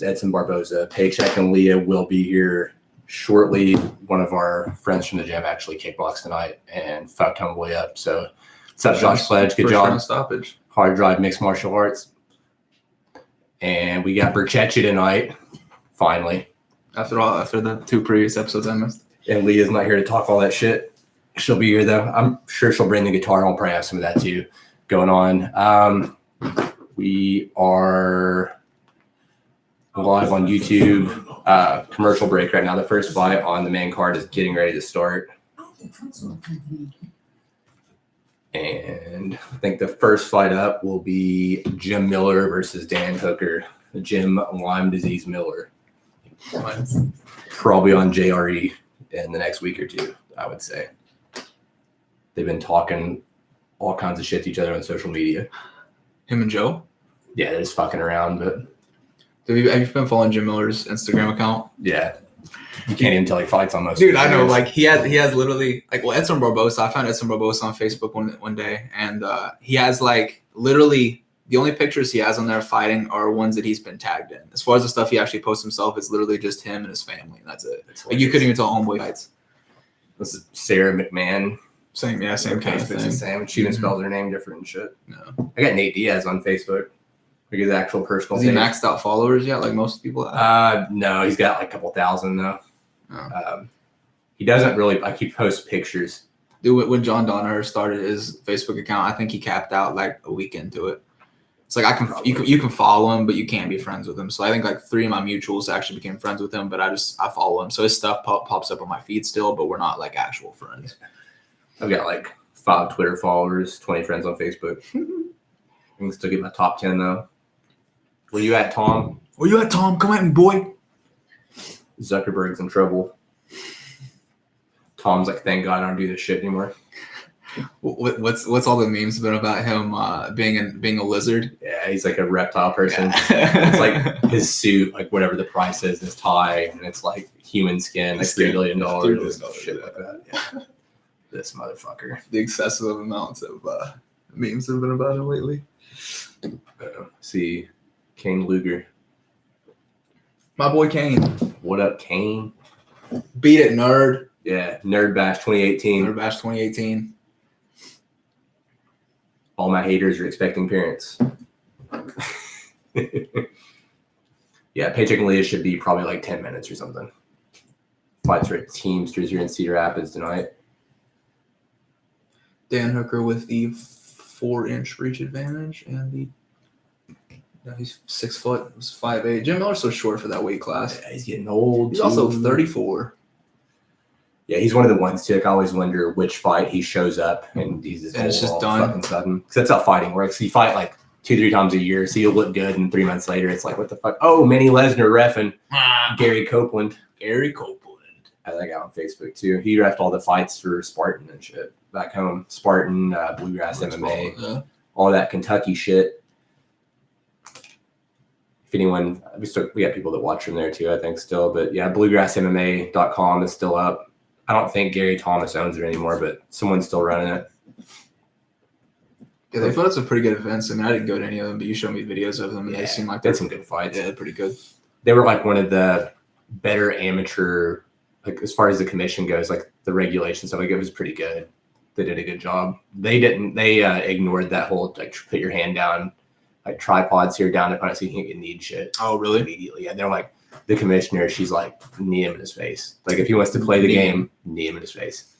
Edson Barboza. Pacheck and Leah will be here shortly. One of our friends from the gym actually kickboxed tonight and fucked homeboy up. So, what's up, Josh Pledge? Good job. Stoppage. Hard drive mixed martial arts. And we got Burchettcha tonight, finally. After the 2 previous episodes I missed. And Leah's not here to talk all that shit. She'll be here, though. I'm sure she'll bring the guitar. I'll probably have some of that, too, going on. We are live on YouTube. Commercial break right now. The first fight on the main card is getting ready to start. And I think the first fight up will be Jim Miller versus Dan Hooker. Jim Lyme Disease Miller. Probably on JRE in the next week or two, I would say. They've been talking all kinds of shit to each other on social media. Him and Joe? Yeah, they're just fucking around, but... Have you been following Jim Miller's Instagram account? Yeah. You can't even tell he fights on most Dude, of his I know. videos. Like, he has literally... Like, well, Edson Barboza. I found Edson Barboza on Facebook one day, and he has, like, literally... The only pictures he has on there fighting are ones that he's been tagged in. As far as the stuff he actually posts himself, it's literally just him and his family, and that's it. Like, you couldn't even tell homeboy fights. This is Sarah McMahon. Same kind of thing. The same. She even spells her name different and shit. No. I got Nate Diaz on Facebook. We get the actual personal Has he page. maxed out followers yet, like most people have? No, he's got like a couple thousand, though. Oh. He doesn't really, like, he posts pictures. Dude, when John Donner started his Facebook account, I think he capped out like a week into it. It's like you can follow him, but you can't be friends with him. So I think like 3 of my mutuals actually became friends with him, but I follow him. So his stuff pops up on my feed still, but we're not like actual friends. I've got like 5 Twitter followers, 20 friends on Facebook. I can still get my top 10 though. Where you at, Tom? Where you at, Tom? Come at me, boy. Zuckerberg's in trouble. Tom's like, thank God I don't do this shit anymore. What's all the memes been about him being a lizard? Yeah, he's like a reptile person. Yeah. It's like his suit, like whatever the price is, his tie, and it's like human skin, like $3 billion. Shit like that. Yeah. This motherfucker. The excessive amounts of memes have been about him lately. See, Kane Luger. My boy Kane. What up, Kane? Beat it, nerd. Yeah, Nerd Bash 2018. Nerd Bash 2018. All my haters are expecting parents. Yeah, Pacheck and Leah should be probably like 10 minutes or something. Fights for Teamsters here in Cedar Rapids tonight. Dan Hooker with the 4-inch reach advantage, and he's 6 foot. He's 5'8". Jim Miller's so short for that weight class. Yeah, he's getting old. He's also 34. Yeah, he's one of the ones too. Like, I always wonder which fight he shows up and he's just, it's just done. Fucking sudden. Because that's how fighting works. You fight like 2-3 times a year, so you'll look good, and 3 months later, it's like, what the fuck? Oh, Manny Lesnar reffing Gary Copeland. Gary Copeland. I think on Facebook too. He reffed all the fights for Spartan and shit back home. Spartan, Bluegrass MMA, yeah. All that Kentucky shit. If anyone, we got people that watch from there too, I think still. But yeah, bluegrassmma.com is still up. I don't think Gary Thomas owns it anymore, but someone's still running it. Yeah, they put up some pretty good events. I mean, I didn't go to any of them, but you showed me videos of them, and they seem like they had some good fights. Yeah, pretty good. They were like one of the better amateur, like as far as the commission goes, like the regulations stuff. Like it was pretty good. They did a good job. They ignored that whole like put your hand down, like tripods here down upon it so you can't get kneed shit. Oh, really? Immediately, yeah. They're like. The commissioner, she's like, knee him in his face. Like, if he wants to play the game, knee him in his face.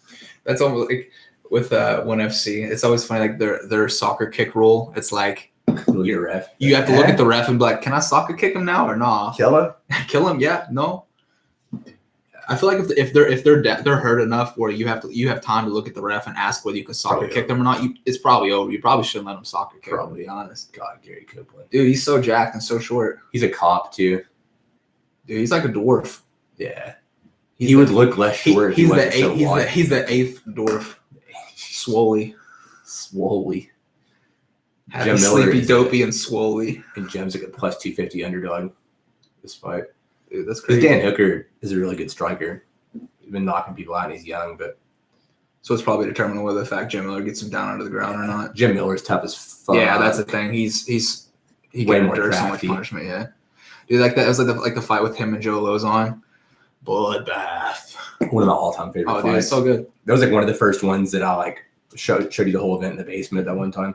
That's almost like with ONE FC. It's always funny, like their soccer kick rule. It's like you ref. You have to look at the ref and be like, can I soccer kick him now or nah? Kill him? Kill him? Yeah, no. I feel like if they're hurt enough where you have time to look at the ref and ask whether you can soccer kick them or not, it's probably over. You probably shouldn't let him soccer kick him, to be honest. God, Gary Copeland. Dude, he's so jacked and so short. He's a cop, too. Dude, he's like a dwarf. Yeah. He would look less short. He's the 8th dwarf. Swoley. Jim Miller sleepy, dopey, and swoley. And Jim's like a plus 250 underdog this fight. Dude, that's crazy. Dan Hooker is a really good striker. He's been knocking people out and he's young, but so it's probably determined whether the fact Jim Miller gets him down under the ground or not. Jim Miller's tough as fuck. Yeah, that's the thing. He way more so much crafty. punishment, yeah. Dude, like that was like the fight with him and Joe Lozon. Bloodbath. One of my all-time favorite Oh, fights. dude, it's so good. That was like one of the first ones that I like showed you the whole event in the basement at that one time.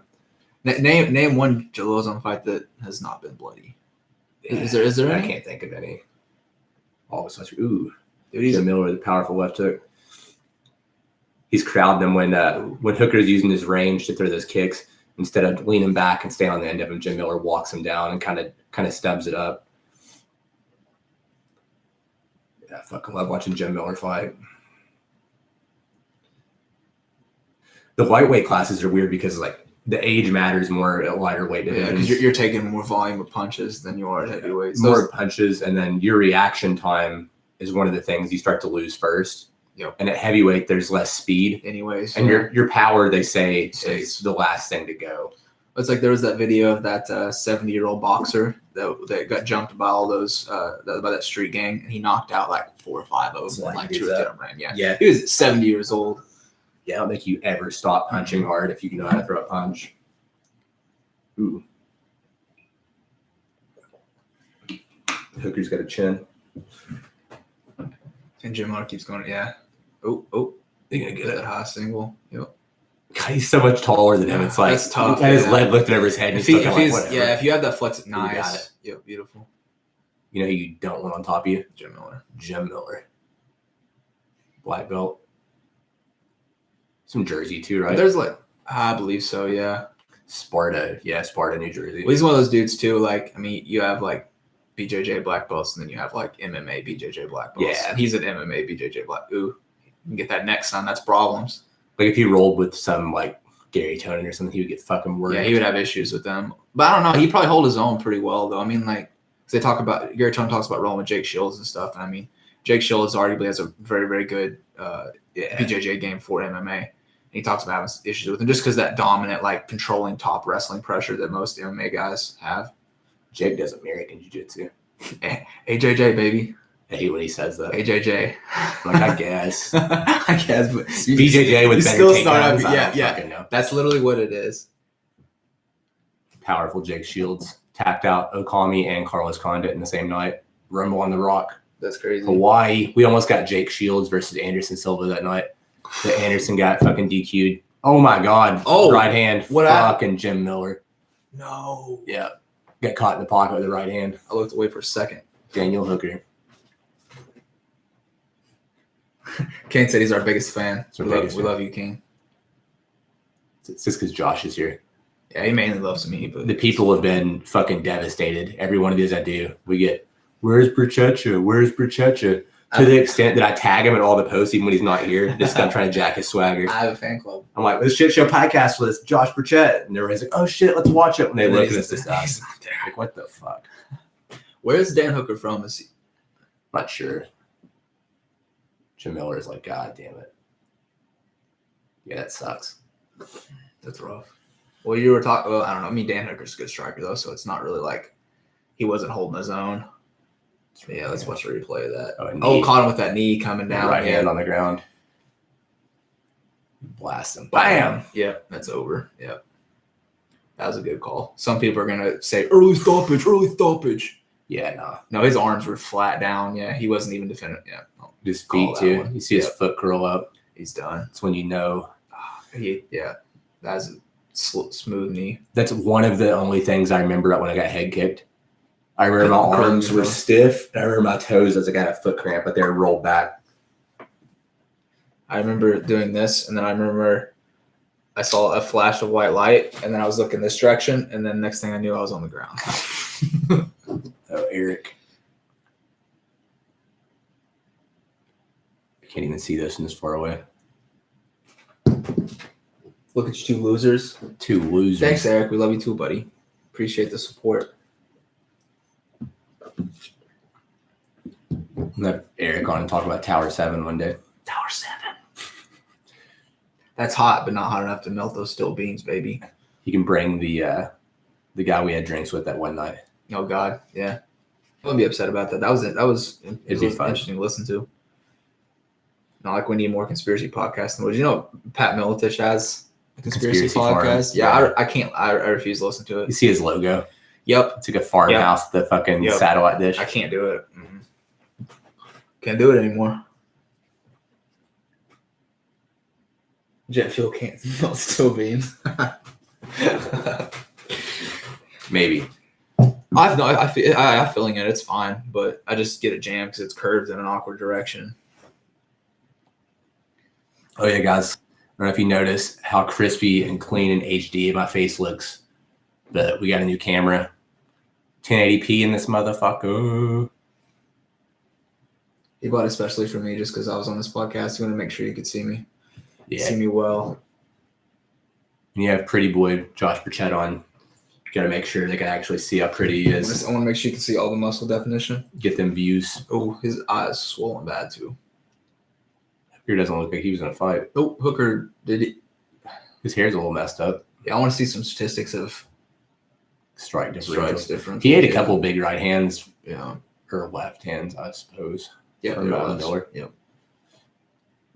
Name one Joe Lozon fight that has not been bloody. Is there I any? can't think of any. All of a sudden, ooh, Dude, Jim Miller with a powerful left hook. He's crowding them when Hooker's using his range to throw those kicks. Instead of leaning back and staying on the end of him, Jim Miller walks him down and kind of stubs it up. Yeah, I fucking love watching Jim Miller fight. The lightweight classes are weird because like the age matters more at lighter weight divisions. Yeah, because you're taking more volume of punches than you are at heavyweights. More punches, and then your reaction time is one of the things you start to lose first. Yep. And at heavyweight, there's less speed. Anyways. And your power, they say, is the last thing to go. It's like there was that video of that 70-year-old boxer that got jumped by all those by that street gang, and he knocked out like 4 or 5 of them. Like 2 of them ran. Yeah. He was 70 years old. Yeah, I don't think you ever stop punching hard if you know how to throw a punch. Ooh. Hooker's got a chin. And Jim Miller keeps going, yeah. Oh. They're going to get That it. high single. Yep. God, he's so much taller than him. It's like, That's tough. And his leg lifted over his head. And If if you have that flex, got nice. it. Yeah, beautiful. You know who you don't want on top of you? Jim Miller. Jim Miller. Black belt. Some Jersey too, right? There's like, I believe so, yeah. Sparta. Yeah, Sparta, New Jersey. Well, he's one of those dudes too. Like, I mean, you have like BJJ black belts, and then you have like MMA BJJ black belts. Yeah. He's an MMA BJJ black. Ooh, you can get that next son. That's problems. Like if he rolled with some like Gary Tonin or something, he would get fucking worked. Yeah, he would have issues with them. But I don't know. He'd probably hold his own pretty well, though. I mean, like, 'cause they talk about, Gary Tonin talks about rolling with Jake Shields and stuff. And I mean, Jake Shields arguably has a very, very good BJJ game for MMA. And he talks about having issues with him just because that dominant, like, controlling top wrestling pressure that most MMA guys have. Jake does American Jiu-Jitsu. AJJ, baby. I hate when he says that. AJJ. Like, I guess. I guess, but BJJ with better still start takedowns. out. I don't fucking know. That's literally what it is. Powerful Jake Shields tapped out Okami and Carlos Condit in the same night. Rumble on the Rock. That's crazy. Hawaii. We almost got Jake Shields versus Anderson Silva that night. The Anderson got fucking DQ'd. Oh my God. Oh, right hand. what fucking Jim Miller. No. Yeah. Got caught in the pocket with the right hand. I looked away for a second. Daniel Hooker. Kane said he's our biggest fan. Our We biggest fan. love you, King. It's just because Josh is here. Yeah, he mainly loves me, but The people have been fucking devastated. Every one of these I do, we get, where's Burchettcha? Where's Burchettcha? To the extent that I tag him in all the posts, even when he's not here, this guy trying to jack his swagger. I have a fan club. I'm like, this shit show podcast with Josh Burchett. And everybody's like, oh shit, let's watch it. When they look at us, this He's not there. like, what the fuck? Where's Dan Hooker from? Is he? Not sure. Jim Miller is like, God damn it. Yeah, that sucks. That's rough. Well, you were talking. Well, I don't know. I mean, Dan Hooker's a good striker though, so it's not really like he wasn't holding his own. Yeah, let's watch a replay of that. Oh, Caught him with that knee coming down. Right yeah. hand on the ground. Blast him. Bam! Yeah, that's over. Yeah. That was a good call. Some people are going to say, early stoppage. Yeah, nah. No, his arms were flat down. Yeah, he wasn't even defending. Yeah. His Call feet, that too. one. You see his foot curl up. He's done. That's when you know. That's a smooth knee. That's one of the only things I remember when I got head kicked. I remember my arms were stiff. I remember my toes as I got a foot cramp, but they were rolled back. I remember doing this, and then I remember I saw a flash of white light, and then I was looking this direction, and then next thing I knew, I was on the ground. Oh, Eric. I can't even see this from this far away. Look at you two losers. Two losers. Thanks, Eric. We love you too, buddy. Appreciate the support. I'll have Eric on and talk about Tower 7 one day. Tower 7. That's hot, but not hot enough to melt those steel beams, baby. He can bring the guy we had drinks with that one night. Oh God, yeah. I wouldn't be upset about that. That was It'd be fun. Interesting to listen to. Not like we need more conspiracy podcasts. Would you know Pat Miletich has a conspiracy podcast? Farm. Yeah, I refuse to listen to You it. see his logo. Yep. It's like a farmhouse, the fucking satellite dish. I can't do it. Can't do it anymore. Jet fuel can't smell steel beans. Maybe. I'm feeling it. It's fine, but I just get it jammed because it's curved in an awkward direction. Oh yeah, guys. I don't know if you noticed how crispy and clean and HD my face looks, but we got a new camera. 1080p in this motherfucker. He bought it especially for me just because I was on this podcast. He wanted to make sure you could see me. Yeah. See me well. And you have pretty boy Josh Burchettcha on. You got to make sure they can actually see how pretty he is. I want to make sure you can see all the muscle definition. Get them views. Oh, his eyes swollen bad too. Hooker doesn't look like he was in a fight. Oh, Hooker did it. His hair's a little messed up. Yeah, I want to see some statistics of strikes different. He had a couple big right hands. Yeah. Or left hands, I suppose. Yeah, Miller. Yep.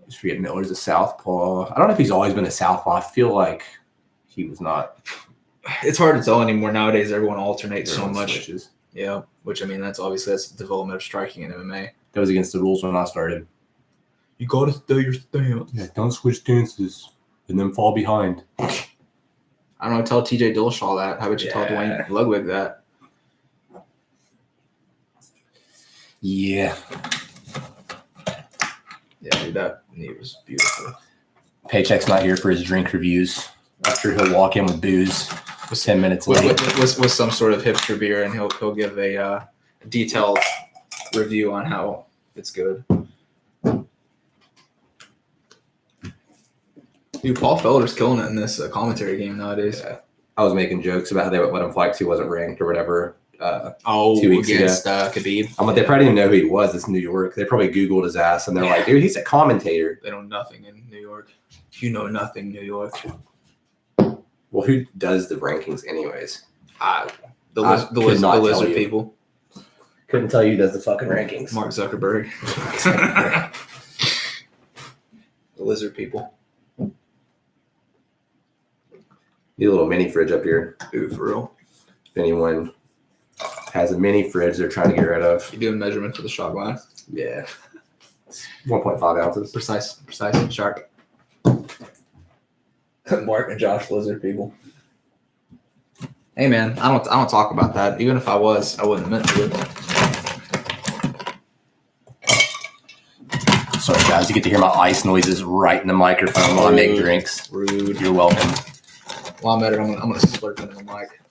I just forget Miller's a southpaw. I don't know if he's always been a southpaw. I feel like he was not. It's hard to tell anymore nowadays. Everyone alternates so much. Switches. Yeah, which I mean, that's development of striking in MMA. That was against the rules when I started. You gotta stay your stance. Yeah, don't switch stances and then fall behind. I don't know. Tell TJ Dillashaw that. How about you tell Dwayne Ludwig that? Yeah. Yeah, dude, that knee was beautiful. Pacheck's not here for his drink reviews. I'm sure he'll walk in with booze 10 minutes late. With some sort of hipster beer, and he'll give a detailed review on how it's good. Dude, Paul Felder's killing it in this commentary game nowadays. Yeah. I was making jokes about how they would let him fight because he wasn't ranked or whatever. 2 weeks against Khabib. I'm like, they probably didn't know who he was. It's New York. They probably Googled his ass and they're like, dude, he's a commentator. They know nothing in New York. You know nothing, New York. Well, who does the rankings anyways? The lizard people. Couldn't tell you who does the fucking rankings. Mark Zuckerberg. The lizard people. Need a little mini fridge up here. Dude, for real. If anyone has a mini fridge they're trying to get rid of. You doing measurement for the shot glass? Yeah. 1.5 ounces. Precise and sharp. Mark and Josh, lizard people. Hey man, I don't talk about that. Even if I was, I wouldn't admit to it. Sorry guys, you get to hear my ice noises right in the microphone while I make drinks. Rude. You're welcome. Well, I'm better. I'm gonna slurp into the mic.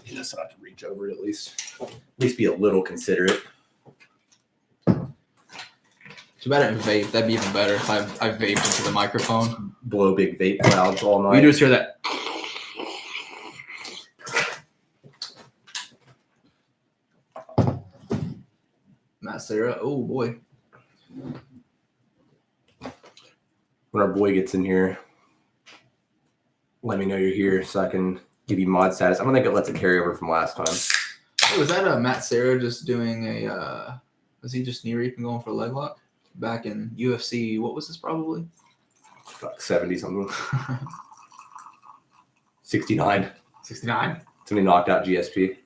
Just so I can reach over it at least. At least be a little considerate. Too bad I didn't vape. That'd be even better if I vaped into the microphone. Blow big vape clouds all night. You just hear that. Matt Sarah. Oh boy. When our boy gets in here, let me know you're here so I can give you mod status. I don't think it lets it carry over from last time. Hey, was that Matt Sarah just doing a? Was he just knee reaping going for a leg lock back in UFC? What was this probably? Fuck, 70 something. 69. 69. It's when he knocked out GSP.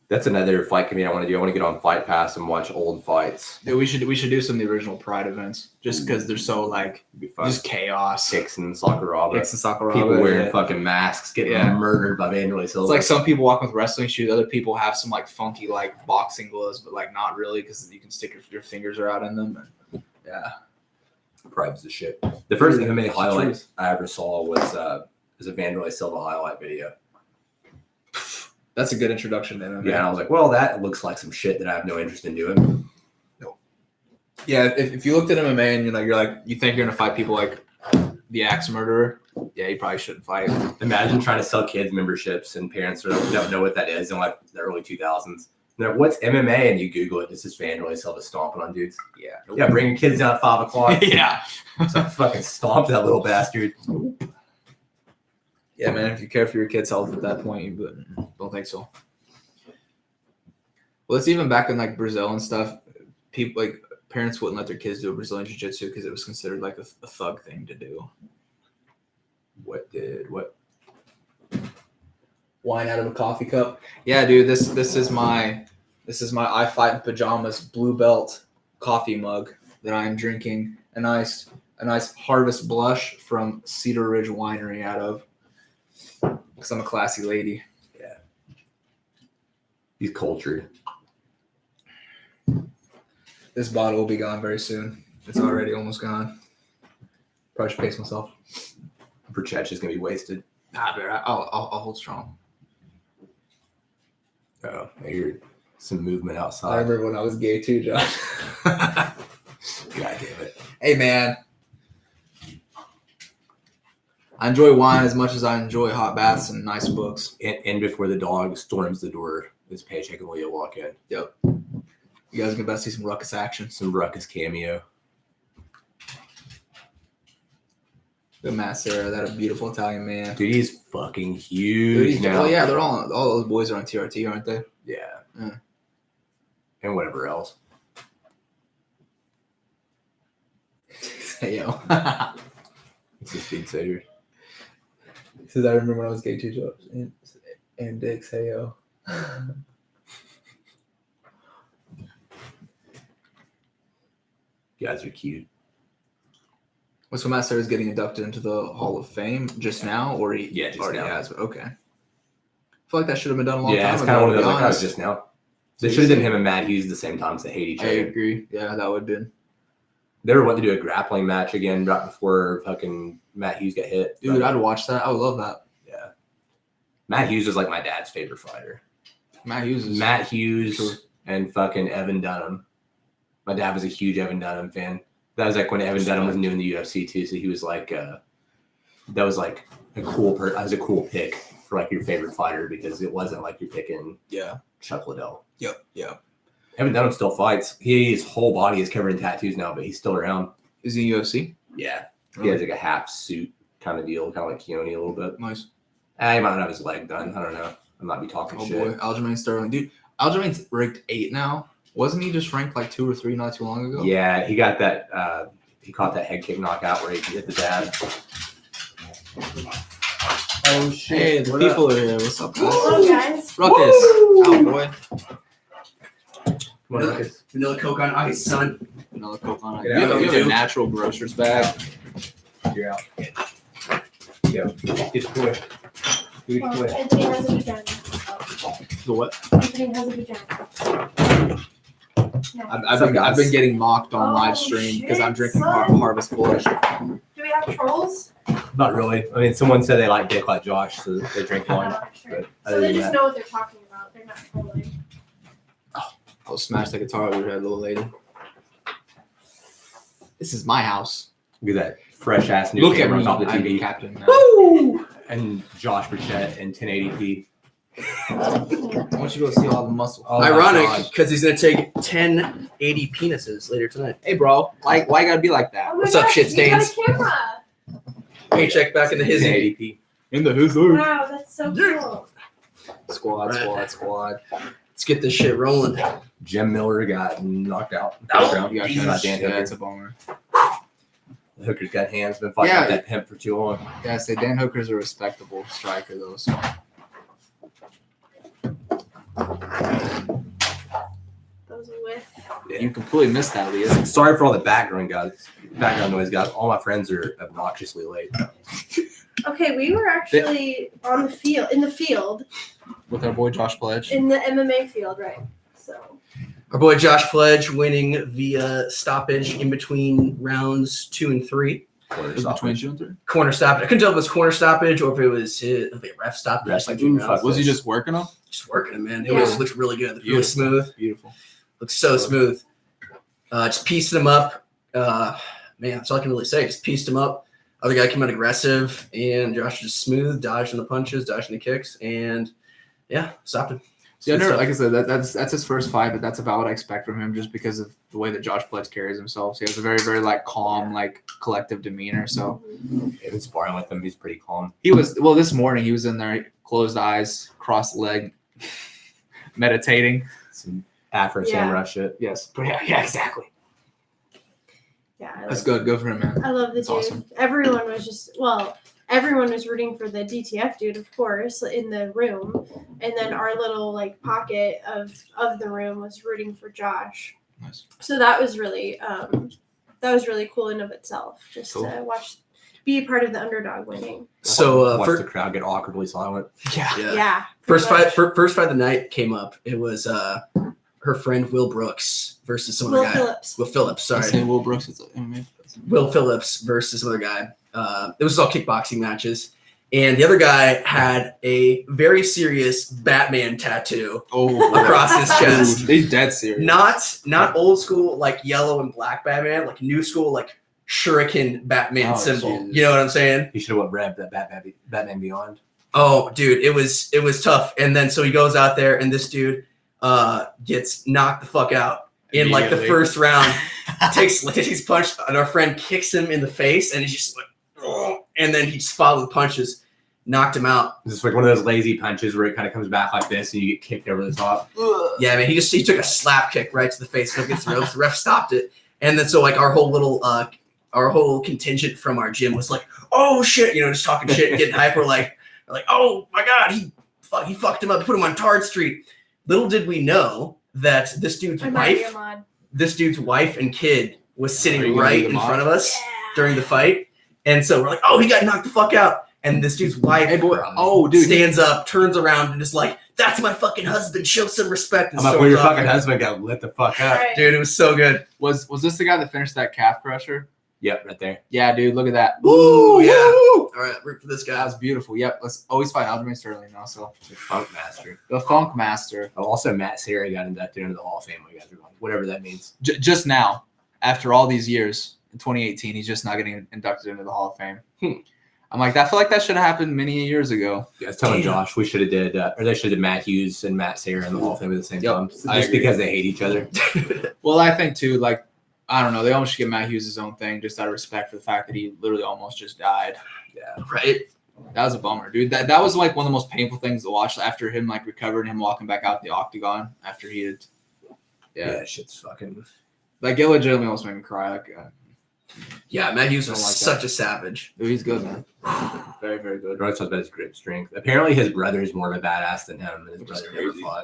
That's another fight committee I want to do. I want to get on Fight Pass and watch old fights. Yeah, we should do some of the original Pride events just because they're so like just chaos. Hicks and Sakuraba. People wearing fucking masks, getting murdered by Vanderlei Silva. It's like some people walk with wrestling shoes. Other people have some like funky like boxing gloves, but like not really because you can stick your fingers are out in them. And, yeah, Pride's the shit. The first MMA highlight I ever saw was a Vanderlei Silva highlight video. That's a good introduction to MMA. Yeah, and I was like, well, that looks like some shit that I have no interest in doing. No. Yeah, if you looked at MMA and you think you're gonna fight people like the axe murderer, yeah, you probably shouldn't fight. Imagine trying to sell kids memberships and parents don't know what that is in like the early 2000s. And they're like, what's MMA? And you Google it. It's just Vanderlei Silva stomping on dudes. Yeah. Yeah, bring your kids down at 5 o'clock. Yeah. So I fucking stomped that little bastard. Yeah, man, if you care for your kid's health at that point, you don't think so. Well, it's even back in like Brazil and stuff. People like parents wouldn't let their kids do a Brazilian jiu-jitsu because it was considered like a thug thing to do. What? Wine out of a coffee cup. Yeah, dude. This is my I Fight in Pajamas blue belt coffee mug that I am drinking a nice Harvest Blush from Cedar Ridge Winery out of. Because I'm a classy lady. Yeah. He's cultured. This bottle will be gone very soon. It's already almost gone. Probably should pace myself. Burchettcha is gonna be wasted. Nah, but I'll hold strong. Oh, I hear some movement I outside. remember when I was gay too, Josh. God damn it. Hey, man. I enjoy wine as much as I enjoy hot baths and nice books. And before the dog storms the door, is Pacheck and Leah walk in. Yep. You guys are about to see some ruckus action. Some ruckus cameo. Good Matt Serra, that a beautiful Italian man. Dude, he's fucking huge now. Oh yeah, they're all those boys are on TRT, aren't they? Yeah. Yeah. And whatever else. Hey yo. It's this dude said. He says I remember when I was gay too, Josh. And dicks, hey yo. You guys are cute. So Matt Serra's getting inducted into the Hall of Fame just now, or he just already now. has? Okay. I feel like that should have been done a long time Yeah, it's ago. kind of one of to those be like, oh, honest. just now. They should have done him and Matt Hughes at the same time, so they hate each I other. agree. Yeah, that would have been. They were wanting to do a grappling match again right before fucking Matt Hughes got hit. Dude, But, I'd watch that. I would love that. yeah. Matt Hughes was like my dad's favorite fighter. Matt Hughes is Matt Hughes Sure. and fucking Evan Dunham. My dad was a huge Evan Dunham fan. That was like when Evan Dunham was new in the UFC too, so he was like, that was like a cool. I was a cool pick for like your favorite fighter because it wasn't like you're picking Chuck Liddell. Yep. Evan Dunham still fights. His whole body is covered in tattoos now, but he's still around. Is he in UFC? Yeah, he has like a half suit kind of deal, kind of like Keone a little bit. Nice. He might not have his leg done. I don't know. I might be talking Oh shit. boy, Aljamain Sterling. Dude, Aljamain's ranked 8 now. Wasn't he just ranked like 2 or 3 not too long ago? Yeah, he got that. He caught that head kick knockout where he hit the dad. Oh shit! Hey, the people are here. What's up, guys? Hello, guys. Ruckus. Oh boy. Come on, Ruckus. Vanilla Coke on ice, son. Another Coke on it. Get out. You have a natural grocer's bag. You're out. Go. Get quick. Dude, Well, quick. Anthony has a vagina. The what? Anthony has a vagina. No. I've been getting mocked on Oh, live stream because I'm shit, drinking son. Harvest Blush. Do we have trolls? Not really. I mean, someone said they like dick like Josh, so they drink one. Oh, sure. but So other they than just that- know what they're talking about. They're not trolling. I'll smash the guitar over your head, little lady. This is my house. Look at that fresh ass new Look at camera me, on top of the I'm TV. captain now. Woo! And Josh Burchettcha in 1080p. I want you to go see all the muscle. Oh my Ironic, God. because he's gonna take 10 80 penises later tonight. Hey, bro, why you gotta be like that? Oh my What's up, gosh, shit you got stains? a camera. Paycheck back in the hizzy. 1080p. In the hood. Wow, that's so cool. Squad. Let's get this shit rolling. Jim Miller got knocked out. Oh, You got Jesus. Not Dan yeah, Hooker. it's a bummer. The Hooker's got hands. Been fighting Yeah. with that pimp for too long. Yeah, I say Dan Hooker's a respectable striker though. So. Those with. You completely missed that, Leah. Sorry for all the background noise, guys. All my friends are obnoxiously late. Okay, we were actually on the field, in the field, With our boy Josh Pledge. in the MMA field, right? So. Our boy Josh Pledge winning via stoppage in between rounds 2 and 3. Between 2 and 3. Corner stoppage. I couldn't tell if it was corner stoppage or if it was a ref stoppage. Ref's like, between ooh, rounds. fuck. Was he just working him? Just working it, man. It Yeah. looked really good. Really smooth. Beautiful. Looks so smooth. Just pieced him up. Man, that's all I can really say. Just pieced him up. Other guy came out aggressive, and Josh just smooth, dodging the punches, dodging the kicks, and yeah, stopped him. Yeah, Good stuff. like I said, that's his first fight, but that's about what I expect from him, just because of the way that Josh Pledge carries himself. So he has a very, very like calm, like collective demeanor. So Even sparring with him, he's pretty calm. he was this morning. He was in there, closed eyes, crossed leg, meditating. Some Afro Yeah. samurai shit. Yes, yeah, exactly. Yeah. That's good. Good for him, man. I love the That's dude. awesome. Everyone was just everyone was rooting for the DTF dude, of course, in the room, and then our little like pocket of the room was rooting for Josh. Nice. So that was really cool in of itself, just Cool. to be a part of the underdog winning. So watch the crowd get awkwardly silent. Yeah. First pretty fight much. of the night came up. It was her friend Will Brooks versus some Will other guy. Phillips. Will Phillips. I Sorry. say Will Brooks is MMA. Will Phillips versus some other guy. It was all kickboxing matches. And the other guy had a very serious Batman tattoo across his chest. Dude, they dead serious. Not old school like yellow and black Batman, like new school like Shuriken Batman symbol. Jesus. You know what I'm saying? You should have read that Batman Beyond. Oh, dude, it was tough. And then so he goes out there, and this dude gets knocked the fuck out in like the first round. Takes punch, and our friend kicks him in the face, and he's just like, oh, and then he just followed the punches, knocked him out. It's like one of those lazy punches where it kind of comes back like this, and you get kicked over the top. Yeah, man, he took a slap kick right to the face. So against the ropes. The ref stopped it, and then so like our whole contingent from our gym was like, oh shit, just talking shit, and getting hype. We're like, oh my god, he fucked him up, put him on Tard Street. Little did we know that this dude's wife and kid was sitting right in front of us during the fight, and so we're like, oh, he got knocked the fuck out. And this dude's wife stands up, turns around, and is like, that's my fucking husband. Show some respect. And I'm like, well, your fucking husband got lit the fuck up. Right. Dude, it was so good. Was this the guy that finished that calf crusher? Yep, right there. Yeah, dude, look at that. Ooh, yeah. All right, root for this guy. That was beautiful. Yep, let's always fight Aljamain Sterling also. The Funk Master. The Funk Master. Oh, also, Matt Serra got inducted into the Hall of Fame. You guys are going, whatever that means. Just now, after all these years, in 2018, he's just not getting inducted into the Hall of Fame. I'm like, I feel like that should have happened many years ago. Yeah, I was telling Josh we should have did, or they should have Matt Hughes and Matt Serra in the Hall of Fame at the same time, just because they hate each other. Well, I think too, like, I don't know, they almost should give Matt Hughes his own thing, just out of respect for the fact that he literally almost just died. Yeah, right. That was a bummer, dude. That was like one of the most painful things to watch after him like recovered and him walking back out the octagon after he had. Yeah, shit's fucking. Like, it legitimately almost made me cry. Like, yeah, Matt Hughes was like such a savage. dude, he's good, man. Very, very good. Everyone talks about his grip strength. Apparently, his brother is more of a badass than him, and his brother never fought.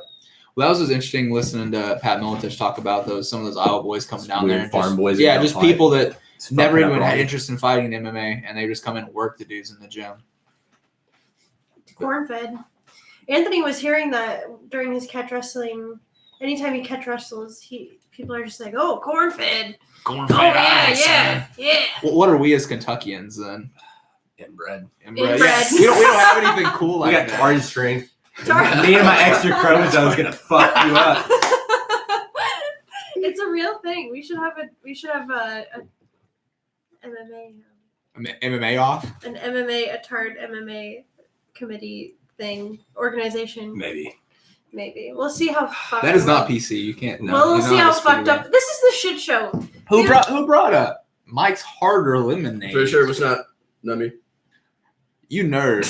Well, that was just interesting listening to Pat Militich talk about some of those Iowa boys coming down there. And farm boys. Yeah, just people that It's never fucking even had up interest in fighting MMA, and they just come in and work the dudes in the gym. Corn-fed. Anthony was hearing that during his catch wrestling. Anytime he catch wrestles, people are just like, "Oh, corn-fed." Corn Oh yeah. Well, what are we as Kentuckians then? Inbred. Inbred. Yeah. We don't have anything cool We like got that. Tard strength. Tar- Me and my extra chromosomes gonna fuck you up. It's a real thing. We should have a MMA MMA off? a Tard MMA committee thing organization. Maybe. We'll see how fucked That is not PC. You can't. No. Well, we'll you're see not how a fucked speedway. up. This is the shit show. Who brought up Mike's Harder Lemonade? For sure, it was not me. You nerd.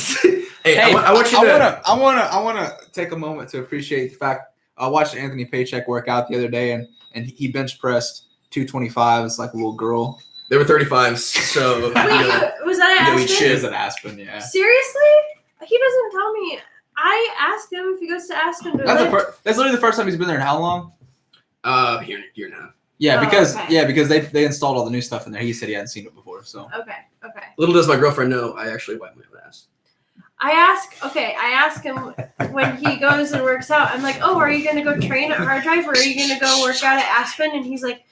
Hey, I want you to. I wanna take a moment to appreciate the fact I watched Anthony Pacheck work out the other day, and he bench pressed 225. It's like a little girl. They were 35s, so Wait, was that you know, eat Aspen? shit. Is it Aspen? Yeah. Seriously? He doesn't tell me. I asked him if he goes to Aspen. To That's live. that's literally the first time he's been there in how long? Year and a half. Yeah, Oh, because okay. they installed all the new stuff in there. He said he hadn't seen it before, so. Okay. Little does my girlfriend know, I actually wipe my ass. I ask him when he goes and works out. I'm like, oh, are you gonna go train at Hard Drive, or are you gonna go work out at Aspen? And he's like,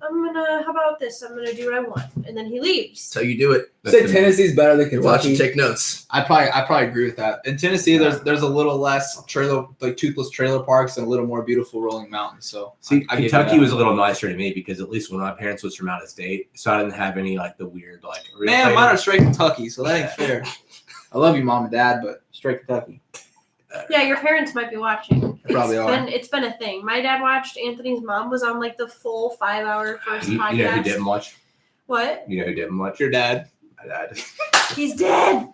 how about this? I'm gonna do what I want. And then he leaves. So you do it. Say Tennessee's better than You watch and Kentucky. take notes. I probably agree with that. In Tennessee, there's a little less toothless trailer parks and a little more beautiful rolling mountains. So See, I give you Kentucky that. was a little nicer to me because at least when my parents was from out of state, so I didn't have any like the weird like. real Man, thing. mine are straight Kentucky, so that ain't fair. I love you, Mom and Dad, but straight Kentucky. Yeah, your parents might be watching. Probably are. It's been a thing. My dad watched. Anthony's mom was on like the full 5-hour first You podcast. know who didn't watch? What? You know who didn't watch? Your dad. My dad. He's dead.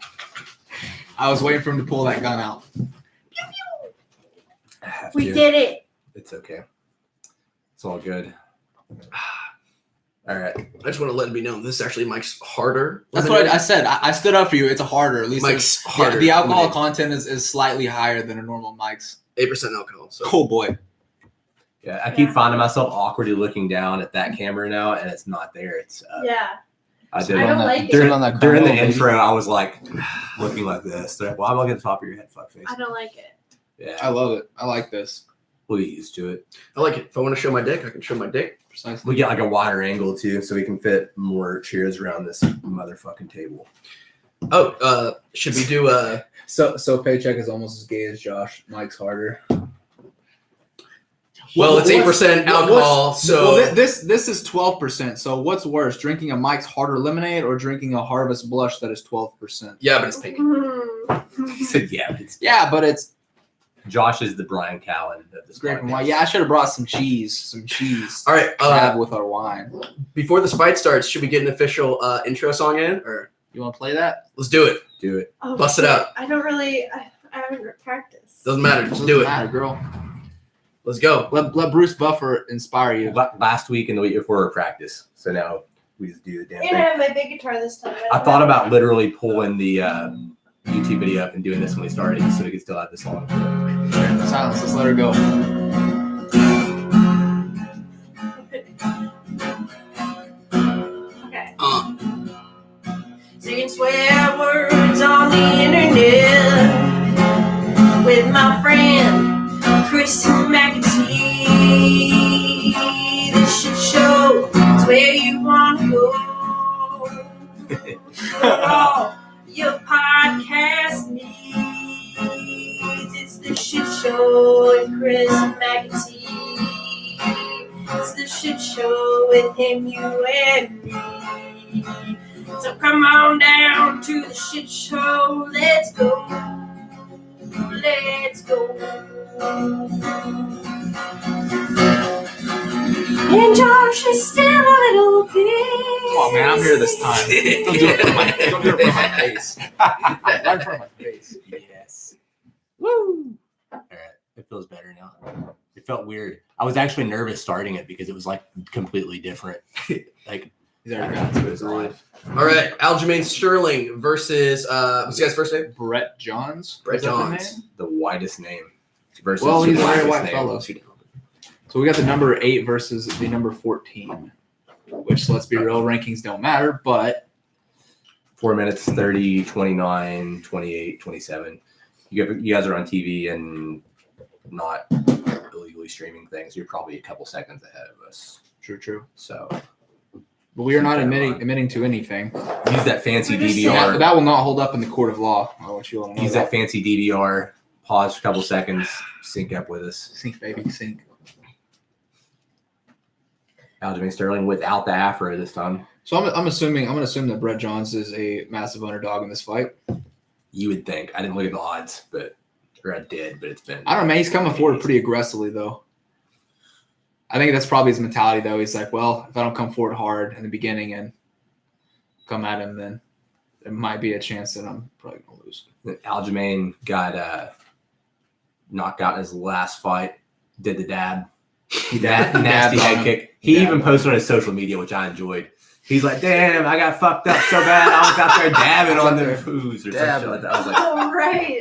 I was waiting for him to pull that gun out. I have We to. did it. It's okay. It's all good. All right. I just want to let it be known this is actually Mike's harder. That's what I said. I stood up for you. It's a harder. At least Mike's harder. The alcohol content is slightly higher than a normal Mike's. 8% alcohol. So. Oh boy. Yeah, I keep finding myself awkwardly looking down at that camera now, and it's not there. It's I don't like it. During the intro, I was like looking like this. They're like, well, I'm looking at the top of your head, fuckface. I don't like it. Yeah, I love it. I like this. we'll get used to it. I like it. If I want to show my dick, I can show my dick. Precisely. We get like a wider angle too, so we can fit more chairs around this motherfucking table. Oh, should we do So Pacheck is almost as gay as Josh. Mike's harder. Well, it's 8% alcohol, so this is 12%. So what's worse, drinking a Mike's Harder lemonade or drinking a Harvest Blush that is 12%? yeah, but it's pink. He said, "Yeah, but it's But it's Josh is the Brian Callen of this grape and podcast." wine. Yeah, I should have brought some cheese. All right, to have with our wine. before this fight starts, should we get an official intro song in, or You want to play that? let's do it? Do it. Oh, Bust it shit. out. I don't really. I haven't practiced. Doesn't matter. Just Doesn't do it. matter, girl. Let's go. Let Bruce Buffer inspire you. Last week and the week before were practice, so now we just do the damn And I thing. have my big guitar this time. I thought about literally pulling the YouTube video up and doing this when we started, so we could still have the song. Silence. Let's let her go. Okay. Uh, So you can swear words on the internet with my friend Chris McAtee. This shit show is where you want to go for all your podcast needs. It's the shit show with Chris McAtee. It's the shit show with him, you, and me. So come on down to the shit show. Let's go. Let's go. And Josh is still a little bit. Come on, man. I'm here this time. Don't do it for my face. Right in front of my face. Yes. Woo! All right, it feels better now. It felt weird. I was actually nervous starting it because it was like completely different. Like He's I already got got to his life. all right, Aljamain Sterling versus what's the guy's first name? Brett Johns. Brett Is that the Johns. name? The whitest name versus Well, he's the a very blackest white name. fellow. So we got the number 8 versus the number 14, which, let's be real, rankings don't matter, but 4 minutes, 30, 29, 28, 27. You guys are on TV and not illegally streaming things. You're probably a couple seconds ahead of us. true. So But we are not Keep that in admitting to anything. use that fancy We're just DVR. That will not hold up in the court of law. I want you all to know Use that fancy DVR. Pause for a couple seconds. Sync up with us. Sync, baby, sync. Aljamain Sterling without the afro this time. So I'm gonna assume that Brett Johns is a massive underdog in this fight. You would think. I didn't look at the odds, or I did, but it's been. I don't know, man. He's coming forward pretty aggressively, though. I think that's probably his mentality, though. He's like, well, if I don't come forward hard in the beginning and come at him, then there might be a chance that I'm probably going to lose. Aljamain got knocked out in his last fight. Did the dab. Nasty head kick. He even posted on his social media, which I enjoyed. He's like, damn, I got fucked up so bad. I was out there dabbing on the foos or something like that. I was like, Oh, right.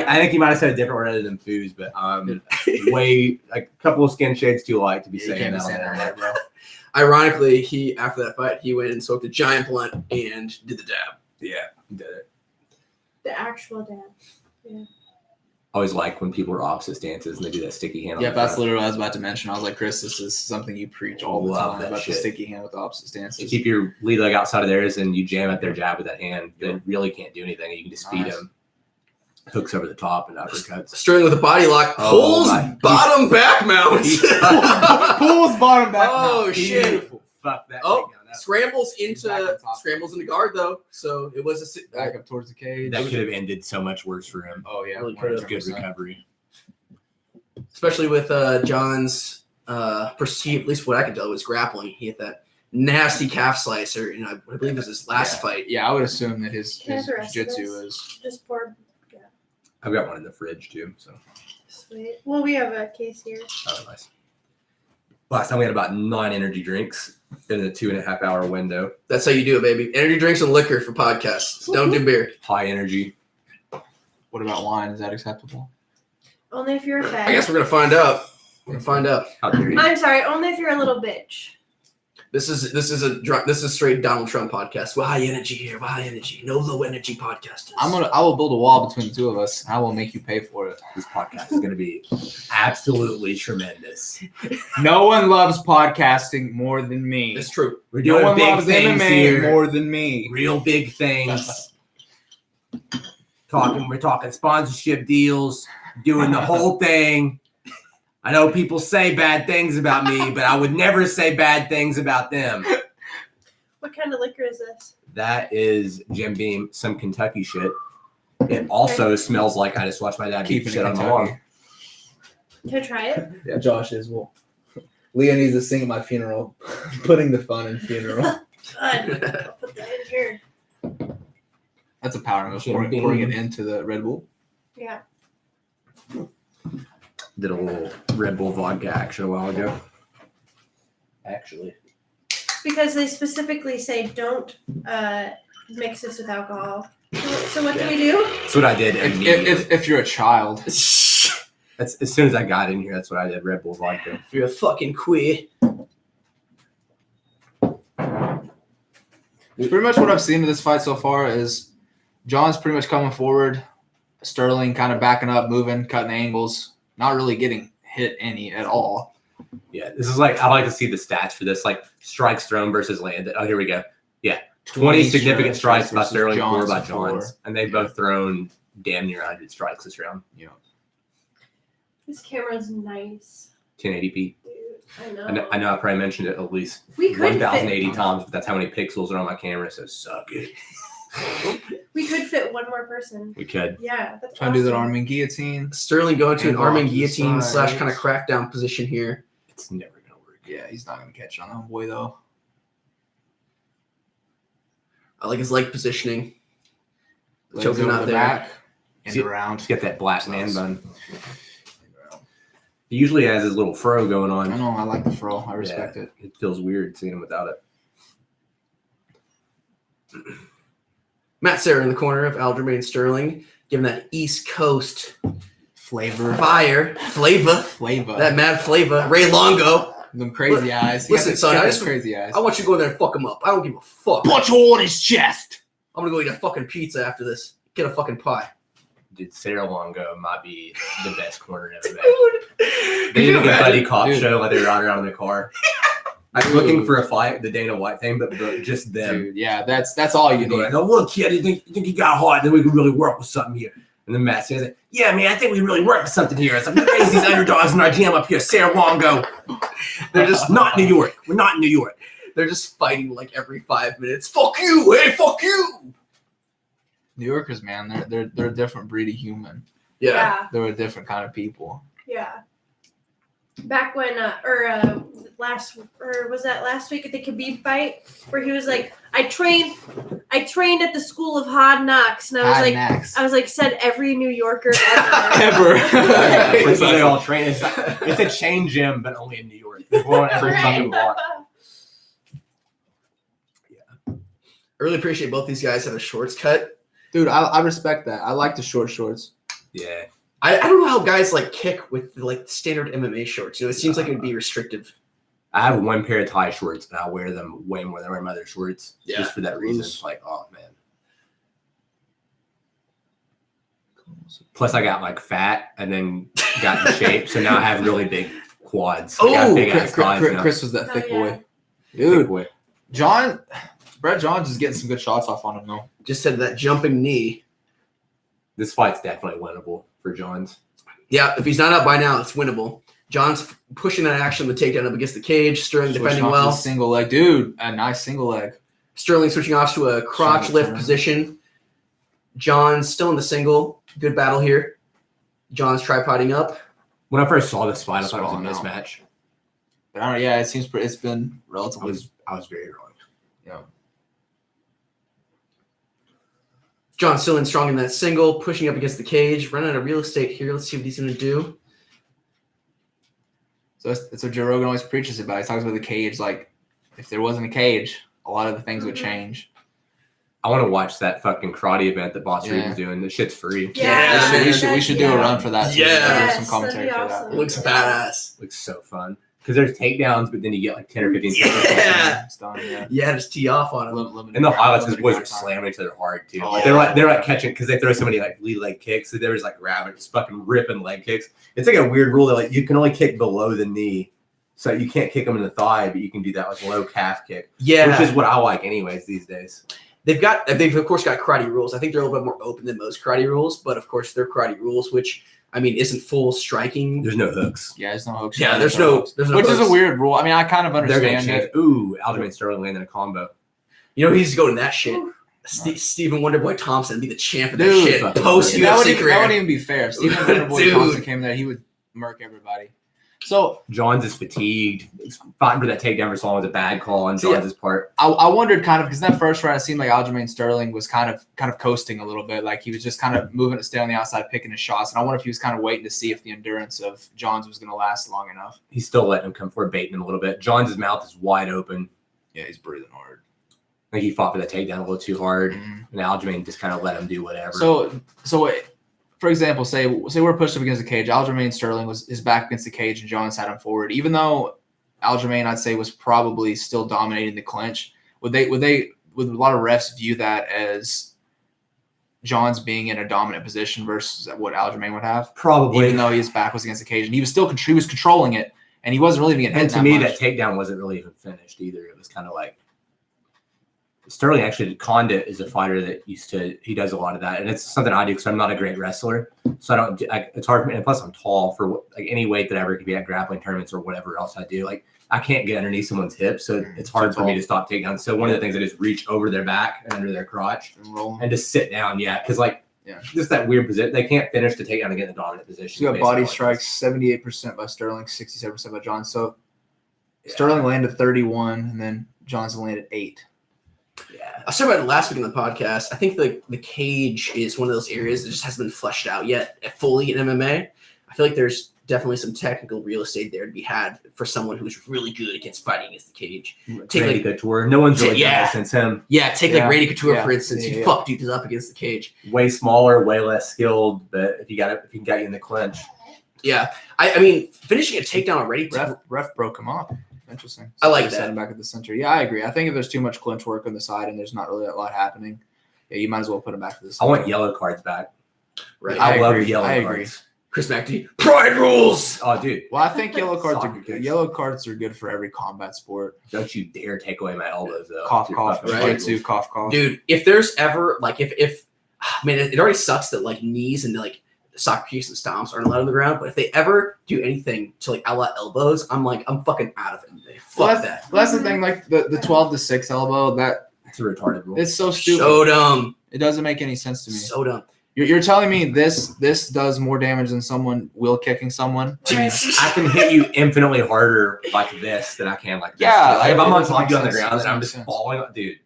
I think he might have said a different word other than foos, but way like a couple of skin shades too light to be saying that on the internet, bro. Ironically, he after that fight, he went and smoked a giant blunt and did the dab. Yeah, he did it. The actual dad. I always like when people are opposite stances and they do that sticky hand. Yeah, on the that's front. literally what I was about to mention. I was like, Chris, this is something you preach all the Love time that about shit. the sticky hand with the opposite You stances. keep your lead leg outside of theirs and you jam at their jab with that hand. They really can't do anything. You can just feed Nice. them. Hooks over the top and uppercuts. Sterling with a body lock, Oh, pulls my. bottom back mount. Pulls bottom back. Oh, now. shit. Beautiful. Fuck that. Oh, takedown. That- scrambles Back on into top. guard though, so it was a Back up towards the cage. That could have ended so much worse for him. Oh, yeah. Really could've. 100%. Good recovery. especially with John's perceived, at least what I could tell, was grappling. He hit that nasty calf slicer, and I believe it was his last fight. Yeah, I would assume that his Can I have the rest of jiu-jitsu this? is. Just poured. I've got one in the fridge too. So Sweet. Well, we have a case here. oh, nice. Last time we had about 9 energy drinks in a 2.5 hour window. That's how you do it, baby. Energy drinks and liquor for podcasts. Don't do beer. High energy. What about wine? Is that acceptable? Only if you're a fag. I guess we're gonna find out. We're gonna find out. How dare you? I'm sorry. Only if you're a little bitch. This is straight Donald Trump podcast. Well, high energy here. Well, high energy. No low energy podcasters. I will build a wall between the two of us, and I will make you pay for it. This podcast is going to be absolutely tremendous. No one loves podcasting more than me. It's true. We're No doing one big loves things MMA here. more than me. Real big things. We're talking sponsorship deals, doing the whole thing. I know people say bad things about me, but I would never say bad things about them. What kind of liquor is this? That is Jim Beam, some Kentucky shit. It also smells like I just watched my dad beat Keeping shit it on my Kentucky. lawn. Can I try it? Yeah, Josh is. Well, Leah needs to sing at my funeral. Putting the fun in funeral. God, I'll put that in here. That's a power move. Jim Beam. Pouring it into the Red Bull. Yeah. Did a little Red Bull vodka action a while ago. Actually. Because they specifically say don't mix this with alcohol. So what do we do? That's what I did immediately. If you're a child. That's as soon as I got in here, that's what I did. Red Bull vodka. If you're a fucking queer. Pretty much what I've seen in this fight so far is John's pretty much coming forward. Sterling kind of backing up, moving, cutting angles. Not really getting hit any at all. Yeah, this is like, I like to see the stats for this, like strikes thrown versus landed. Oh, here we go. Yeah, 20 significant strikes by versus Sterling, 4 John's by and 4. Johns. And they've both thrown damn near 100 strikes this round. Yeah. This camera's nice. 1080p. Dude, I know. I know I probably mentioned it at least We could 1,080 times, but that's how many pixels are on my camera, so suck it. We could fit one more person. We could. Yeah, that's Trying to do that awesome. arm and guillotine. Sterling going to an And arm and off to the guillotine side. / kind of crackdown position here. It's never going to work. Yeah, he's not going to catch it on that boy, though. I like his leg positioning. Legs Choking over out the there. back, and See- around. Get that black man bun. He usually has his little fro going on. I know, I like the fro. I respect it. It feels weird seeing him without it. Matt Serra in the corner of Aljamain Sterling, giving that East Coast Flavor. fire, flavor, Flavor. that mad flavor. Ray Longo. Them crazy eyes. Listen, son, I just- crazy eyes. I want you to go in there and fuck him up. I don't give a fuck. Punch a hole in his chest. I'm gonna go eat a fucking pizza after this. Get a fucking pie. Dude, Sarah Longo might be the best corner ever made. Dude. They did a Dude. buddy cop Dude. show while they were riding around in the car. I was looking for a fight, the Dana White thing, but just them. Dude, yeah, that's all you You go need. like, oh, look, kid, you think you got hot, then we can really work with something here. And then Matt says, yeah, man, I think we really work with something here. It's like, look at these underdogs in our gym up here, Sarah Longo. They're just not New York. We're not in New York. They're just fighting like every 5 minutes. Fuck you! Hey, fuck you! New Yorkers, man, they're a different breed of human. Yeah. They're a different kind of people. Yeah. Back when, last week at the Khabib fight, where he was like, I trained at the school of hard knocks, and I was like, said every New Yorker ever. That's what they all train. It's a chain gym, but only in New York. There's one on every fucking block. I really appreciate both these guys have a shorts cut. Dude, I respect that. I like the short shorts. Yeah. I don't know how guys like kick with like standard MMA shorts. You know, it seems like it'd be restrictive. I have one pair of tie shorts, and I wear them way more than I wear my other shorts. Yeah. Just for that reason. Loose. Like, oh, man. Plus, I got like fat and then got in shape, so now I have really big quads. I got Oh, big ass thighs now. Chris was that Oh, thick yeah. boy. Big Dude, boy. Brett Johns is getting some good shots off on him, though. Just said that jumping knee. This fight's definitely winnable for Johns. Yeah, if he's not up by now, it's winnable. John's pushing that action, the takedown up against the cage. Sterling Switching defending off to well. the single leg. Dude, a nice single leg. Sterling switching off to a crotch Single lift turn. position. John's still in the single. Good battle here. John's tripoding up. When I first saw this fight, I thought it Sprawling was a out. mismatch. But I don't know, yeah, it seems it's been I relatively. was very wrong. Yeah. John still in strong in that single, pushing up against the cage. Running out of real estate here. Let's see what he's going to do. So it's what Joe Rogan always preaches about. He talks about the cage. Like, if there wasn't a cage, a lot of the things would change. I want to watch that fucking karate event that Boss Reed Yeah. is doing. The shit's free. Yeah. We should do a run for that. Too. Yeah. Do some commentary That'd for be that. awesome. Looks badass. Looks so fun. Because there's takedowns, but then you get like 10 or 15 seconds. Yeah. It's done, yeah. Yeah, just tee off on him. Limited And the highlights, his limited boys are time. slamming each other hard too. Oh, Like, they're like catching because they throw so many like lead leg kicks. So they're just like grabbing, just fucking ripping leg kicks. It's like a weird rule that like you can only kick below the knee, so you can't kick them in the thigh, but you can do that like low calf kick, Yeah. which is what I like anyways these days. They've of course got karate rules. I think they're a little bit more open than most karate rules, but of course they're karate rules, which I mean isn't full striking. There's no hooks. Yeah, there's no hooks. Yeah, there's no which is a hooks. weird rule. I mean, I kind of They're gonna understand change. it. Ooh, Aljamain Sterling landing a combo. You know, he's going that shit. Ooh. Stephen Wonderboy Thompson be the champ of that Dude, shit fucking post dude. That UFC wouldn't career. even be fair. If Stephen Wonderboy Dude. Thompson came there, he would murk everybody. So Johns is fatigued. Fighting for that takedown for so long was a bad call on See, Johns' part. I wondered kind of because that first round it seemed like Aljamain Sterling was kind of coasting a little bit, like he was just kind of moving to stay on the outside, picking his shots. And I wonder if he was kind of waiting to see if the endurance of Johns was going to last long enough. He's still letting him come forward, baiting him a little bit. Johns' mouth is wide open. Yeah, he's breathing hard. I think he fought for that takedown a little too hard, Mhm. and Aljamain just kind of let him do whatever. So for example, say we're pushed up against the cage. Aljamain Sterling was his back against the cage, and Johns had him forward. Even though Aljamain, I'd say, was probably still dominating the clinch, would a lot of refs view that as Johns being in a dominant position versus what Aljamain would have? Probably. Even though his back was against the cage, and he was still he was controlling it, and he wasn't really being hit. And to that me, much. that takedown wasn't really even finished either. It was kind of like Sterling actually, Condit is a fighter that he does a lot of that. And it's something I do because I'm not a great wrestler. So it's hard for me. And plus I'm tall for like any weight that I ever could be at grappling tournaments or whatever else I do. Like I can't get underneath someone's hips. So it's hard for me to stop takedowns. So one of the things I do is reach over their back and under their crotch and just sit down. Yeah. Cause like, just that weird position. They can't finish the takedown and get in the dominant position. You got body strikes 78% by Sterling, 67% by Johns. So Sterling landed 31, and then Johnson landed 8. Yeah. I said about it last week on the podcast. I think the cage is one of those areas that just hasn't been fleshed out yet fully in MMA. I feel like there's definitely some technical real estate there to be had for someone who's really good against fighting against the cage. Take Randy Couture. No one's really done Yeah. that since him. Yeah, take like Randy Couture for instance. Yeah, He yeah. fucked dudes up against the cage. Way smaller, way less skilled. But if he can get you in the clinch. Yeah, I mean finishing a takedown already. Ref broke him up. Interesting. I like They set that. him back at the center. Yeah, I agree. I think if there's too much clinch work on the side and there's not really a lot happening, yeah, you might as well put him back to the I center. want yellow cards back. Right. I love agree. yellow I cards. Chris McAtee. Pride rules. Oh, dude. Well, I think yellow cards are Soccer good. kicks. Yellow cards are good for every combat sport. Don't you dare take away my elbows, though. Cough, You're cough, fucking right? right. Jiu-jitsu, cough, cough. Dude, if there's ever like if man, it already sucks that like knees and like soccer kicks and stomps aren't allowed on the ground, but if they ever do anything to like outlaw elbows, I'm fucking out of it. Fuck that. Well, that's the thing. Like the 12-6 elbow, It's a retarded rule. it's so stupid. So dumb. It doesn't make any sense to me. So dumb. You're telling me this does more damage than someone will kicking someone? I can hit you infinitely harder like this than I can like this. Yeah, Like, if it I'm on doesn't top of you make on the sense. ground It and I'm doesn't just make sense. falling, dude.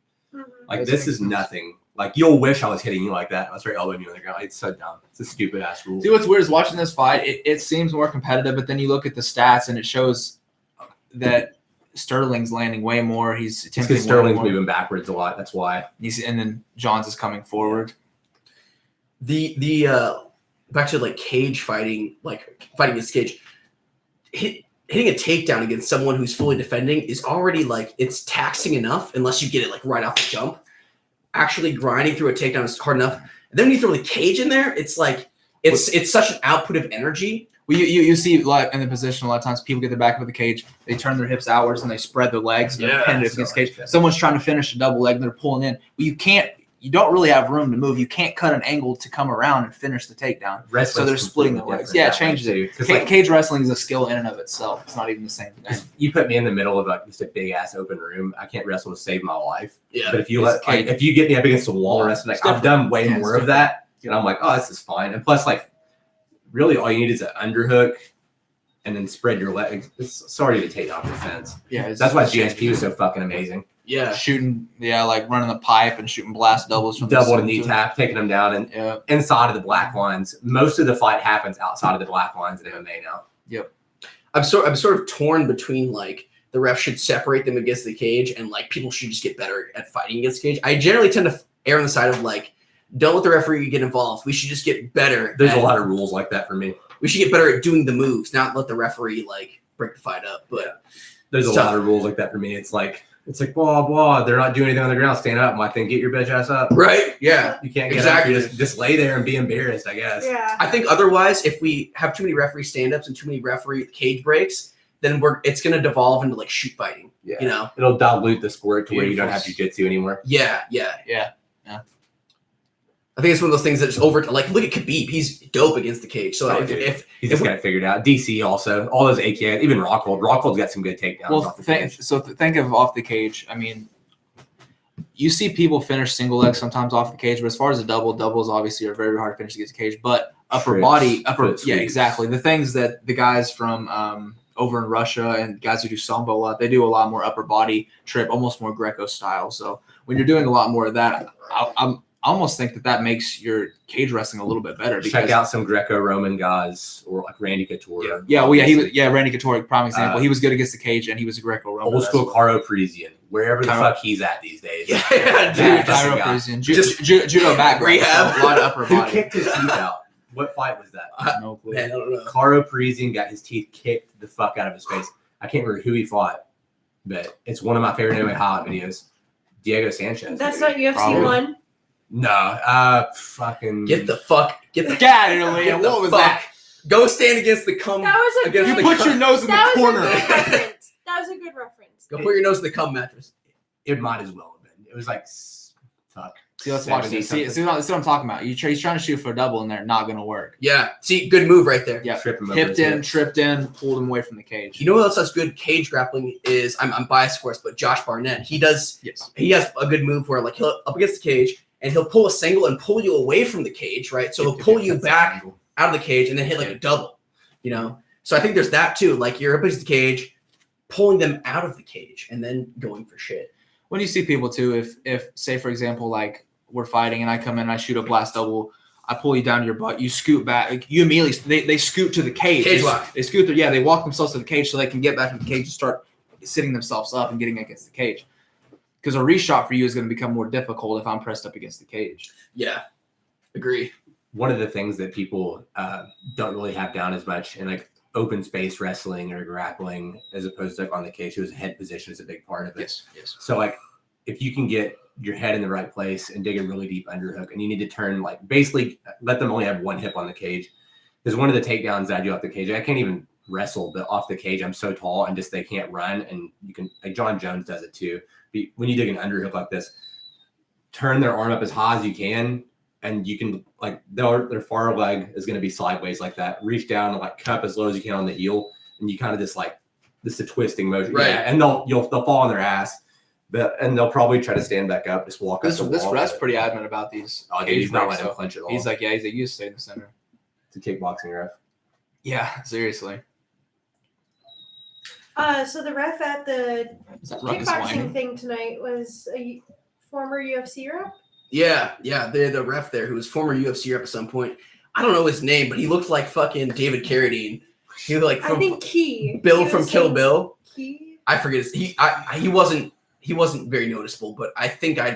Like Doesn't this make is sense. nothing. Like you'll wish I was hitting you like that. I was elbowing you on the ground. It's so dumb. It's a stupid ass rule. See, what's weird is watching this fight. It seems more competitive, but then you look at the stats and it shows that Sterling's landing way more. He's It's attempting because Sterling's way more. moving backwards a lot. That's why. And then Johns is coming forward. The back to like cage fighting, like fighting against cage. Hitting a takedown against someone who's fully defending is already like it's taxing enough unless you get it like right off the jump. Actually grinding through a takedown is hard enough. And then when you throw the cage in there, it's like it's such an output of energy. Well, you see like in the position a lot of times people get their back up the cage, they turn their hips outwards and they spread their legs and they're Yeah, pinned so against the cage. unfair. Someone's trying to finish a double leg and they're pulling in. Well, you don't really have room to move. You can't cut an angle to come around and finish the takedown. Wrestling's So they're splitting the completely legs. different Yeah, it that way, changes it. too. 'Cause, like, Cage wrestling is a skill in and of itself. It's not even the same thing. you put me in the middle of like just a big ass open room. I can't wrestle to save my life. Yeah. But if you It's if you get me up against the wall wrestling, like I've done way Yeah, more it's of that, and I'm like, oh, this is fine. And plus, like, really, all you need is an underhook, and then spread your legs. It's sorry to take off defense. Yeah, That's why GSP was so fucking amazing. Yeah. shooting, like running the pipe and shooting blast doubles from Double the to knee tap, taking them down, and Yeah, inside of the black lines. Most of the fight happens outside of the black lines in MMA now. I'm sort of torn between like the ref should separate them against the cage and like people should just get better at fighting against the cage. I generally tend to err on the side of like, don't let the referee get involved. We should just get better. There's a lot of rules like that for me. We should get better at doing the moves, not let the referee like break the fight up. But there's a lot of rules like that for me. It's like blah blah. They're not doing anything on the ground. Stand up. My thing. Get your bitch ass up. Right? Yeah. You can't get Exactly. up. You just lay there and be embarrassed. I guess. Yeah. I think otherwise, if we have too many referee stand-ups and too many referee cage breaks, then it's going to devolve into like shoot fighting. Yeah. You know, It'll dilute the sport to where you don't have jiu-jitsu anymore. Yeah. I think it's one of those things that's over. Like, look at Khabib; he's dope against the cage. So if He's just got it figured out. DC also, all those AKs, even Rockhold. Rockhold's got some good takedowns. Well, off the cage. think of off the cage. I mean, you see people finish single leg sometimes off the cage, but as far as the doubles obviously are very hard to finish against the cage. But exactly. The things that the guys from over in Russia and guys who do sambo a lot, they do a lot more upper body trip, almost more Greco style. So when you're doing a lot more of that, I almost think that makes your cage wrestling a little bit better. Because, check out some Greco-Roman guys or like Randy Couture. Randy Couture, prime example. He was good against the cage and he was a Greco-Roman. Old school Caro Parisian, wherever the fuck he's at these days. Yeah, dude. Caro Parisian, judo back rehab, a lot of upper Who body. kicked his teeth out? What fight was that? No clue. Man, I don't know. Caro Parisian got his teeth kicked the fuck out of his face. I can't remember who he fought, but it's one of my favorite MMA highlight videos. Diego Sanchez. That's not UFC Probably. 1. No, fucking Get the fuck out of here, Leah. What was that? Go stand against the cum. That was a against good. You put your nose in the That was corner. a good reference. That was a good reference. Go put your nose in the cum mattress. it might as well have been. It was like fuck. See, let's watch this. See what I'm talking about. He's trying to shoot for a double, and they're not going to work. Yeah. See, good move right there. Yeah, Trip him over hipped his in, hips. tripped in, pulled him away from the cage. You know what else has good cage grappling is? I'm biased, of course, but Josh Barnett. He has a good move where like he'll up against the cage and he'll pull a single and pull you away from the cage, right? So he'll pull you back out of the cage and then hit like a double, you know? So I think there's that too. Like you're up against the cage, pulling them out of the cage and then going for shit. When you see people too, if say for example, like we're fighting and I come in and I shoot a blast double, I pull you down to your butt, you scoot back, like, you immediately they scoot to the cage. Cage lock. They scoot through, they walk themselves to the cage so they can get back in the cage and start sitting themselves up and getting against the cage. Because a reshot for you is going to become more difficult if I'm pressed up against the cage. Yeah. Agree. One of the things that people don't really have down as much in like open space wrestling or grappling as opposed to like on the cage, it was head position is a big part of it. Yes. So like if you can get your head in the right place and dig a really deep underhook and you need to turn like basically let them only have one hip on the cage. Because one of the takedowns that I do off the cage, I can't even wrestle, but off the cage I'm so tall and just they can't run, and you can like John Jones does it too. But when you dig an underhook like this, turn their arm up as high as you can, and you can like their far leg is going to be sideways like that. Reach down and like cup as low as you can on the heel, and you kind of just like this is a twisting motion, right? Yeah, and they'll fall on their ass, and they'll probably try to stand back up, just walk up the wall. This ref's pretty adamant about these. Oh, dude, he's not letting him clinch at all. He's like, you stay in the center. It's a kickboxing ref. Yeah, seriously. So the ref at the Is that ruckus kickboxing whining? thing tonight was a former UFC rep. Yeah. The ref there who was former UFC rep at some point. I don't know his name, but he looked like fucking David Carradine. He was like I think Key. Bill He from was Kill saying Bill. Key. I forget his. He wasn't very noticeable, but I think I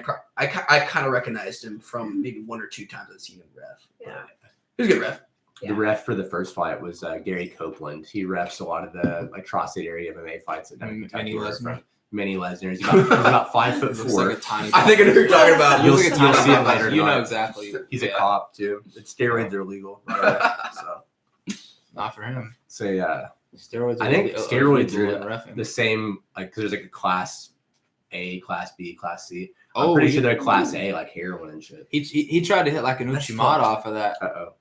kind of recognized him from maybe one or two times I've seen him ref. Yeah. He was a good ref. Yeah. The ref for the first fight was Gary Copeland. He refs a lot of the like Tri-State area MMA fights that Mini Lesnar. Mini Lesnar. He's about 5'4". Looks like a tiny. I think I know who you're talking about. You'll Looks like a see tiny it later You know tonight. exactly. He's a Yeah. cop too. Steroids are illegal. By the way. So Not for him. Steroids Steroids. I think steroids illegal are in reffing. the same. Like 'cause there's like a class A, class B, class C. I'm Oh, pretty sure they're class A, like heroin and shit. He tried to hit like an That's Uchimata fucked. off of that. Oh.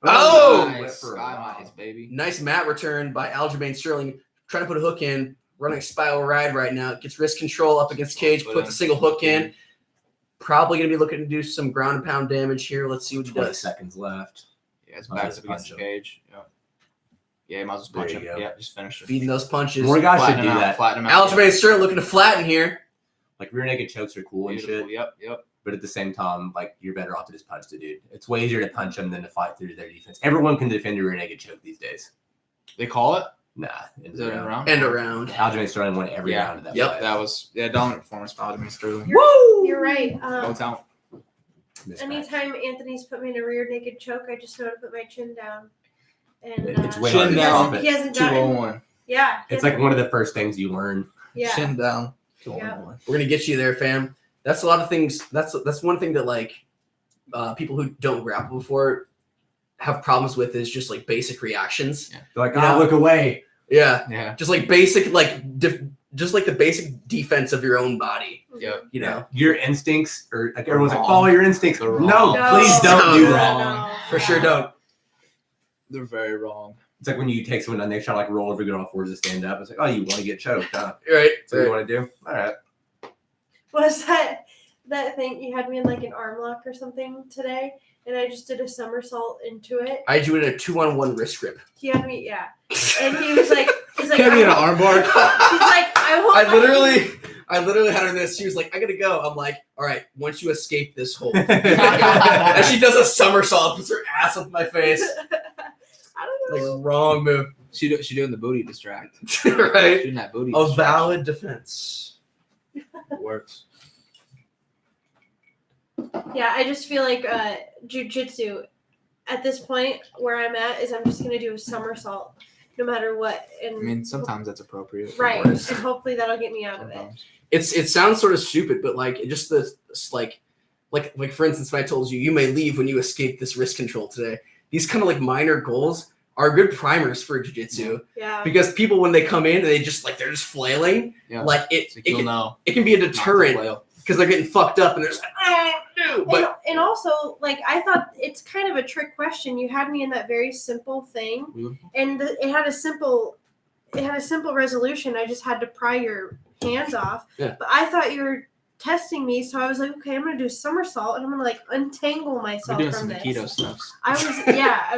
Nice. For a Sky while. Mice, baby. Nice mat return by Aljamain Sterling. Trying to put a hook in, running a spiral ride right now. Gets wrist control up against cage, puts a single hook in. Probably going to be looking to do some ground and pound damage here. Let's see what he 20 does. seconds left. Yeah, it's Might back as up well against the punch him. cage. Yeah, you might as well punch There him. you go. Yeah, just finish it. Feeding those punches. More guys should Flatten do him out. that. Flatten him out. Aljamain Sterling looking to flatten here. Like rear naked chokes are cool and Beautiful. shit. Yep. But at the same time, like you're better off to just punch the dude. It's way easier to punch him than to fight through their defense. Everyone can defend a rear naked choke these days. They call it? Nah. Is it around? End around. Aljamain Sterling won every round of that Yep. fight. That was dominant performance by Aljamain Sterling. You're right. No talent. Mismatch. Anytime Anthony's put me in a rear naked choke, I just know to put my chin down. And It's way hard Chin to down. stop it. he hasn't gotten. 201. Yeah. he It's like hasn't- one of the first things you learn. Yeah. Chin down. Yeah. We're gonna get you there, fam. That's a lot of things. That's one thing that like people who don't grapple before have problems with is just like basic reactions. Yeah. They're like, Yeah. look away. Yeah, Yeah. just like basic just like the basic defense of your own body. Yeah. You know, Your instincts, or like everyone's like, wrong. follow your instincts. They're No, wrong. please don't do No. that. for sure don't. They're very wrong. It's like when you take someone and they try to like roll over, get on fours to stand up. It's like, oh, you want to get choked, huh? Right. That's what you want to do? All right. Was that thing you had me in like an arm lock or something today, and I just did a somersault into it. I do it in a 2-on-1 wrist grip. He had me, yeah, and he was like, Can't be an armbar. He's like, I won't. I literally had her this. She was like, I gotta go. I'm like, all right, once you escape this hold. And she does a somersault, puts her ass up my face. I don't know. Like, wrong move. She doing the booty distract. Right? Doing that booty. A distract. valid defense. It works. Yeah, I just feel like jiu-jitsu at this point where I'm at is I'm just gonna do a somersault no matter what. And I mean, sometimes that's appropriate. right, and hopefully that'll get me out of it. Sometimes. It sounds sort of stupid, but like it just like for instance, if I told you may leave when you escape this wrist control today, these kind of like minor goals are good primers for jiu-jitsu Yeah. because people when they come in and they're just flailing, Yeah. like It's like, you'll know. it can be a not to deterrent flail. because they're getting fucked up and they're just like, oh, no. But And also, like, I thought it's kind of a trick question. You had me in that very simple thing, and it had a simple resolution. I just had to pry your hands off. Yeah. But I thought you were testing me, so I was like, okay, I'm gonna do a somersault, and I'm gonna like untangle We're myself doing from some this. keto stuffs. I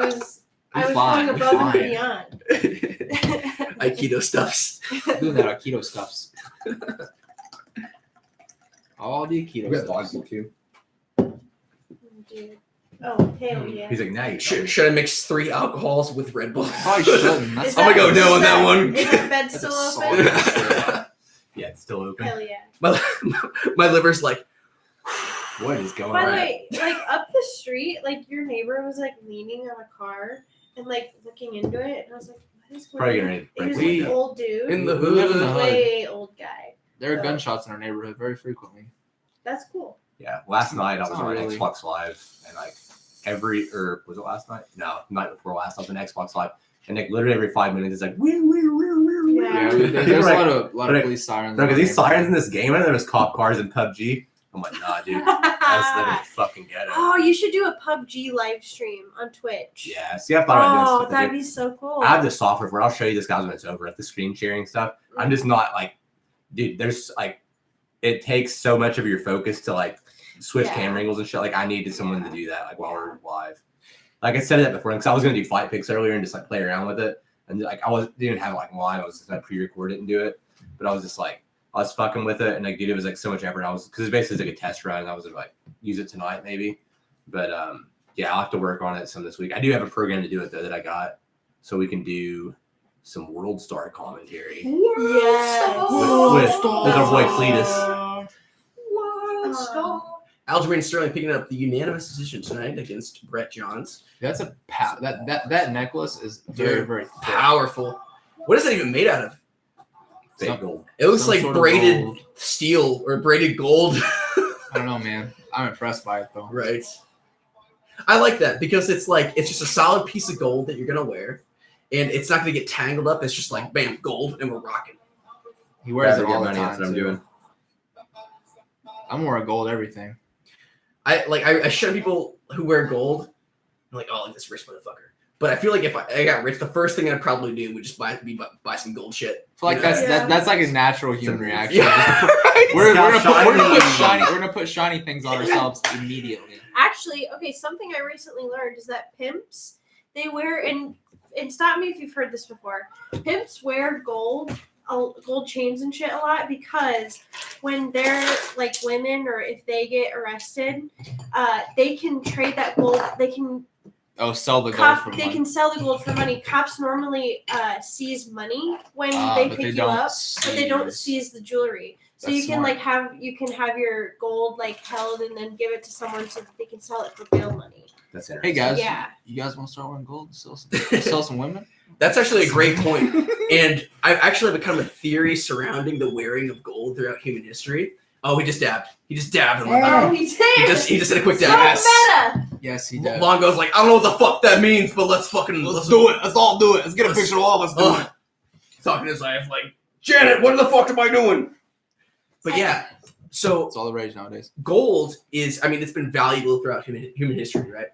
was You're going fine, you're above and fine. beyond. Aikido stuffs. Doing that on keto stuffs. All the keto stuffs. too. Dude. Oh, hell yeah. He's like, now you Should I mix 3 alcohols with Red Bull? Probably shouldn't. That's Is I'm gonna go is no on that one. Is that bed That's still a open? solid- Yeah, it's still open. Hell yeah. My liver's like, What is going By the on? way, like up the street, like your neighbor was like leaning on a car and like looking into it, and I was like, "What is Probably going on?" getting He ready was to break an the old dude, in the We live in the hood. hood. way old guy. There are So- gunshots in our neighborhood very frequently. That's cool. Yeah, last night I was It's on not really. Xbox Live, and like was it last night? No, night before last. I was on Xbox Live, and like literally every 5 minutes, it's like, woo, woo, woo, woo, woo. Yeah. There's a Like, lot of police sirens. Because in these our sirens in neighborhood. this game, and there was cop cars in PUBG. I'm like, nah, dude, that's living fucking ghetto. Oh, you should do a PUBG live stream on Twitch. Yeah, see, I thought about Oh, doing that'd something. be so cool. I have this software where I'll show you this guys when it's over, like the screen sharing stuff. I'm just not like, dude, there's like, it takes so much of your focus to like switch Yeah. camera angles and shit. Like, I needed someone to do that, like while we're live. Like I said that before, because I was gonna do fight picks earlier and just like play around with it, and like didn't have it like live. I was just gonna pre-record it and do it, but I was just like, I was fucking with it, and like, dude, it was like so much effort. Because it's basically like a test run. And I was gonna like use it tonight maybe, but yeah, I'll have to work on it some this week. I do have a program to do it though that I got, so we can do some World Star commentary Yes. with our boy Cletus. Aljamain Sterling picking up the unanimous decision tonight against Brett Johns. That's a that necklace is very Dude, very thick. Powerful. What is that even made out of? Fake Some- gold. It looks Some like sort of braided gold. steel or braided gold. I don't know, man. I'm impressed by it though. Right. I like that because it's like it's just a solid piece of gold that you're gonna wear, and it's not gonna get tangled up. It's just like bam, gold, and we're rocking. He wears Gotta it get all the money, time. that's what I'm too. doing. I'm wearing gold everything. I shun people who wear gold. I'm like, oh, like this rich motherfucker. But I feel like if I got rich, the first thing I'd probably do would just buy some gold shit. I feel like You know? that's like a natural human reaction. Yeah. We're Got gonna put shiny things on ourselves immediately. Actually, okay, something I recently learned is that pimps, they wear, and stop me if you've heard this before, pimps wear gold chains and shit a lot because when they're like women or if they get arrested, they can trade that gold, they can Oh, sell the gold Cop, for they money. can sell the gold for money. Cops normally seize money when they But pick you don't up, but they don't seize. seize the jewelry. So That's you can smart. have your gold like held and then give it to someone so that they can sell it for bail money. That's interesting. Hey guys, Yeah. you guys want to start wearing gold? Sell some women? That's actually a great point. And I actually have a kind of a theory surrounding the wearing of gold throughout human history. Oh, he just dabbed. He just dabbed. I'm like, Oh, he did. he just did a quick So dab. meta. Yes, he did. Longo's like, I don't know what the fuck that means, but let's do it. Let's all do it. Let's get a picture of all of us doing it. Talking to his wife like, Janet, what the fuck am I doing? But yeah, so It's all the rage nowadays. gold is, I mean, it's been valuable throughout human history, right?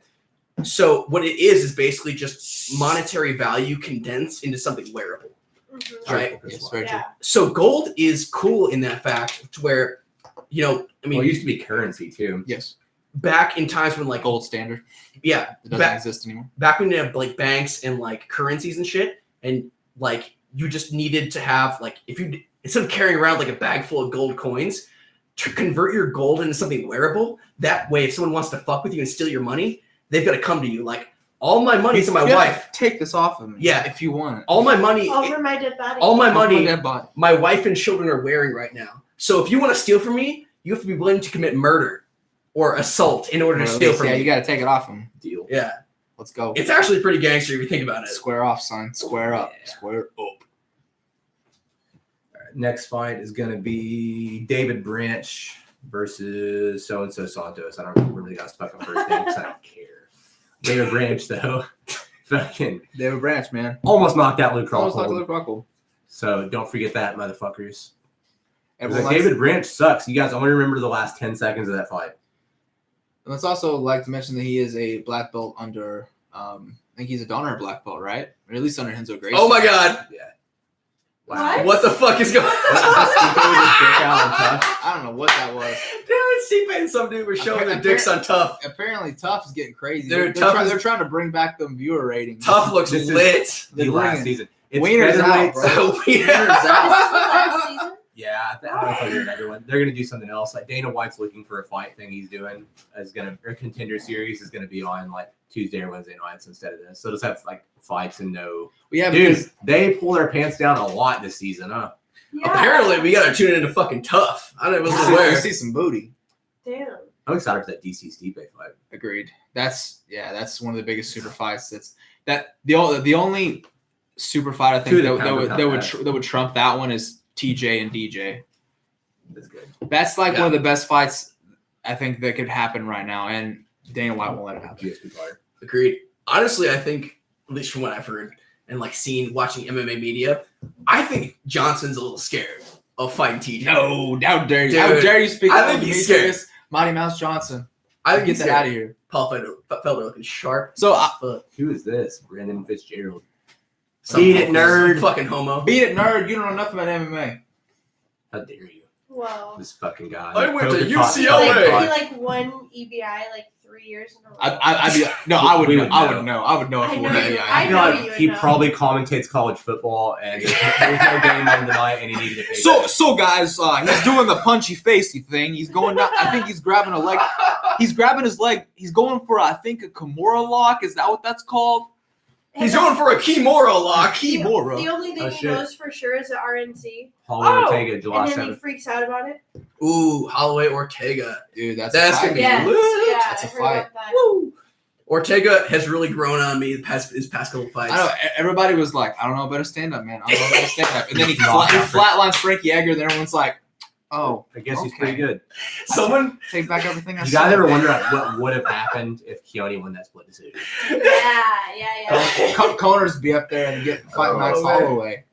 So what it is basically just monetary value condensed into something wearable, Mhm. right? Yes, very true. Yeah. So gold is cool in that fact to where, you know, I mean, Well, it used to be currency too. Yes. back in times when like, Gold standard. yeah, It doesn't back, exist anymore. back when you had like banks and like currencies and shit, and like you just needed to have like, if you, instead of carrying around like a bag full of gold coins, to convert your gold into something wearable, that way if someone wants to fuck with you and steal your money, they've got to come to you like, all my money's to my wife. Take this off of me. Yeah. If you want it. All my money, Over my dead body. all my Off my money, dead body. my wife and children are wearing right now. So if you want to steal from me, you have to be willing to commit murder or assault in order to steal from Yeah, me. you got to take it off him. Deal. Yeah. Let's go. It's actually pretty gangster if you think about it. Square off, son. Square up. Yeah. Square up. Next fight is going to be David Branch versus so-and-so Santos. I don't remember the guy's fucking first name because I don't care. David Branch, though, fucking David Branch, man. almost knocked out Luke Almost like Rockhold. Luke Rockhold. So don't forget that, motherfuckers. Everyone Like, likes- David Branch sucks. You guys only remember the last 10 seconds of that fight. And let's also like to mention that he is a black belt under, I think he's a Donner black belt, right? Or at least under Henzo Gracie. Oh my god. What? What the fuck is going on? I don't know what that was. Dude, Stipe and some dude were showing their dicks on Tough. Apparently, Tough is getting crazy. Dude, Tough is- they're trying to bring back them viewer ratings. Tough looks This is- lit. They're The last bringing- season. It's Wiener's out, featherweights. bro. Wiener's This is the last season? Yeah, I don't know if they'll do another one. They're gonna do something else. Like Dana White's looking for a fight thing he's doing. Or contender series is gonna be on like Tuesday or Wednesday nights instead of this. So just have like fights and no. Yeah, Dude, because they pull their pants down a lot this season, huh? Yeah. Apparently, we gotta tune into fucking Tough. I don't know we what's see, we aware. see some booty. Damn. I'm excited for that DC Stipe fight. Agreed. That's one of the biggest super fights. The only super fight I think Two that that would trump that one is TJ and DJ. That's good. That's like Yeah. one of the best fights I think that could happen right now, and Dana White won't let it happen. GSP fight. Agreed. Honestly, I think, at least from what I've heard and like watching MMA media, I think Johnson's a little scared of fighting TJ. No, how dare you? Dude, How dare you speak? I of think he's Demetrius Mighty Mouse Johnson. I think Get he's that scared. out of here. Paul Felder looking sharp. So, as fuck. Who is this? Brandon Fitzgerald. Some Beat it, nerd. Fucking homo. Beat it, nerd. You don't know nothing about MMA. How dare you? Whoa. This fucking guy. I went to Poker talk- UCLA. He won EBI 3 years in a row. I'd be no. I would We know. would I know. would know. I would know if I he know won you- the I I feel know like you he would know. probably commentates college football, and there's no game on tonight, and he needed to pay. So guys, he's doing the punchy facey thing. He's going down. I think he's grabbing a leg. He's grabbing his leg. He's going for I think a Kimura lock. Is that what that's called? He's going for a Kimura lock. Kimura. The only thing Oh, he shit. knows for sure is the RNC. Holloway Ortega, July And then he 7th. freaks out about it. Ooh, Holloway Ortega. Dude, that's That's a gonna fight. be Yes. lit. Yeah, That's a I heard fight. about that. Woo. Ortega has really grown on me his past couple fights. I know everybody was like, I don't know about a stand up, man. I don't know about a stand up. And then he Not flatlines Frankie Edgar, and everyone's like, oh, I guess he's Okay. pretty good. Someone, take back everything I You said. guys ever wonder what would have happened if Keone won that split decision? Yeah. Connor's be up there and get fight Max Oh, man. Holloway.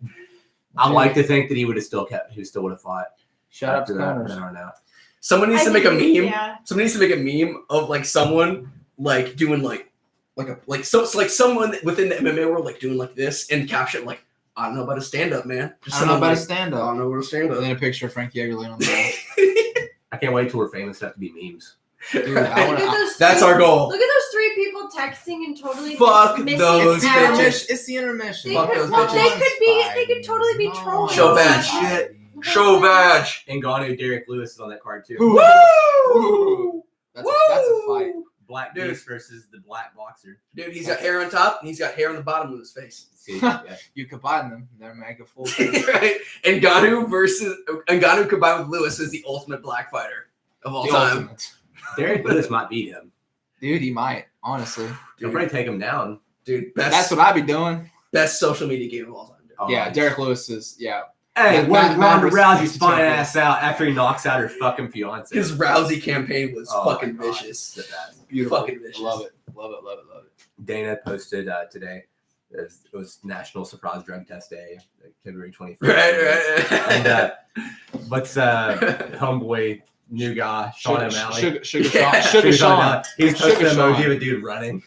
I like to think that he would have still would have fought. Shout out after to that, Connors. but I don't know. someone needs to make a meme. Yeah. Someone needs to make a meme of like someone like doing someone within the MMA world like doing like this and caption like, I don't know about a stand up, man. Just I don't know someone about a like, stand I up. don't know what a stand And up. then a picture of Frankie Edgar laying on the ground. I can't wait till we're famous enough to be memes. Dude, I Look wanna- at those That's three- our goal. Look at those 3 people texting and totally Fuck missing those out. bitches. It's the intermission. They Fuck could, those well, bitches. they could totally be trolling. Show us. badge. Shit. Show badge. And Ngannou, Derek Lewis is on that card too. Woo! That's a fight. Black Dude. Beast versus the Black Boxer. Dude, he's got hair on top and he's got hair on the bottom of his face. See, yeah. You combine them, they're make a full. Right? Ngannou combined with Lewis is the ultimate black fighter of all The time. ultimate. Derek Lewis might beat him. Dude, he might, honestly. He'll probably take him down. Dude, That's what I'd be doing. best social media game of all time. Dude. Oh, Yeah, Derek Lewis is, yeah. Hey, Matt- when Ronda Matt- Rousey's fine champion. ass out after he knocks out her fucking fiance. His Rousey campaign was Oh my fucking God, vicious. the best. Beautiful. Fucking vicious. Love it. Love it, love it, love it. Dana posted today. It was National Surprise Drug Test Day, like February 21st. Right. And what's homeboy, new guy, Sean O'Malley. Sugar Yeah. Sean. O'Malley. He's Sugar posted an Sean. emoji of a dude running.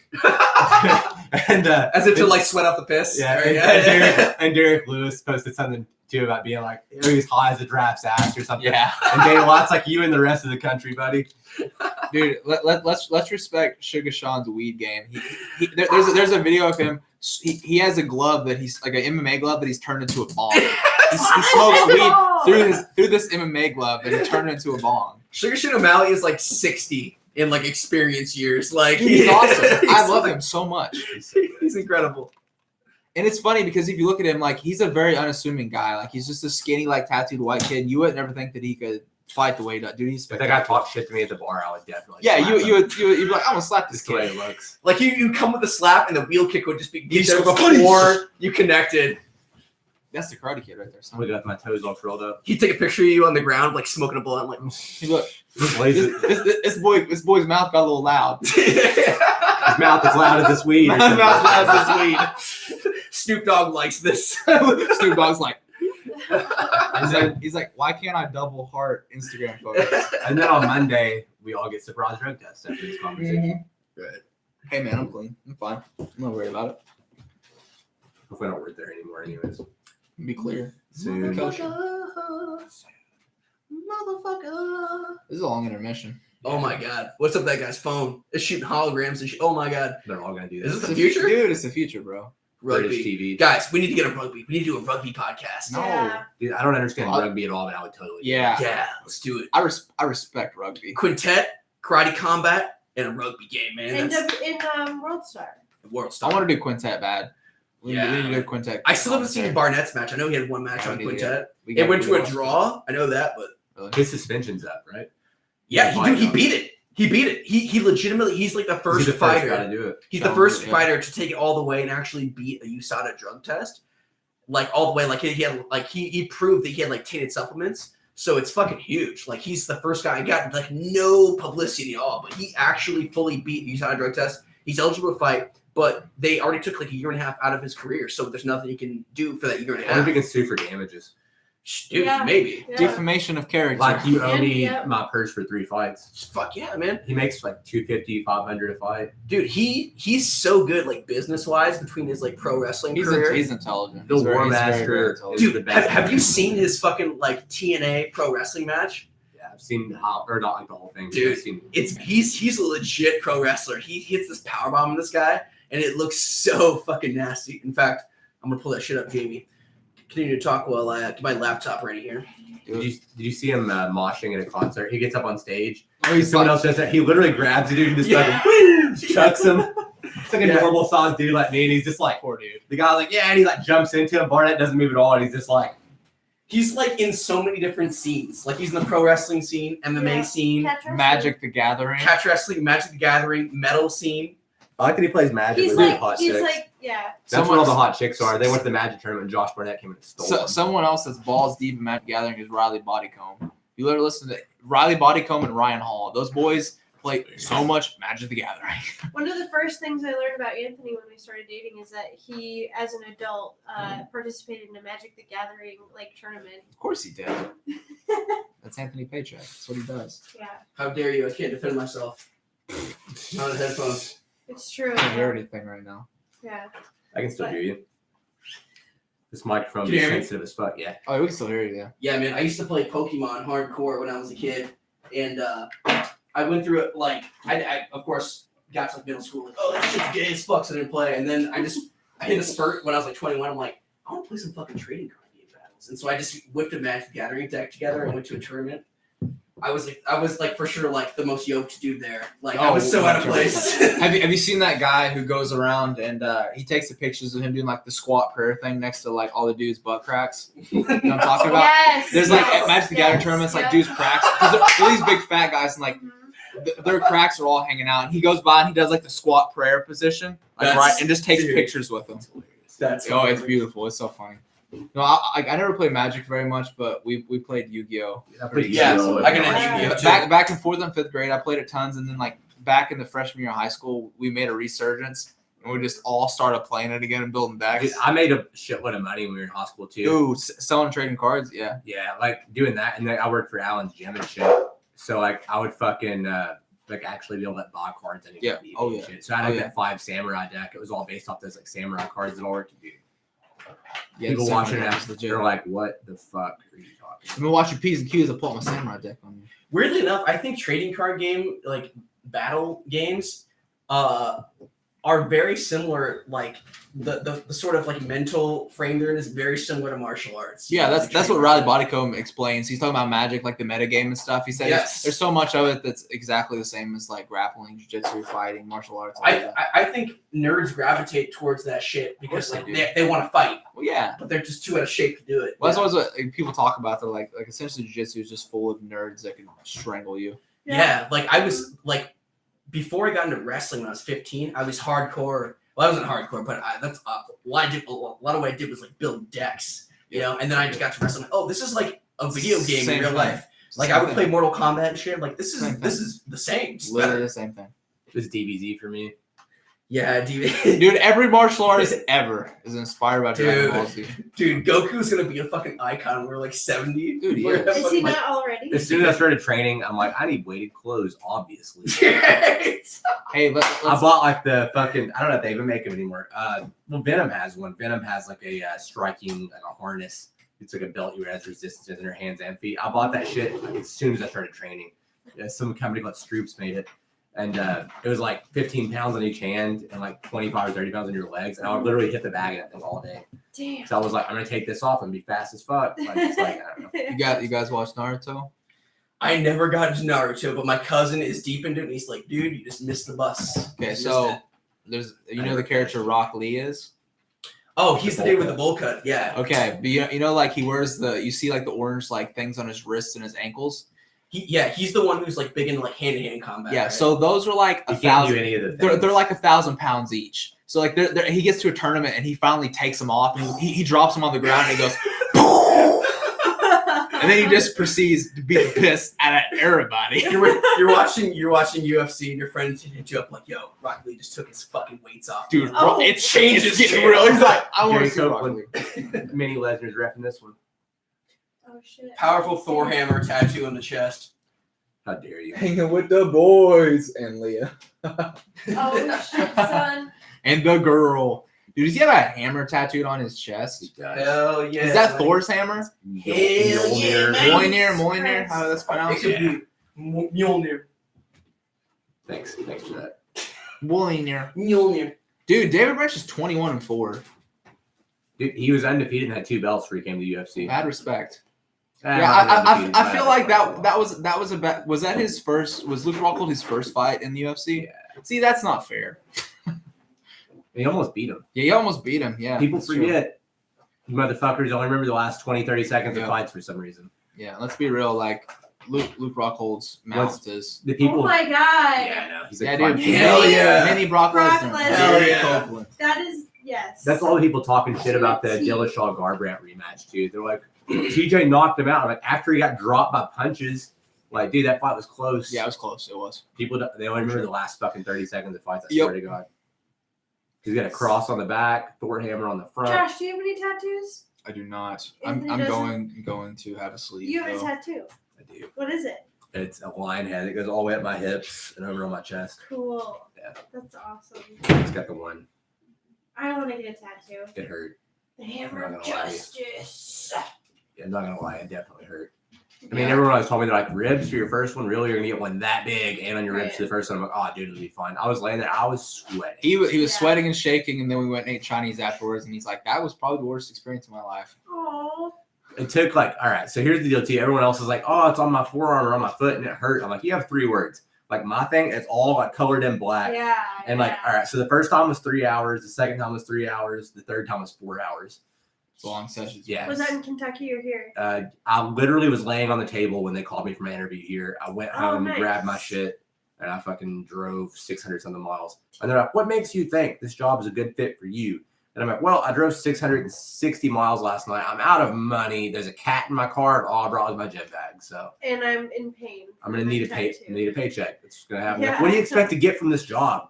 And As if to like sweat out the piss. yeah, Right? and Derek Lewis posted something too about being like he was high as a giraffe's ass or something. Yeah. And Dana Watt's like you and the rest of the country, buddy. Dude, let's respect Sugar Sean's weed game. There's a video of him. He has a glove that he's like an MMA glove that he's turned into a bong. He smokes weed through this MMA glove and he turned it into a bong. Sugar Sean O'Malley is like 60 in like experience years. Like Dude, he's awesome. I he's love like- him so much. He's incredible. And it's funny because if you look at him, like he's a very unassuming guy. Like he's just a skinny, like tattooed white kid. You would never think that he could fight the way he does. Dude, he's If that guy spectacular. talked shit to me at the bar, I would definitely. Yeah, slap him. you'd be like, I'm gonna slap this Just the way kid. it looks. Like you come with a slap and the wheel kick would just be You there just go, before you connected. That's the Karate Kid right there. Son. Look at my toes all curled up. He'd take a picture of you on the ground, like smoking a blunt, like. Hey, look, Just lazy. this boy's mouth got a little loud. His mouth is loud as this weed. or His something. mouth's loud as this weed. Snoop Dogg likes this. Snoop Dogg's like, he's like, why can't I double heart Instagram photos? And then on Monday, we all get surprise drug tests after this conversation. Right. Hey man, I'm clean. I'm fine. I'm not worried about it. Hopefully, I don't work there anymore, anyways. Be clear. Soon. Motherfucker. This is a long intermission. Oh my god. What's up with that guy's phone? It's shooting holograms and shit. Oh my god. They're all gonna do Is this. this the future? Dude, it's the future, bro. British Rugby. TV. Guys, we need to get a rugby. We need to do a rugby podcast. No. Yeah. Dude, I don't understand Well, rugby at all, but I would totally. do Yeah. Yeah, let's do it. I respect rugby. Quintet, karate combat, and a rugby game, man. In, That's World Star. world I star. want to do quintet bad. We Yeah. need to do quintet. I still haven't seen Barnett's match. I know he had one match I on don't either. Quintet. We It gotta- went we to a gotta- draw. I know that, but it. His suspension's up, right? yeah, he Why beat it. He beat it. He legitimately. He's like the first He's the fighter. guy to do it. He's the Oh, first yeah. fighter to take it all the way and actually beat a USADA drug test, like all the way. Like he had, like he proved that he had like tainted supplements. So it's fucking huge. Like he's the first guy. He got like no publicity at all, but he actually fully beat the USADA drug test. He's eligible to fight, but they already took like a year and a half out of his career. So there's nothing he can do for that year and a I wonder if he half. can sue for damages. Dude, Yeah. maybe. Yeah. Defamation of character. Like you owe And- me yeah. my purse for 3 fights. Fuck yeah, man. He makes like 250, 500 a fight. Dude, he's so good like business wise between his like pro wrestling he's career. he's intelligent. The He's very- War he's very, Master very is intelligent. the Dude, best. have you seen his fucking like TNA pro wrestling match? Yeah, I've seen or not like the whole thing. but Dude, I've seen He's a legit pro wrestler. He hits this power bomb on this guy, and it looks so fucking nasty. In fact, I'm gonna pull that shit up, Jamie. Continue to talk while I get my laptop ready here. Did you see him moshing at a concert? He gets up on stage. Oh, he's Someone like, else does that. He literally grabs the dude and just Yeah. fucking chucks him. It's like a Yeah. normal sized dude like me, and he's just like, poor dude. the guy's like, yeah, and he like jumps into him. Barnett doesn't move at all, and he's just like, He's like in so many different scenes. Like he's in the pro wrestling scene, MMA Yeah. scene, Catch wrestling. Magic the Gathering. catch wrestling, Magic the Gathering, metal scene. I like that he plays Magic He's with like, hot he's chicks. like, yeah. That's where all the hot chicks are. They went to the Magic tournament, and Josh Barnett came and stole them. Someone else that's balls deep in Magic Gathering is Riley Bodycomb. You literally listen to Riley Bodycomb and Ryan Hall. Those boys play so much Magic the Gathering. One of the first things I learned about Anthony when we started dating is that he, as an adult, participated in a Magic the Gathering like tournament. Of course he did. That's Anthony Pacheck. That's what he does. Yeah, How dare you? I can't defend myself. Not on headphones. it's true. It's a rarity thing right now. Yeah. I can still hear you. This microphone Can is you hear me? sensitive as fuck. Yeah. Oh, we can still hear you. Yeah. Yeah, man. I used to play Pokemon hardcore when I was a kid, and I went through it like I of course got to like middle school like, oh, that shit's gay as fuck, so I didn't play. And then I hit a spurt when I was like 21. I'm like, I want to play some fucking trading card game battles, and so I just whipped a Magic the Gathering deck together and went to a tournament. I was like for sure like the most yoked dude there. Like I was so out of place. Have you seen that guy who goes around and he takes the pictures of him doing like the squat prayer thing next to like all the dudes' butt cracks? You know what I'm talking about? Yes. There's like at Magic the Gathering tournaments, like dudes' cracks. Because they're these big fat guys and like their cracks are all hanging out. And he goes by and he does like the squat prayer position, like right, and just takes pictures with them. That's it's beautiful. It's so funny. No, I never played Magic very much, but we played Yu-Gi-Oh. Yeah, so I got into Yu-Gi-Oh too. Back in 4th and 5th grade, I played it tons, and then like back in the freshman year of high school, we made a resurgence, and we just all started playing it again and building decks. Dude, I made a shitload of money when we were in high school too. Dude, selling trading cards, yeah. Yeah, like doing that, and then I worked for Allen's gym and shit. So like I would fucking like actually be able to buy cards and shit. So I had that 5 samurai deck. It was all based off those like samurai cards that all worked to do. Yeah, people watching it, they're like, "What the fuck are you talking?" I've been watching P's and Q's. I pull out my samurai deck on you. Weirdly enough, I think trading card game like battle games are very similar. Like the sort of like mental frame there is very similar to martial arts. Yeah, that's what Riley Bodycomb explains. He's talking about Magic, like the meta game and stuff. He said there's so much of it that's exactly the same as like grappling, jiu-jitsu, fighting, martial arts. I think nerds gravitate towards that shit because like they want to fight. Well, yeah, but they're just too out of shape to do it. Well, that's always what people talk about. They're like essentially jiu-jitsu is just full of nerds that can strangle you. Yeah, like I was like before I got into wrestling when I was 15, I was hardcore. Well, I wasn't hardcore, but that's a lot of what I did was like build decks, you know. And then I just got to wrestling. Oh, this is like a video game in real life. Like I would play Mortal Kombat and shit. Like this is the same. Literally the same thing. It was DBZ for me. Yeah, dude. Every martial artist ever is inspired by Dragon Ball Z. Dude, Goku's gonna be a fucking icon. We're like 70. Dude, is he not already? As soon as I started training, I'm like, I need weighted clothes, obviously. Hey, I bought like the fucking. I don't know if they even make them anymore. Well, Venom has one. Venom has like a striking like a harness. It's like a belt you wear as resistance in your hands and feet. I bought that shit like, as soon as I started training. Some company called Stroops made it. And it was like 15 pounds on each hand and like 25 or 30 pounds on your legs. And I would literally hit the bag in that thing all day. Damn. So I was like, I'm going to take this off and be fast as fuck. Like, it's like, I don't know. You guys watch Naruto? I never got into Naruto, but my cousin is deep into it. And he's like, dude, you just missed the bus. Okay, so there's, the character Rock Lee is? Oh, he's the dude with the bowl cut. Yeah. Okay, but you know, like he wears you see like the orange like things on his wrists and his ankles. He's the one who's like big into like hand-to-hand combat. Yeah, right? So those are like 1,000. They're like 1,000 pounds each. So like he gets to a tournament and he finally takes them off and he drops them on the ground and he goes, and then he just proceeds to beat the piss out of everybody. You're watching UFC and your friends hit you up like, yo, Rock Lee just took his fucking weights off. Dude, it's getting real. He's like, I want to see Rock Lee. Mini Lesnar's repping this one. Oh shit! Powerful Thor hammer tattoo on the chest. How dare you? Hanging with the boys and Leah. Oh shit, son. And the girl. Dude, does he have a hammer tattooed on his chest? Hell yeah. Is that Thor's hammer? Hell yeah. Mjolnir. How that's pronounced? Mjolnir. Thanks for that. Mjolnir. Dude, David Branch is 21-4. Dude, he was undefeated and had 2 belts before he came to the UFC. Mad respect. Yeah, I feel like that was that his first? Was Luke Rockhold his first fight in the UFC? Yeah. See, that's not fair. He almost beat him. Yeah, he almost beat him. Yeah. People forget. You motherfuckers only remember the last 20, 30 seconds of fights for some reason. Yeah, let's be real. Like Luke Rockhold's mouth is the people. Oh my god. Yeah, no, he's like, dude. Hell yeah. Mini Brock Lesnar. Hell yeah. That is yes. That's all the people talking shit about the Dillashaw Garbrandt rematch too. They're like, TJ knocked him out. Like after he got dropped by punches. Like, dude, that fight was close. Yeah, it was close. It was. People they only remember the last fucking 30 seconds of fights. I swear to God. He's got a cross on the back, Thor hammer on the front. Josh, do you have any tattoos? I do not. Anthony I'm going to have a sleeve. You have a tattoo. I do. What is it? It's a lion head. It goes all the way up my hips and over on my chest. Cool. Yeah. That's awesome. It's got the one. I want to get a tattoo. It hurt. The hammer of justice. Yeah, I'm not gonna lie, it definitely hurt. I mean, everyone always told me they're like, ribs for your first one, really? You're gonna get one that big and on your ribs for the first one. I'm like, oh, dude, it'll be fine. I was laying there, I was sweating. He was sweating and shaking, and then we went and ate Chinese afterwards, and he's like, that was probably the worst experience of my life. Aww. it took like, all right, so here's the deal too. Everyone else is like, oh, it's on my forearm or on my foot and it hurt. I'm like, you have 3 words. Like my thing, it's all like colored in black. Yeah. And like, all right, so the first time was 3 hours. The second time was 3 hours. The third time was 4 hours. It's long sessions. Yeah. Was that in Kentucky or here? I literally was laying on the table when they called me for my interview here. I went home, nice. grabbed my shit, and I fucking drove 600 something miles. And they're like, what makes you think this job is a good fit for you? And I'm like, well, I drove 660 miles last night. I'm out of money. There's a cat in my car, and all I brought was my jet bag. So, And I'm in pain. I'm gonna need a paycheck. It's gonna happen. Like, Yeah. what do you expect to get from this job?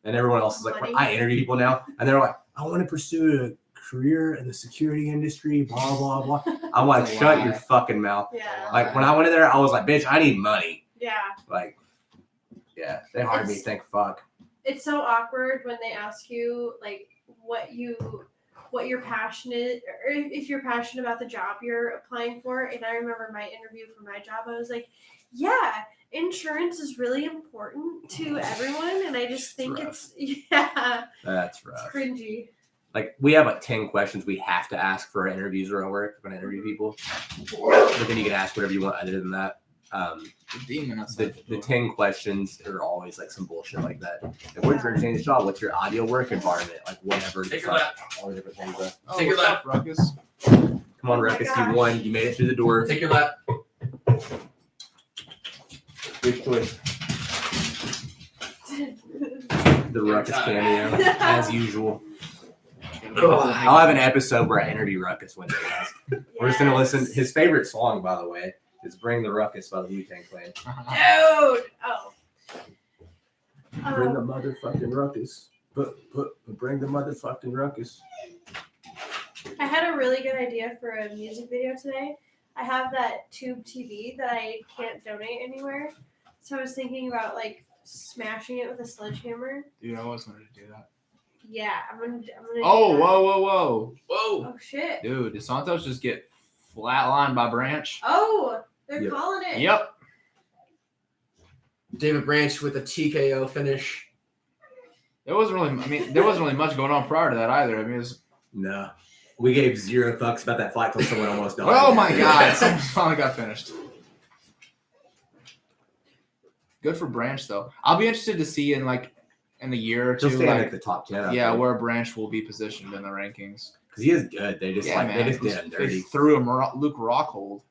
And everyone else is like, Money. I interview people now, and they're like, I want to pursue a career in the security industry. Blah blah blah. I'm like, That's a shut lie. your fucking mouth. Yeah. Like when I went in there, I was like, bitch, I need money. Yeah. Like, yeah, they hired me. Thank fuck. It's so awkward when they ask you like what you're passionate, or if you're passionate about the job you're applying for. And I remember my interview for my job, I was like, yeah, insurance is really important to everyone, and I just think rough. it's That's rough. cringy. Like we have like 10 questions we have to ask for our interviews or our work when I interview people. But then you can ask whatever you want other than that. The demon outside The 10 questions are always like some bullshit like that. Like, what is your change job? What's your ideal work environment? Like whatever. Take your lap. All the different things. Oh, Take your what's lap. up, Ruckus. Come on, Oh my Ruckus, gosh. you won. You made it through the door. Take your lap. Good choice. The Ruckus cameo, as usual. I'll have an episode where I interview Ruckus one day, guys. We're just gonna listen. His favorite song, by the way, is "Bring the Ruckus" by the Wu-Tang Clan. Dude. Oh. Bring the motherfucking ruckus. But bring the motherfucking ruckus. I had a really good idea for a music video today. I have that tube TV that I can't donate anywhere, so I was thinking about like smashing it with a sledgehammer. Dude, I always wanted to do that. Yeah, I'm gonna. Oh, do that. whoa. Oh shit. Dude, did Santos just get flatlined by Branch? Oh, they're Yep. calling it. Yep. David Branch with a TKO finish. There wasn't really much going on prior to that either. I mean, it was, No. We gave 0 fucks about that fight till someone almost died. oh my god, someone finally got finished. Good for Branch though. I'll be interested to see in a year or two, He'll stay in like the top 10. yeah, where Branch will be positioned in the rankings. Because he is good. They just Yeah, they man. just did him They dirty. threw him Luke Rockhold,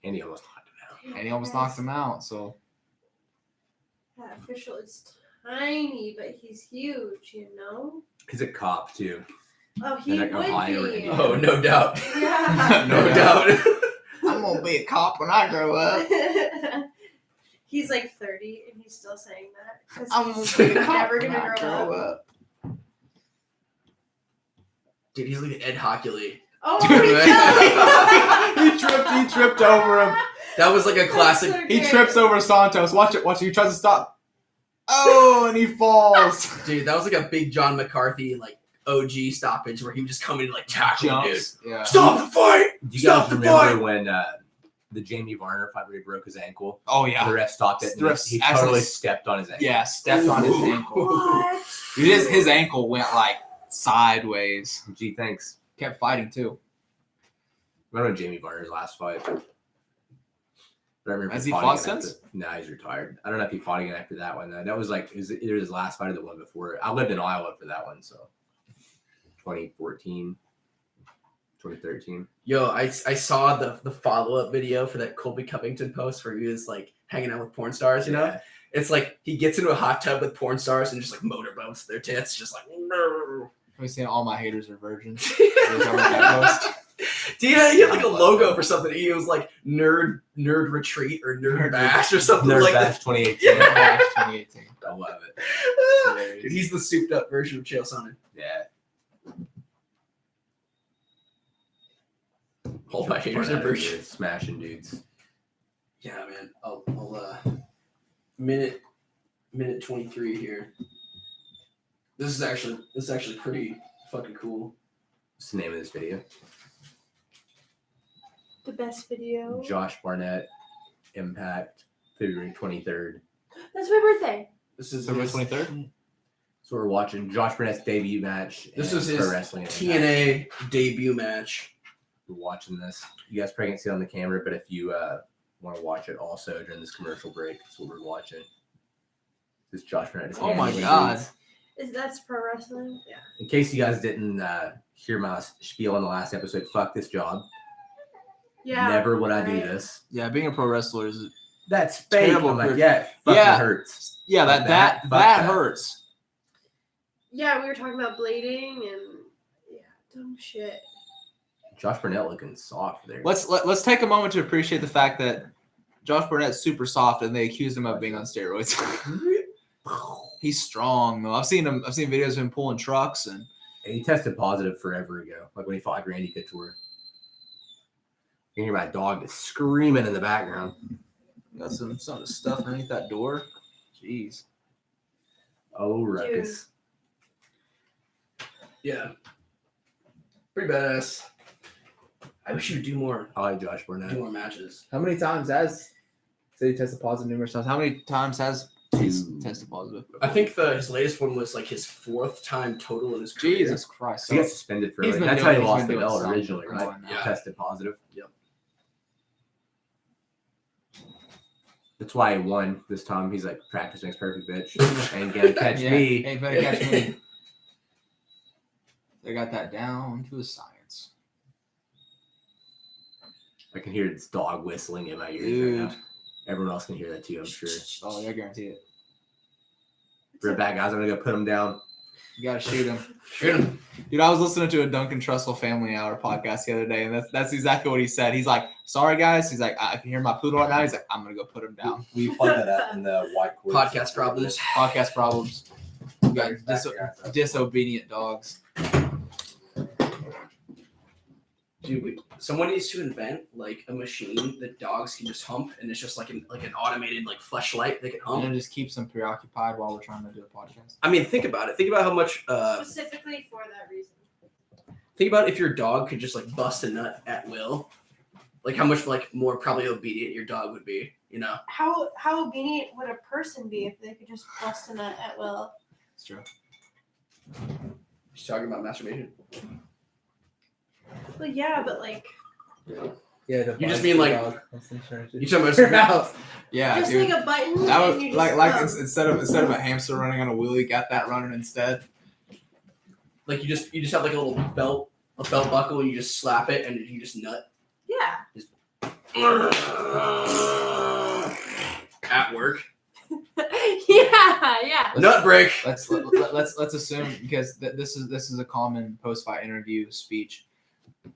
And he almost knocked him out. and he almost knocked him out. So That official is tiny, but he's huge. You know. He's a cop too. Oh, he Like would Ohio be. or Oh, no doubt. Yeah. No doubt. I'm gonna be a cop when I grow up. He's like 30 and he's still saying that. 'Cause I'm he's gonna be a cop never when gonna I grow grow up. up. Dude, he's like Ed Hockley. Oh Dude, my god! He tripped over him. That was like a classic. So He great. trips over Santos. Watch it. He tries to stop. Oh, and he falls. Dude, that was like a big John McCarthy like OG stoppage where he would just come in and like tackle the dude. Jumps. Yeah. Stop the fight! Do you Stop guys the remember fight! when the Jamie Varner fight where he broke his ankle? Oh The yeah. ref stopped it. The ref He actually totally stepped on his ankle. Yeah, stepped on his ankle. What? Dude, his ankle went like sideways. Gee, thanks. Kept fighting too. Remember Jamie Varner's last fight? I don't remember Has if he fought fought again since? No, he's retired. I don't know if he fought again after that one. That was like, it was either his last fight or the one before. I lived in Iowa for that one, so 2014, 2013. Yo, I saw the follow-up video for that Colby Covington post where he was like hanging out with porn stars, you know? Yeah. It's like he gets into a hot tub with porn stars and just like motorboats their tits, just like Have you seen All My Haters Are Virgins? You talking about that post? Yeah, he had like a logo for something. He was like nerd retreat or nerd bash or something Nerd like Bash that. 2018. Yeah, Bash 2018. I love it. Dude, he's the souped up version of Chael Sonnen. Yeah. All my haters are version. Smashing dudes. Yeah, man. I'll minute 23 here. This is actually pretty fucking cool. What's the name of this video? The best video. Josh Barnett, Impact, February 23rd. That's my birthday. This is February his 23rd? So we're watching Josh Barnett's debut match. This in was his pro wrestling. TNA debut match. we're watching this. You guys probably can't see it on the camera, but if you want to watch it also during this commercial break, that's what we're watching. This is Josh Burnett. Oh my God. That's pro wrestling? Yeah. In case you guys didn't hear my spiel on the last episode, fuck this job. Yeah. Never would I do right. this. Yeah, being a pro wrestler is That's fake. Terrible I'm like, proof. yeah, it fucking Yeah. hurts. yeah Fuck that fuck hurts. Yeah, we were talking about blading and dumb shit. Josh Burnett looking soft there. Let's take a moment to appreciate the fact that Josh Burnett's super soft, and they accused him of being on steroids. He's strong though. I've seen videos of him pulling trucks, and He tested positive forever ago, like when he fought Randy Couture. You can hear my dog just screaming in the background. got some stuff underneath that door. Jeez. Oh, ruckus. Yeah. Pretty badass. I wish you would do more I like Josh Burnett. matches. How many times has said he tested positive numerous times? How many times has he 2. tested positive? I think his latest one was like his 4th time total in his career. Jesus Christ. He got suspended for He's like, been that's doing- how he he's lost been the doing belt something originally, right? going on. Yeah. Tested positive. Yep. That's why he won this time. He's like, practice makes perfect, bitch. Ain't gonna catch me. Ain't gonna catch me. They got that down to a science. I can hear this dog whistling in my ears Dude. right now. Everyone else can hear that too, I'm sure. Oh, yeah, I guarantee it. Right back, guys. I'm gonna go put him down. You gotta shoot him. Shoot him. Dude, I was listening to a Duncan Trussell Family Hour podcast the other day, and that's exactly what he said. He's like, "Sorry guys," he's like, "I can hear my poodle right now." He's like, "I'm gonna go put him down." We plug that out in the white cord. Podcast problems. Podcast problems. We got disobedient dogs. Dude, someone needs to invent like a machine that dogs can just hump, and it's just like an automated like fleshlight they can hump. And it just keeps them preoccupied while we're trying to do a podcast. I mean, think about it. Think about how much. Specifically for that reason. Think about if your dog could just like bust a nut at will, like how much like more probably obedient your dog would be. You know. How obedient would a person be if they could just bust a nut at will? It's true. She's talking about masturbation. Well, yeah, but like, Yeah, You just mean like you talking about mouth. Yeah, just dude. like a button. That and was you like just, instead of a hamster running on a wheel, you got that running instead. like you just have like a little belt buckle, and you just slap it, and you just nut. yeah. At work. yeah. Nut break. Let's assume because this is a common post-fight interview speech.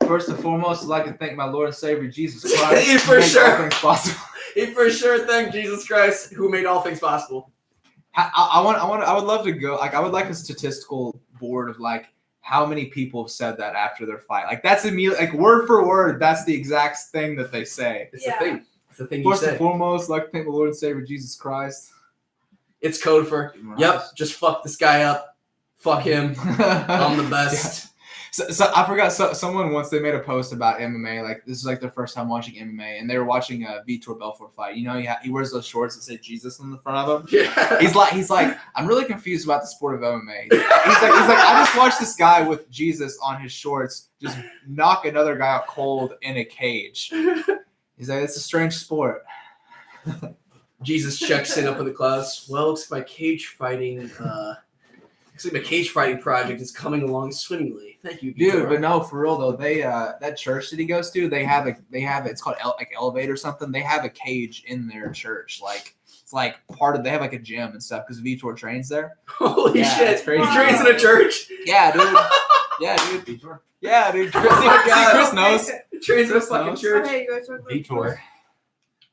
First and foremost, I'd like to thank my Lord and Savior Jesus Christ. Yeah, for who made sure. all things possible. He for sure thanked Jesus Christ, who made all things possible. I would love to go. Like, I would like a statistical board of like how many people have said that after their fight. Like, that's immediately, like, word for word, that's the exact thing that they say. It's Yeah. the thing. It's the thing you First and say. foremost, I'd like to thank the Lord and Savior Jesus Christ. It's code for yep. Just fuck this guy up. Fuck him. I'm the Yeah. best. So I forgot. Someone once they made a post about MMA. Like, this is like their first time watching MMA, and they were watching a Vitor Belfort fight. You know, he wears those shorts that say Jesus on the front of him. Yeah. He's like, I'm really confused about the sport of MMA. He's like, I just watched this guy with Jesus on his shorts just knock another guy out cold in a cage. He's like, it's a strange sport. Jesus checks in up in the clouds. Well, looks like my cage fighting project is coming along swimmingly. Thank you, Dude, Vitor. but no, for real though, they that church that he goes to, they have it's called like Elevate or something. They have a cage in their church, like it's like part of. They have like a gym and stuff because Vitor trains there. Holy Yeah, shit! it's crazy. He trains in a church. Yeah, dude. Yeah, dude. Vitor. Yeah, dude. Chris knows. He trains in a Chris fucking knows. church. Okay, go talk about Vitor.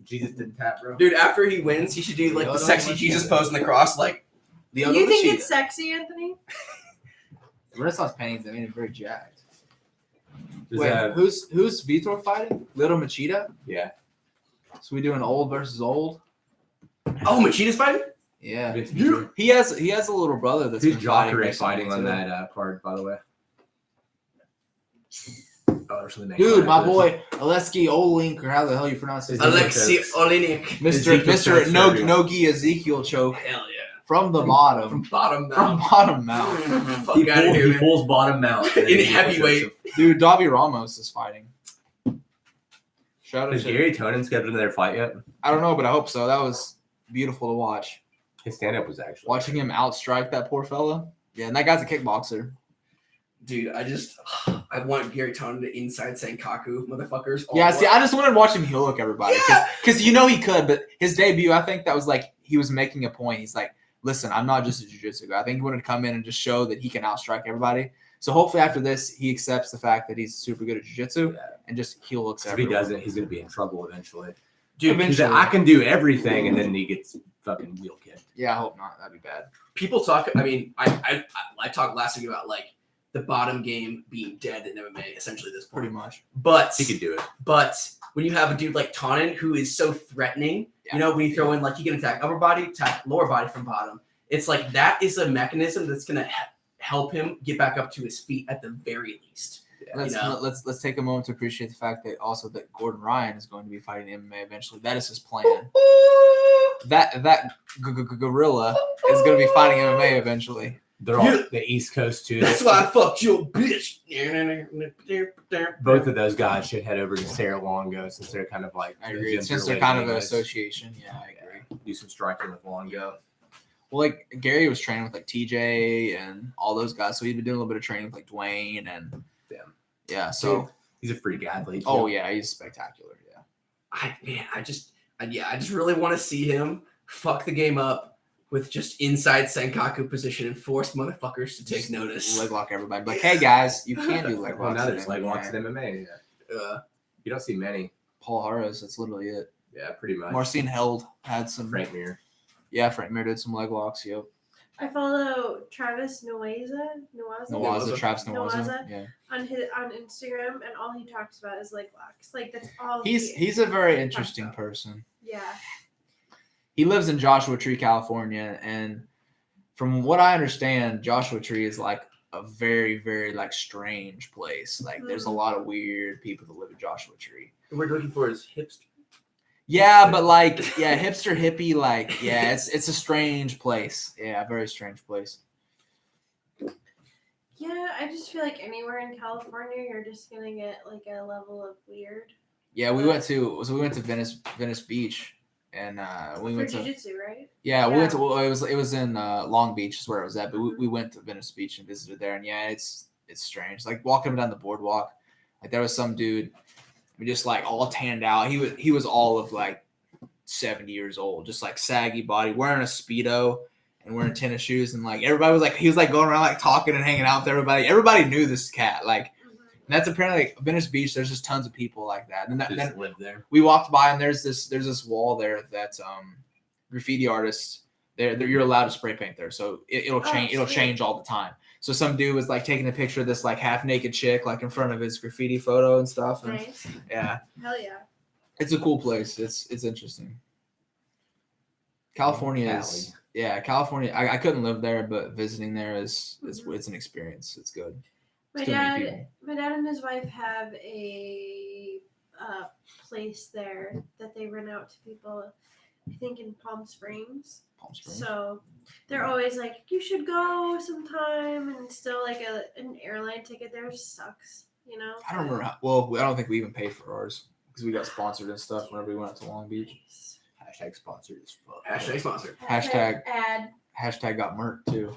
Jesus didn't tap, bro. Dude, after he wins, he should do like the sexy Jesus pose in the cross, like the You think it's sexy, Anthony? Renaissance paintings, I mean, very jacked. Does Wait, that- who's Vitor fighting? Little Machida? Yeah. So we doing old versus old? Oh, Machida's fighting? Yeah. Vince Vitor. He has a little brother that's Who's been fighting Jacare recently, fighting on too. that card, by the way? Oh, there's something Dude, my boy Aleksei Olink, or how the hell you pronounce his name? Alexei Olenek. Mr. Ezekiel Nogi Ezekiel choke Hell yeah. from the bottom. From bottom From down. bottom mount. Fuck out of here, He man. pulls bottom mount. In heavyweight. Dude, Davi Ramos is fighting. Shout out Has to Gary Tonin scheduled another fight yet? I don't know, but I hope so. That was beautiful to watch. His stand-up was actually Watching him outstrike that poor fella. Yeah, and that guy's a kickboxer. Dude, I want Gary Tonin to inside Senkaku motherfuckers. Yeah, see, I just wanted to watch him heel hook everybody. Yeah. Because you know he could, but his debut, I think that was like he was making a point. He's like, listen, I'm not just a jiu-jitsu guy. I think he wanted to come in and just show that he can outstrike everybody. So hopefully after this, he accepts the fact that he's super good at jiu-jitsu and just heel hooks If he everyone. doesn't, he's gonna be in trouble eventually. Dude, He's like, I can do everything, and then he gets fucking wheel kicked. Yeah, I hope not. That'd be bad. people talk. I mean, I talked last week about like the bottom game being dead in MMA essentially at this point. Pretty much. But He could do it. But when you have a dude like Tonin who is so threatening, you know, when you throw in like he can attack upper body, attack lower body from bottom, it's like that is a mechanism that's gonna help him get back up to his feet at the very least. Yeah. Let's take a moment to appreciate the fact that also that Gordon Ryan is going to be fighting MMA eventually. That is his plan. That gorilla is going to be fighting MMA eventually. They're all the East Coast too. That's why I fucked your bitch. Both of those guys should head over to Sarah Longo since they're kind of like I agree. the Since they're gym kind of an guys. association, yeah, I agree. Do some striking with Longo. Well, like Gary was training with like TJ and all those guys, so he'd been doing a little bit of training with like Dwayne and yeah. So He's a freak athlete. Too. oh yeah, he's spectacular. Yeah. I just really want to see him fuck the game up with just inside Senkaku position and force motherfuckers to take Just notice. Leg lock everybody. Like, hey guys, you can do leg Well, locks. now in there's leg MMA. locks in MMA. Yeah. You don't see many. Paul Harris, that's literally it. Yeah, pretty much. Marcin Held had some. Frank Mir. Yeah, Frank Mir did some leg locks. Yep. I follow Travis Nawaza Travis Nawaza. Nawaza. Yeah. on Instagram, and all he talks about is leg locks. Like that's all. He's a very talks interesting about. person. Yeah. He lives in Joshua Tree, California, and from what I understand, Joshua Tree is like a very, very like strange place. Like there's a lot of weird people that live in Joshua Tree. What we're looking for is hipster. Yeah, but like, yeah, hipster hippie, like, yeah, it's a strange place. Yeah, a very strange place. Yeah, I just feel like anywhere in California, you're just gonna get like a level of weird. Yeah, we went to Venice Beach, and we For went to jiu-jitsu, right? yeah, we Yeah. went to well, it was in Long Beach is where it was at, but we went to Venice Beach and visited there, and yeah, it's strange. Like walking down the boardwalk, like there was some dude, just like all tanned out. He was all of like 70 years old, just like saggy body, wearing a Speedo and wearing tennis shoes, and like everybody was like he was like going around like talking and hanging out with everybody. Everybody knew this cat, like. And that's apparently like Venice Beach. There's just tons of people like that. And Just then live there. we walked by, and there's this wall there that's graffiti artists. You're allowed to spray paint there, so it'll change. It'll sweet. change all the time. So some dude was like taking a picture of this like half naked chick like in front of his graffiti photo and stuff. And Nice. yeah, Hell yeah. it's a cool place. It's interesting. California Cali. is California. I couldn't live there, but visiting there is it's an experience. It's good. My It's too many people. dad and his wife have a place there that they rent out to people. I think in Palm Springs. Palm Springs. So they're always like, you should go sometime, and still like an airline ticket there sucks, you know. I don't remember. I don't think we even paid for ours because we got sponsored and stuff whenever we went out to Long Beach. Hashtag sponsored as fuck. Hashtag sponsor. Hashtag- ad. Hashtag got murked too.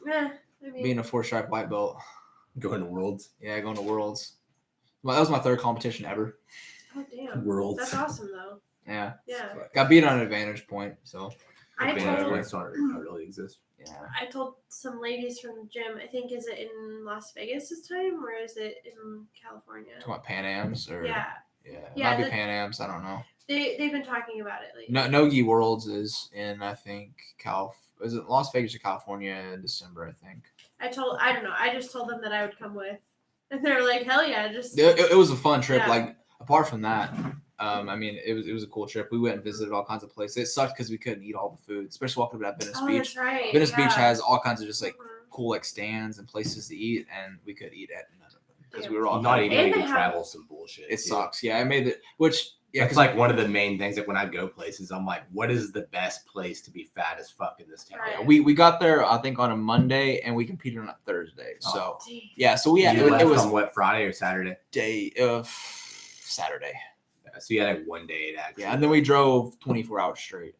Yeah, I mean, Being a 4-stripe white belt. Going to Worlds. Yeah, going to Worlds. Well, that was my third competition ever. oh damn, Worlds. that's awesome though. Yeah. Yeah, Got beat on an advantage point. So, I Advantage told points don't really exist. yeah. I told some ladies from the gym. I think is it in Las Vegas this time, or is it in California? Talking about Pan Ams or Yeah, it Yeah, might be the- Pan Ams. I don't know. they've been talking about it lately. No, Nogi Worlds is in I think is it Las Vegas or California in December? I think. I don't know. I just told them that I would come with, and they're like, hell yeah, just It was a fun trip. Yeah. Like apart from that, I mean, it was a cool trip. We went and visited all kinds of places. It sucked because we couldn't eat all the food, especially walking up Venice oh, Beach. that's right. Venice yeah. Beach has all kinds of just like Mhm. cool like stands and places to eat, and we could eat at none of them because Yeah. we were all Not kinda- even And able they to have- travel some bullshit. It too. sucks. Yeah, I made it. Which yeah, It's because like one of the main things that when I go places, I'm like, what is the best place to be fat as fuck in this town? Right. we got there I think on a Monday and we competed on a Thursday. So Dang. yeah, so we You it left was on what, Friday or Saturday? day of Saturday. So you had like 1 day to actually. Yeah, and then we drove 24 hours straight.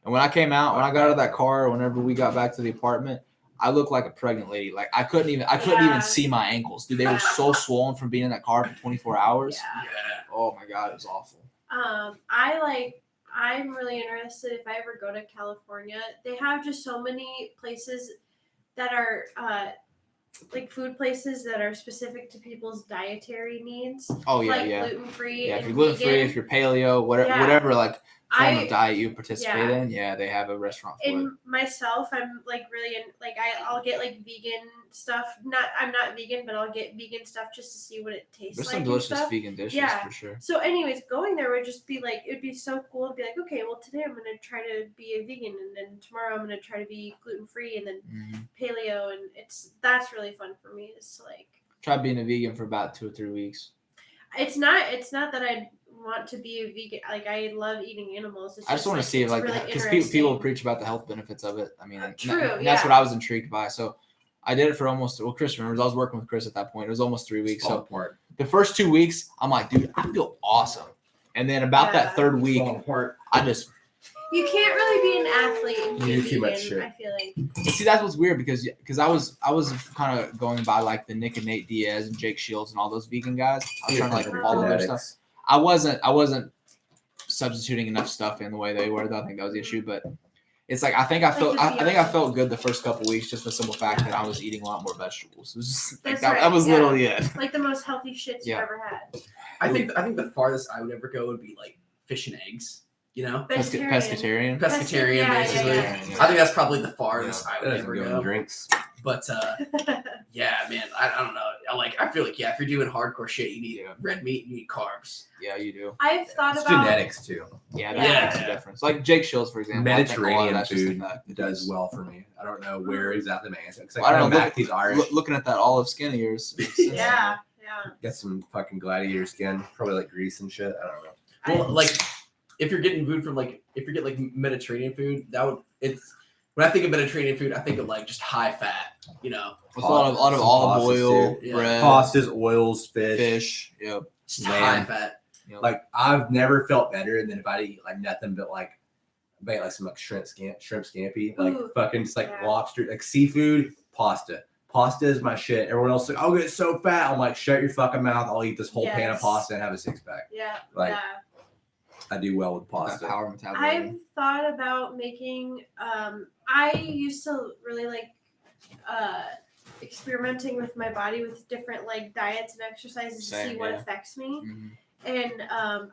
And when I came out, when I got out of that car, whenever we got back to the apartment, I looked like a pregnant lady. Like I couldn't even see my ankles, dude. They were so swollen from being in that car for 24 hours. Yeah. Oh my god, it was awful. I'm really interested if I ever go to California. They have just so many places that are like food places that are specific to people's dietary needs. Oh yeah, like yeah. gluten free. Yeah, if you're gluten free, if you're paleo, whatever like form of diet you participate in, they have a restaurant for it. And myself, I'm like really I'll get like vegan stuff. I'm not vegan, but I'll get vegan stuff just to see what it tastes like. There's some delicious vegan dishes for sure. So anyways, going there would just be like, it'd be so cool to be like, okay, well today I'm gonna try to be a vegan, and then tomorrow I'm gonna try to be gluten free, and then paleo, and that's really fun for me. Is to like try being a vegan for about 2 or 3 weeks. It's not that I want to be a vegan. Like I love eating animals. I just want to see it, like, because really people preach about the health benefits of it. I mean, true. That's what I was intrigued by. So I did it for almost. Well, Chris remembers I was working with Chris at that point. It was almost 3 weeks. So the first 2 weeks, I'm like, dude, I feel awesome. And then about that third week, I just. You can't really be an athlete and be too much shit. I feel like. See, that's what's weird because I was kind of going by like the Nick and Nate Diaz and Jake Shields and all those vegan guys. I was trying to like follow their stuff. I wasn't substituting enough stuff in the way they were. I think that was the issue, but it's like I think I felt good the first couple weeks just for the simple fact that I was eating a lot more vegetables. It was just, like, that was literally it. Like the most healthy shit you've ever had. I think the farthest I would ever go would be like fish and eggs. You know, pescatarian, basically. Yeah. I think that's probably the farthest I would ever go. Drinks, but yeah, man, I don't know. I feel like if you're doing hardcore shit, you need red meat, you need carbs. Yeah, you do. I've thought about genetics too. Yeah, that makes a difference. Like Jake Shields, for example, Mediterranean food does well for me. I don't know where exactly my answer. I don't know. He's Irish. Looking at that olive skin of yours. Yeah. Get some fucking gladiator skin, probably like grease and shit. I don't know. Well, like. If you're getting food from if you get like Mediterranean food, when I think of Mediterranean food, I think of like just high fat, you know. With a lot of olive oil, bread, pastas, oils, fish. Yep. Just high fat. Yep. Like I've never felt better than if I eat like nothing but like some like shrimp scampi, like fucking just like lobster, like seafood, pasta. Pasta is my shit. Everyone else is like, I'll get so fat. I'm like, shut your fucking mouth. I'll eat this whole pan of pasta and have a 6-pack. Yeah. I do well with pasta. Power metabolism. I've thought about making. I used to really like experimenting with my body with different like diets and exercises to see what affects me. Mm-hmm. And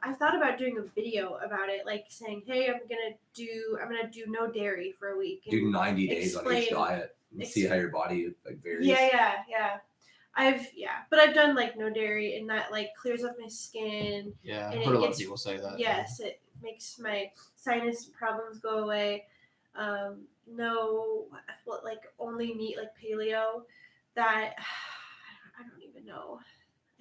I've thought about doing a video about it, like saying, "Hey, I'm gonna do no dairy for a week." Do 90 days on each diet and see how your body like varies. Yeah. But I've done like no dairy, and that like clears up my skin. Yeah, I've heard a lot of people say that. Yes, it makes my sinus problems go away. Only meat like paleo. That I don't even know.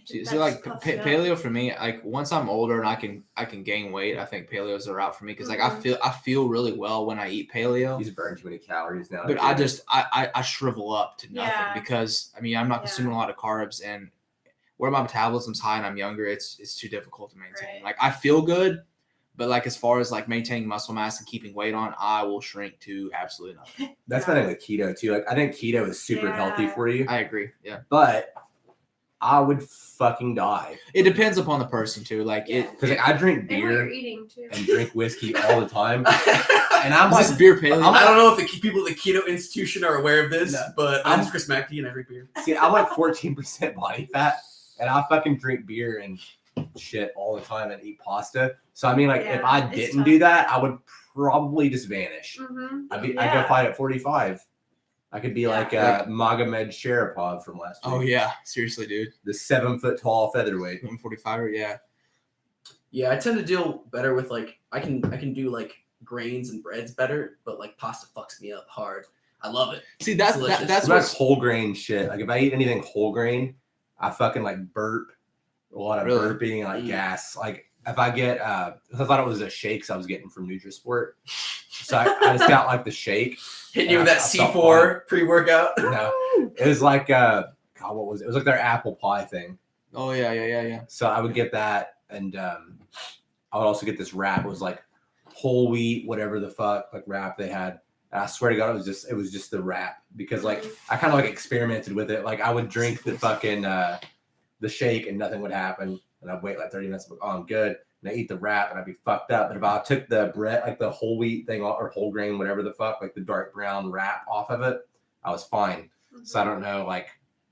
See, like paleo for me, like once I'm older and I can gain weight, I think paleos are out for me because like I feel really well when I eat paleo. He's burned too many calories now. But I shrivel up to nothing because I mean I'm not consuming a lot of carbs, and where my metabolism's high and I'm younger, it's too difficult to maintain. Right. Like I feel good, but like as far as like maintaining muscle mass and keeping weight on, I will shrink to absolutely nothing. That's my thing with keto too. Like I think keto is super healthy for you. I agree. Yeah, but I would fucking die. It depends upon the person too. Like because like, I drink beer and drink whiskey all the time, and I'm like beer paleo. I don't know if the people at the Keto Institution are aware of this, but I'm Chris Mackey and I drink beer. See, I'm like 14% body fat, and I fucking drink beer and shit all the time and eat pasta. So I mean, like if I didn't do that, I would probably just vanish. Mm-hmm. I'd go fight at 45. I could be like Magomed Sharapov from last week. Oh yeah, seriously, dude. The 7-foot tall featherweight. 145er, yeah. Yeah, I tend to deal better with like I can do like grains and breads better, but like pasta fucks me up hard. I love it. See, that's what's whole grain shit. Like if I eat anything whole grain, I fucking like burp, a lot of burping, like gas. Like if I get, I thought it was a shakes I was getting from Nutrisport, so I just got like the shake. Hitting you with that C4 pre-workout. No, it was like God, what was it? It was like their apple pie thing. Oh yeah. So I would get that, and I would also get this wrap. It was like whole wheat, whatever the fuck, like wrap they had. And I swear to God, it was just the wrap because like I kind of like experimented with it. Like I would drink the fucking the shake and nothing would happen, and I'd wait like 30 minutes. I'm like, oh, I'm good. And I eat the wrap and I'd be fucked up. But if I took the bread, like the whole wheat thing or whole grain, whatever the fuck, like the dark brown wrap off of it, I was fine. So I don't know, like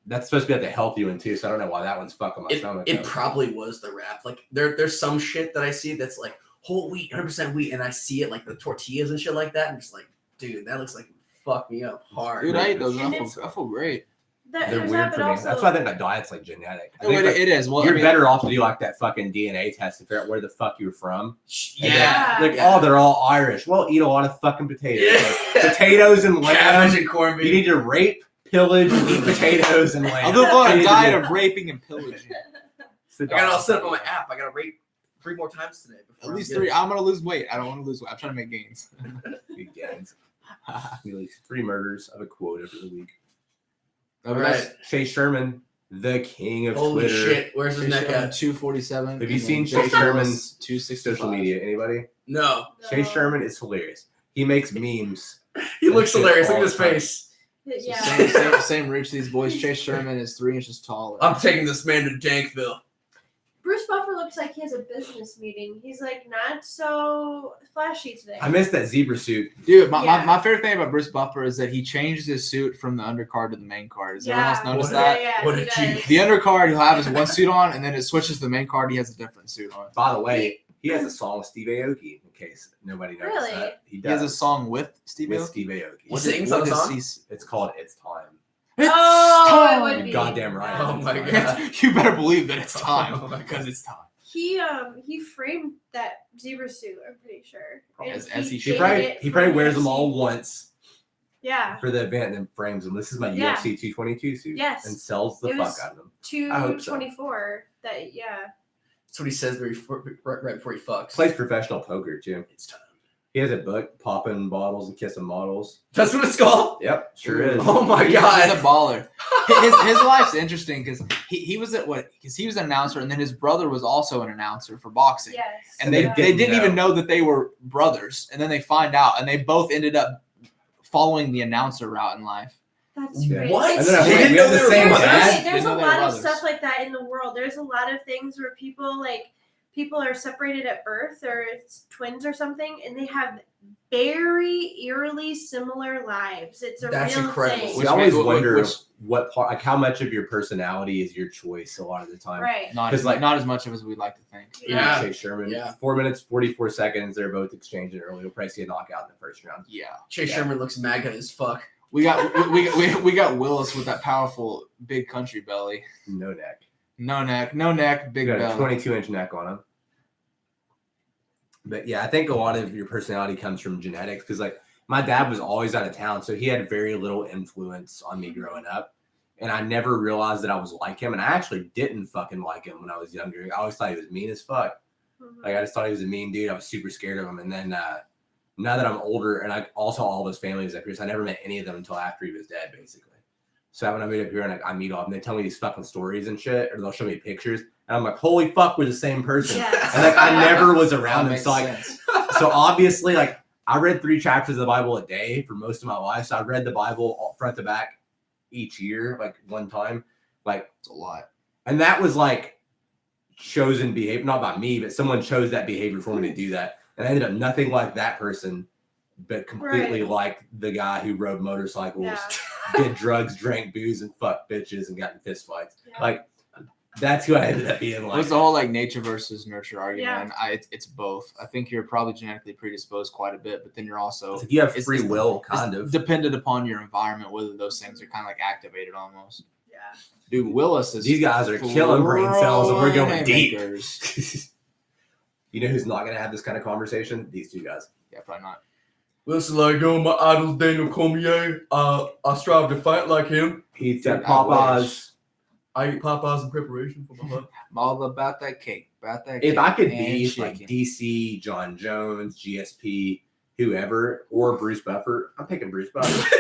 that's supposed to be like the healthy one too. So I don't know why that one's fucking my stomach. It probably was the wrap. Like there's some shit that I see that's like whole wheat, 100% wheat, and I see it like the tortillas and shit like that, and I'm just like, dude, that looks like it fuck me up hard. Dude, I eat those. And I feel great. They're weird for me. That's why I think my diet's like genetic. I No, think, like, it is. Well, you're I mean, better off to do like that fucking DNA test to figure out where the fuck you're from. Yeah. Like, yeah. oh, they're all Irish. Well, eat a lot of fucking potatoes. Yeah. Like, potatoes and lamb. Cabbage and corned You beef. need to rape, pillage, and eat potatoes and lamb. I'll go on You a need to diet do- of raping and pillaging. It's the I got it all diet. set up on my app. I got to rate 3 more times today. At least 3. I'm gonna lose weight. I don't want to lose weight. I'm trying to make gains. Good gains. Nearly 3 murders of a quota for the week. All right. Chase Sherman, the king of Holy Twitter. shit. Where's his neck at? 247. Have you seen Chase Sherman's 265? social media? Anybody? No. Chase Sherman is hilarious. He makes memes. He looks shit hilarious. Look all at his the time. face. Yeah. Same reach. These boys. Chase Sherman is 3 inches taller. I'm taking this man to Dankville. Bruce Buffer looks like he has a business meeting. He's like not so flashy today. I missed that zebra suit. Dude, Yeah. my favorite thing about Bruce Buffer is that he changed his suit from the undercard to the main card. Has everyone else noticed What that? Yeah, What he a does. genius. The undercard he'll have his one suit on, and then it switches to the main card. He has a different suit on. By the way, he has a song with Steve Aoki, in case nobody knows Really? that. He He has a does. song with Steve with Aoki. Steve Aoki. He sings on the song? It's called It's Time. Oh, it would be. Goddamn right. Oh my God. You better believe that it's Oh time my because it's time. He framed that zebra suit. I'm pretty sure. And As he He should. dated probably it for wears them UFC. all once Yeah, for the event and then frames them. This is my Yeah. UFC 222 suit. Yes. And sells the It fuck was- out of them. I hope so. 224. That That's what he says right before he fucks. Plays professional poker too. It's time. He has a book, Popping Bottles and Kissing Models. That's what it's called? Yep, sure is. Oh my He's God. a baller. His life's interesting because he was at because he was an announcer and then his brother was also an announcer for boxing. yes. And they they didn't didn't even know. know that they were brothers. And then they find out and they both ended up following the announcer route in life. That's Yeah. great. What? And then They didn't we know have the they were same brothers? dad. There's Didn't a know they were lot of brothers. stuff like that in the world. There's a lot of things where people are separated at birth or it's twins or something and they have very eerily similar lives. It's a That's real incredible. thing. We always which- wonder what part, like how much of your personality is your choice a lot of the time. Right. Not 'Cause, not as much of as we'd like to think. Yeah. Chase Sherman. Yeah. 4 minutes, 44 seconds. They're both exchanging early. We'll probably see a knockout in the first round. Yeah. Chase Sherman looks MAGA as fuck. We got Willis with that powerful big country belly. No neck. No neck, He big got a belly. 22-inch neck on him. But yeah, I think a lot of your personality comes from genetics because like my dad was always out of town, so he had very little influence on me growing up. And I never realized that I was like him. And I actually didn't fucking like him when I was younger. I always thought he was mean as fuck. Mhm. Like I just thought he was a mean dude. I was super scared of him. And then now that I'm older, and I also all of his family was up here, so I never met any of them until after he was dead, basically. So when I meet up here and I meet all of them, they tell me these fucking stories and shit, or they'll show me pictures, and I'm like, holy fuck, we're the same person. Yes. And like I never was That around him. makes So like, sense. so obviously, like I read 3 chapters of the Bible a day for most of my life. So I read the Bible all front to back each year, like one time, like. It's a lot. And that was like chosen behavior, not by me, but someone chose that behavior for me to do that. And I ended up nothing like that person, but completely Right. like the guy who rode motorcycles, Yeah. did drugs, drank booze, and fucked bitches and got in fist fights. Yeah. Like that's who I ended up being It like. was the whole like nature versus nurture argument. Yeah. And it's both. I think you're probably genetically predisposed quite a bit, but then you're also It's like you have it's- free it's- will, it's kind of. dependent upon your environment, whether those things are kind of like activated almost. Yeah. Dude, Willis is These guys are killing brain cells and we're going throwing deep. haymakers. You know who's not going to have this kind of conversation? These 2 guys. Yeah, probably not. Listen, like, yo, my idol's Daniel Cormier. I strive to fight like him. He's Dude, at I wish. Popeyes. I eat Popeyes in preparation for my hunt. I'm all about that cake. About that If cake I could and be chicken. like DC, John Jones, GSP, whoever, or Bruce Buffer, I'm picking Bruce Buffer.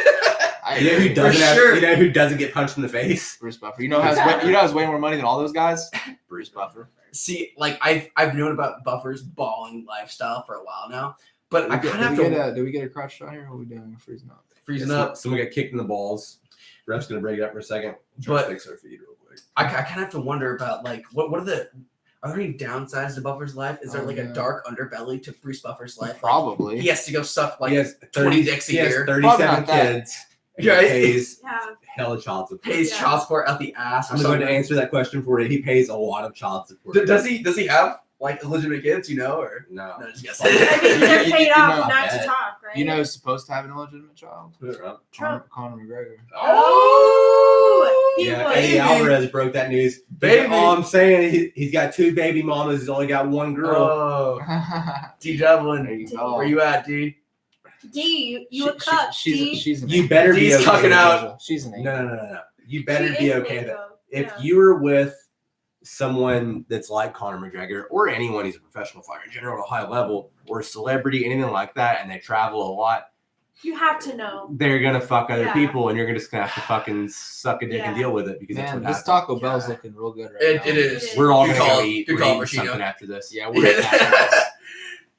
I You know agree. who doesn't have, sure. you know who doesn't get punched in the face? Bruce Buffer. You know who has way more money than all those guys? Bruce Buffer. See, like I've known about Buffer's balling lifestyle for a while now, but I kind of have to Did we get a crotch shot here? Or are we doing freezing up? freezing up. Someone got kicked in the balls. Ref's gonna break it up for a second. But Fix our feet real quick. I kind of have to wonder about like are there any downsides to Buffer's life? Is there like a dark underbelly to Bruce Buffer's life? Like, Probably. he has to go suck like He has 20 dicks a He has year. 37 Probably not that. kids. And Yeah, he pays Yeah. hella child support. Pays Yeah. child support out the ass. Or I'm going to something. answer that question for you. He pays a lot of child support. Does he have like illegitimate kids? You know, or No. no? Just guess. I mean, they're You paid know, off I not to bet. talk, right? You know who's supposed to have an illegitimate child? Trump. Conor McGregor. Oh, he Yeah, was. Eddie Alvarez broke that news. Baby. All I'm saying, he's got 2 baby mamas. He's only got 1 girl. Oh, D Devlin, There you go. where you at, D? D, you a cuck, D. She's an You angel. better be D's okay. cucking out. She's an angel. No. You better She be is an okay. angel. If Yeah. you were with someone that's like Conor McGregor or anyone who's a professional fighter in general at a high level or a celebrity, anything like that, and they travel a lot, You have to know. they're gonna fuck other Yeah. people, and you're just gonna have to fucking suck a dick and Yeah. deal with it because that's Man, what this happens. Taco Bell's Yeah. looking real good right It now. is. We're all Good gonna call. go eat. Good We're call, eating Rashida. something after this. Yeah, we're eating after this.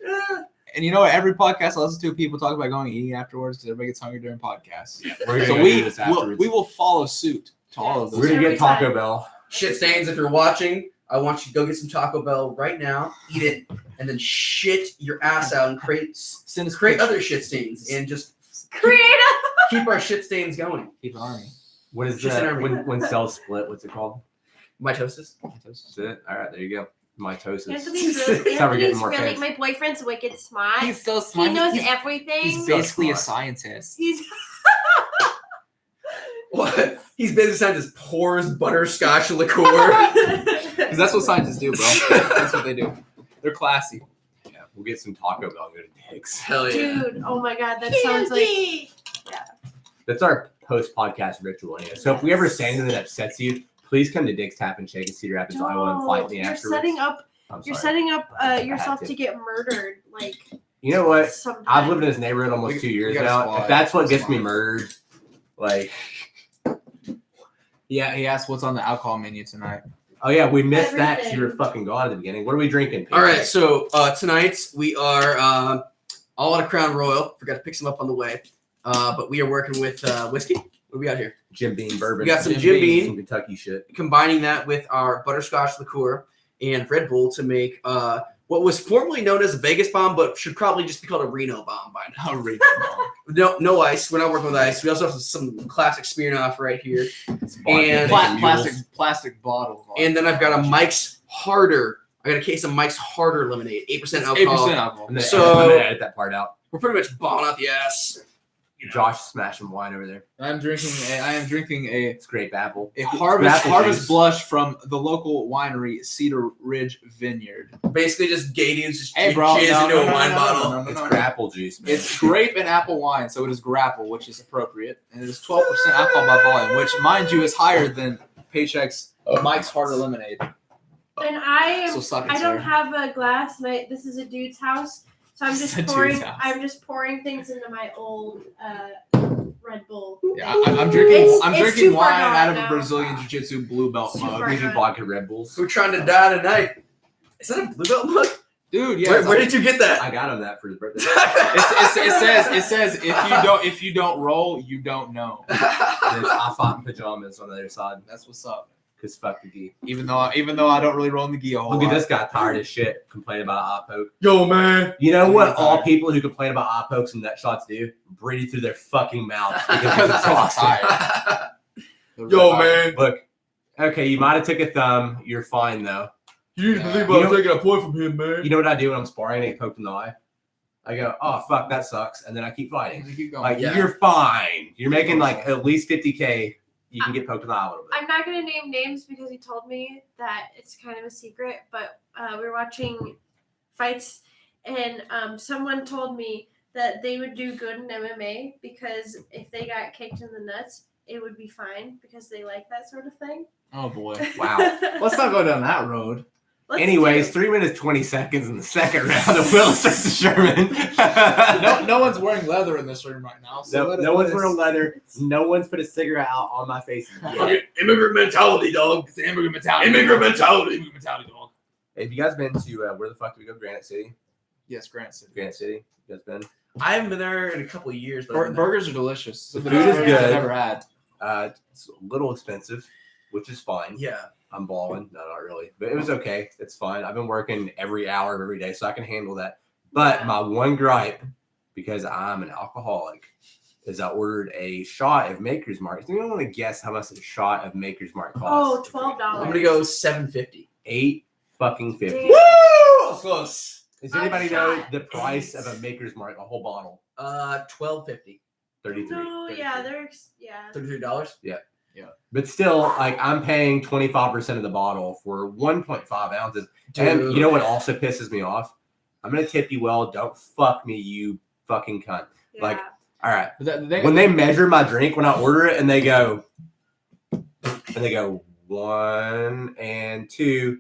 Yeah. And you know what? Every podcast I listen to, people talk about going eating afterwards because everybody gets hungry during podcasts. We're gonna So go we do this afterwards. we will follow suit to all of Yes. We're those. gonna Every get Taco time. Bell. Shit stains, if you're watching, I want you to go get some Taco Bell right now, eat it, and then shit your ass out and create Send us create pictures. other shit stains and just Creative. keep our shit stains going. Keep an army. What is Just an that? army. When cells split, what's it called? Mitosis. That's it. All right, there you go. Mitosis. Anthony's That's how we're getting Anthony's more really fans. my boyfriend's wicked smart. He's so He smart. knows He's everything. basically a smart. scientist. He's What? He's busy saying just pours butterscotch liqueur. Because that's what scientists do, bro. That's what they do. They're classy. Yeah, we'll get some Taco Bell and go to Dick's. Hell yeah. Dude, oh my god, that sounds like That's our post-podcast ritual. Anyway. So if we ever say anything that upsets you, please come to Dick's Tap and Shake in Cedar Rapids, Iowa, and fight me you're afterwards. setting up I'm you're sorry. setting up had yourself to. to get murdered like You know what? sometime. I've lived in this neighborhood almost We- 2 years we got a now. squad. If that's what gets me Squad. murdered, like, Yeah, he asked what's on the alcohol menu tonight. oh yeah, we missed that 'cause you were Everything. fucking gone at the beginning. What are we drinking? All right, so tonight we are all out of Crown Royal. Forgot to pick some up on the way. But we are working with whiskey. What do we got here? Jim Beam bourbon. We got some Jim Jim Beam. Beam, some Kentucky shit. combining that with our butterscotch liqueur and Red Bull to make what was formerly known as a Vegas bomb, but should probably just be called a Reno bomb by now. How read No ice. We're not working with ice. We also have some classic Smirnoff right here. And- plastic bottle. And then I've got a Mike's Harder. I got a case of Mike's Harder lemonade, 8% alcohol. 8% alcohol. I'm gonna So- edit that part out. We're pretty much balling out the ass. Josh smashing wine over there. I am drinking a It's grape apple. harvest apple juice. blush from the local winery Cedar Ridge Vineyard. Basically, just gay dudes just Hey, bro, jizz no, into no, a no, wine no, bottle. no, no, It's no. grapple juice, man. It's grape and apple wine, so it is grapple, which is appropriate, and it is 12% alcohol by volume, which, mind you, is higher than Pacheck's Mike's Harder Lemonade. And I So suck it, I don't sir. have a glass. This is a dude's house, so I'm This just is a dude's pouring. house. I'm just pouring things into my old Red Bull. Yeah, I'm drinking. I'm It's drinking too far wine gone out of a now. Brazilian Jiu-Jitsu blue belt Super mug. We do vodka Red Bulls. We're trying to die tonight. Is that a blue belt mug? Dude, yeah. Where did you get that? I got him that for his birthday. It says if you don't roll, you don't know. And it's I fought in pajamas on the other side. That's what's up. Cause fuck the gi. Even though I don't really roll in the gi a whole Look at lot. this guy tired as shit complaining about eye poke. Yo, man. You know what I'm all tired. people who complain about eye pokes and nut shots do? Breathe through their fucking mouth because Because it's it's so exhausting. tired. Yo, man. Look, okay, you might have took a thumb. You're fine though. You Yeah. believe You know- I'm taking a point from him, man. You know what I do when I'm sparring and I get poked in the eye? I go, oh fuck, that sucks, and then I keep fighting. Keep going. Like Yeah. you're fine. You're making like at least 50K. You can get poked in the eye a little bit. I'm not gonna name names because he told me that it's kind of a secret. But we were watching fights, and someone told me that they would do good in MMA because if they got kicked in the nuts, it would be fine because they like that sort of thing. Oh boy. Wow. Let's not go down that road. Let's Anyways, do- 3 minutes 20 seconds in the second round of Willis versus Sherman. No one's wearing leather in this room right now. So No one's wearing leather. No one's put a cigarette out on my face yet. Immigrant mentality, dog. It's an immigrant mentality. Immigrant mentality. Immigrant mentality, dog. Have you guys been to where the fuck did we go? Granite City. Yes, Granite City. Granite City. You guys been? I haven't been there in a couple of years, but I've been there. Burgers are delicious. The The food is best good. I've ever had. It's a little expensive, which is fine. Yeah. I'm balling. No, not really. But it was okay. It's fine. I've been working every hour of every day, so I can handle that. But my one gripe, because I'm an alcoholic, is I ordered a shot of Maker's Mark. Do you want to guess how much a shot of Maker's Mark Oh, costs? $12. I'm gonna go $7.50. $8.50. Damn. Woo! Close. Does anybody know shot. the price of a Maker's Mark, a whole bottle? $12.50. 33. No, yeah, they're $33. But still, like, I'm paying 25% of the bottle for 1.5 ounces. Dude. And you know what also pisses me off? I'm gonna tip you well. Don't fuck me, you fucking cunt. yeah. Like, all right. But When they measure my drink when I order it, and they go 1 and 2,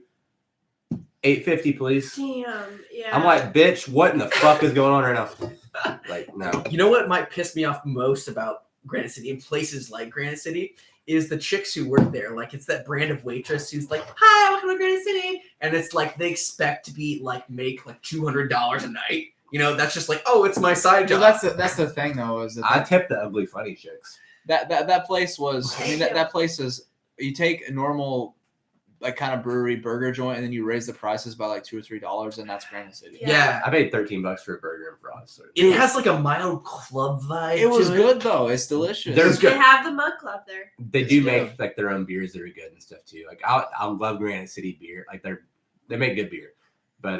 $8.50, please. Damn, yeah. I'm like, bitch, what in the fuck is going on right now? Like, no. You know what might piss me off most about Granite City and places like Granite City is the chicks who work there. Like, it's that brand of waitress who's like, "Hi, welcome to Granite City," and it's like they expect to be like make like $200 a night. You know, that's just like, oh, it's my side job. Well, that's the thing though, is that I tip the ugly funny chicks. that place was. I mean, Thank you. that place is. You take a normal, like kind of brewery burger joint, and then you raise the prices by like $2 or $3, and that's Granite City. yeah. I paid $13 for a burger and fries. So. It has like a mild club vibe. It was to good though. It's delicious. There's They good. have the Mug Club there. They do It's make good. like their own beers that are good and stuff too. Like I love Granite City beer. Like they make good beer, but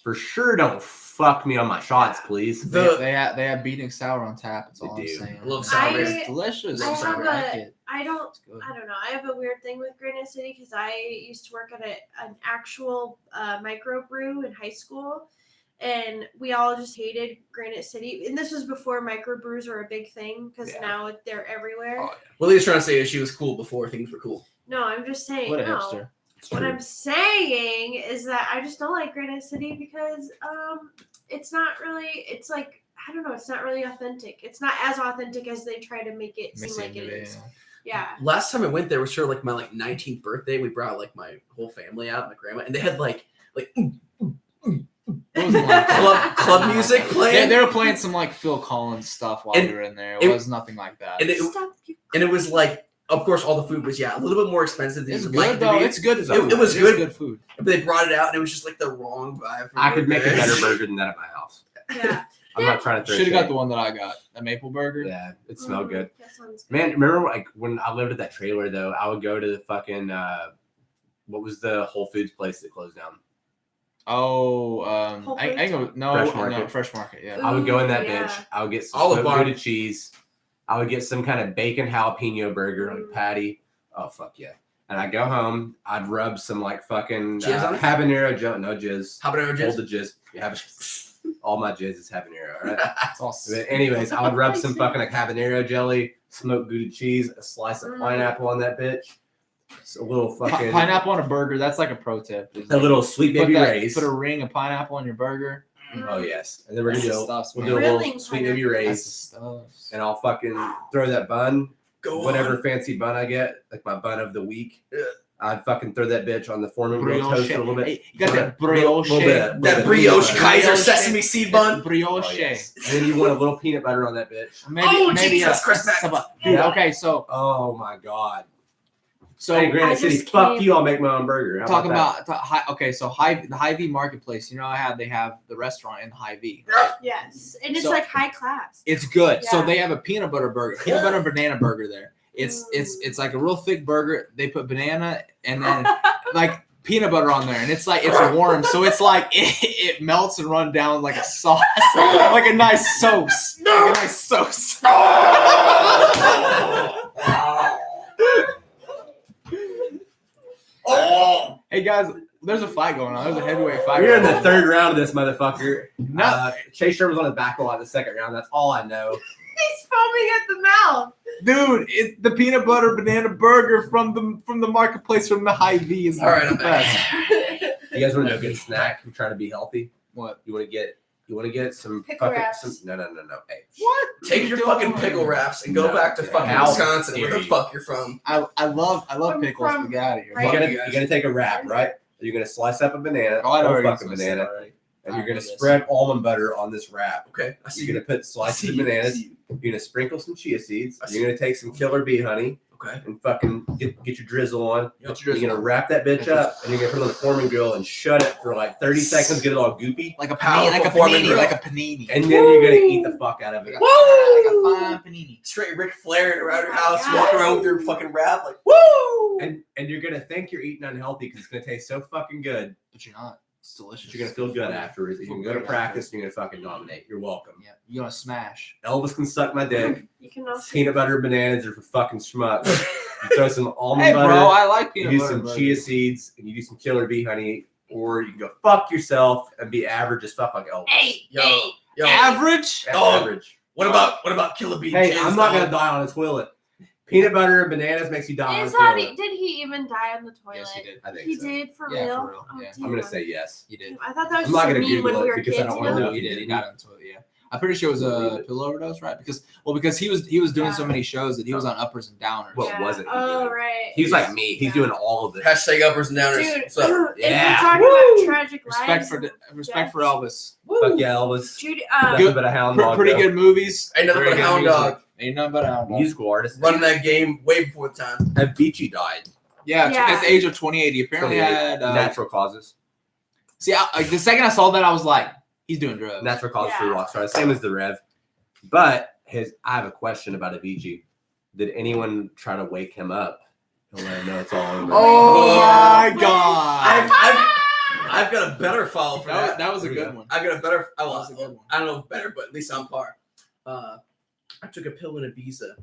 for sure don't fuck me on my shots, please. They have beating sour on tap. That's all They I'm do. saying. I love sour. It's delicious. I I'm have sorry, I like it. I don't It's good. I don't know. I have a weird thing with Granite City because I used to work at an actual microbrew in high school, and we all just hated Granite City. And this was before microbrews were a big thing because Yeah. now they're everywhere. Oh, What Leah's trying to say is she was cool before things were cool. No, I'm just saying. What a no. hipster. it's What true. I'm saying is that I just don't like Granite City because it's not really. It's like I don't know. It's not really authentic. It's not as authentic as they try to make it seem like it is. Yeah. Last time I went there was sort of like my 19th birthday. We brought like my whole family out, my grandma, and they had like It wasn't like that. club music playing. They were playing some like Phil Collins stuff while And we were in there. It it- was nothing like that. and it was like, of course, all the food was a little bit more expensive than It's you'd good like it to though. be. It's good. It Food. was It good. Good food. But they brought it out, and it was just like the wrong vibe. For I could make a birthday. better burger than that at my house. Yeah. I'm not trying to throw Should have got shade. the one that I got, a maple burger. Yeah, it smelled good. That sounds good. Man, remember like when I lived at that trailer though, I would go to the fucking what was the Whole Foods place that closed down? Oh, Whole I Foods? go no, Fresh no, Market. Fresh Market. Yeah. I would go in that Ooh, yeah. bitch. I would get some Olive smoked Bar. Gouda cheese. I would get some kind of bacon jalapeno burger, like patty. Oh fuck yeah! And I'd go home. I'd rub some like fucking Jizz on it? habanero jelly. No jizz. Habanero Hold jizz. the jizz. You have all my jizz is habanero. All right. It's all But anyways, I would rub some fucking like habanero jelly, smoked Gouda cheese, a slice of pineapple on that bitch. It's a little fucking pineapple on a burger. That's like a pro tip. Is a little sweet put baby that- rays. Put a ring of pineapple on your burger. Oh yes, and then we're That's gonna the do stuff, we'll man. do a little Grilling sweet baby pineapple. That's the rays, stuff. and I'll fucking throw that bun, Go whatever on. fancy bun I get, like my bun of the week. I'd fucking throw that bitch on the Foreman grill Brioche. toast a little bit. Hey, you got that Little brioche. bit. That brioche Brioche. Kaiser sesame seed bun. Brioche. Oh, yes. And then you want a little peanut butter on that bitch. Maybe, Oh, maybe Jesus, Chris Mack. Dude, Yeah. okay, so Oh my god. so Hey, Granite I City, just fuck came- you. I'll make my own burger. How talk about about the Hy-Vee marketplace. You know how they have the restaurant in Hy-Vee. Yes, and it's So- like high class. It's good. So Yeah. they have a peanut butter burger, peanut butter banana burger there. It's like a real thick burger. They put banana and then like peanut butter on there, and it's like it's warm, so it's like it melts and runs down like a sauce, like a nice sauce, like a nice sauce. Hey guys, there's a fight going on. There's a heavyweight fight. We're in going the on. third round of this motherfucker. No. Chase Sherman's on his back wall in the second round. That's all I know. He's foaming at the mouth. Dude, it's the peanut butter banana burger from the marketplace from the Hy-Vee is All right, I'm the best. back. You guys want to know a good snack? I'm trying to be healthy. What? You want to get some Pickle fucking wraps. no. Hey. What? Take your fucking pickle wraps and go No. back to fucking How Wisconsin, where dare the you. fuck you're from. I love I'm pickles from- spaghetti. Right. You're Fuck gonna, you guys. you're gonna take a wrap, right? You're gonna slice up a banana, Oh, I know whole already fucking said banana, already. and I you're gonna know this. spread almond butter on this wrap. Okay, I see. You're gonna put slices of you. bananas. See you. You're gonna sprinkle some chia seeds. I see. You're gonna take some killer bee honey Okay. and fucking get your drizzle on. Yep. You're gonna wrap that bitch up and you're gonna put it on the Foreman grill and shut it for like 30 seconds, get it all goopy, Like a Powerful panini, like a Foreman panini, grill. like a panini. and then you're gonna eat the fuck out of it. Like a fine panini. Straight Ric Flair around your Oh my house, God. walking around with your fucking wrap, like woo. And you're gonna think you're eating unhealthy because it's gonna taste so fucking good. But you're not. It's delicious. You're gonna feel good afterwards. You can go to practice and you're gonna fucking dominate. You're welcome. Yeah, you're gonna smash. Elvis can suck my dick. You can also Peanut butter bananas are for fucking schmucks. You throw some almond Hey, butter. bro, I like You peanut do butter. some burger. chia seeds and you do some killer bee honey, or you can go fuck yourself and be average as fuck like Elvis. Hey, Yo, hey. yo. Average. Oh. Average. What about Killer Bee? Hey, Jizz, I'm not dog? gonna die on a toilet. Peanut butter and bananas makes you die on a Is that toilet. did he even die on the toilet? Yes, he did. I think He so. did for Yeah, real. for real, Oh, yeah. damn. I'm gonna say yes. You did. I thought that was I'm just not a gonna meme Google when we it were because I kids. don't You wanna know? know. He did. He died on the toilet. Yeah. I'm pretty sure it was a pillow overdose, right? Because he was doing so many shows that he was on uppers and downers. What was it he Oh doing? right. He's like me. He's doing all of it. Hashtag uppers and downers. Dude, What's up? if Yeah. we're talking about tragic lives, Respect for Elvis. Fuck yeah, Elvis. Jude, Nothing but a hound dog. Pretty though. good movies. Ain't nothing but Very a good hound music. dog. Ain't nothing but a hound dog. Musical artist. Running that game way before the time. Avicii died. Yeah, Yeah. at the age of 28, he apparently 28. had Natural causes. See, like the second I saw that, I was like, he's doing drugs. Natural causes for Yeah. rock stars. Same as the Rev. But I have a question about Avicii. Did anyone try to wake him up and let him know it's all over? Oh my Wait. god! I've got a better follow for that. That was a good one. I've got a better. That was a good one. I don't know if better, but at least on par. I took a pill in Ibiza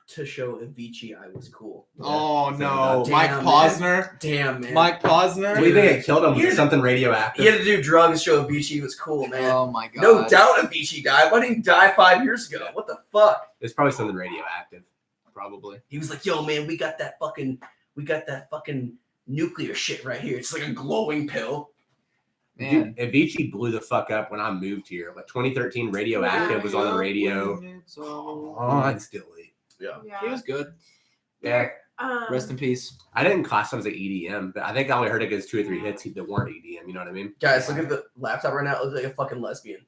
to show Avicii I was cool. Oh no, Damn, Mike man. Posner. Damn, man. Mike Posner. What do you think it killed him? Was He it had- something He radioactive? had to do drugs to show Avicii was cool, man. Oh my god. No doubt Avicii died. Why didn't he die 5 years ago? What the fuck? It's probably something radioactive. Probably. He was like, yo, man, we got that fucking nuclear shit right here. It's like a glowing pill. Man. Dude, Avicii blew the fuck up when I moved here. Like 2013, Radioactive was on the radio. Constantly. Yeah. Yeah. He was good. Yeah. Rest in peace. I didn't class him as an EDM, but I think I only heard it because 2 or 3 hits that weren't EDM. You know what I mean? Guys, look at the laptop right now. It looks like a fucking lesbian.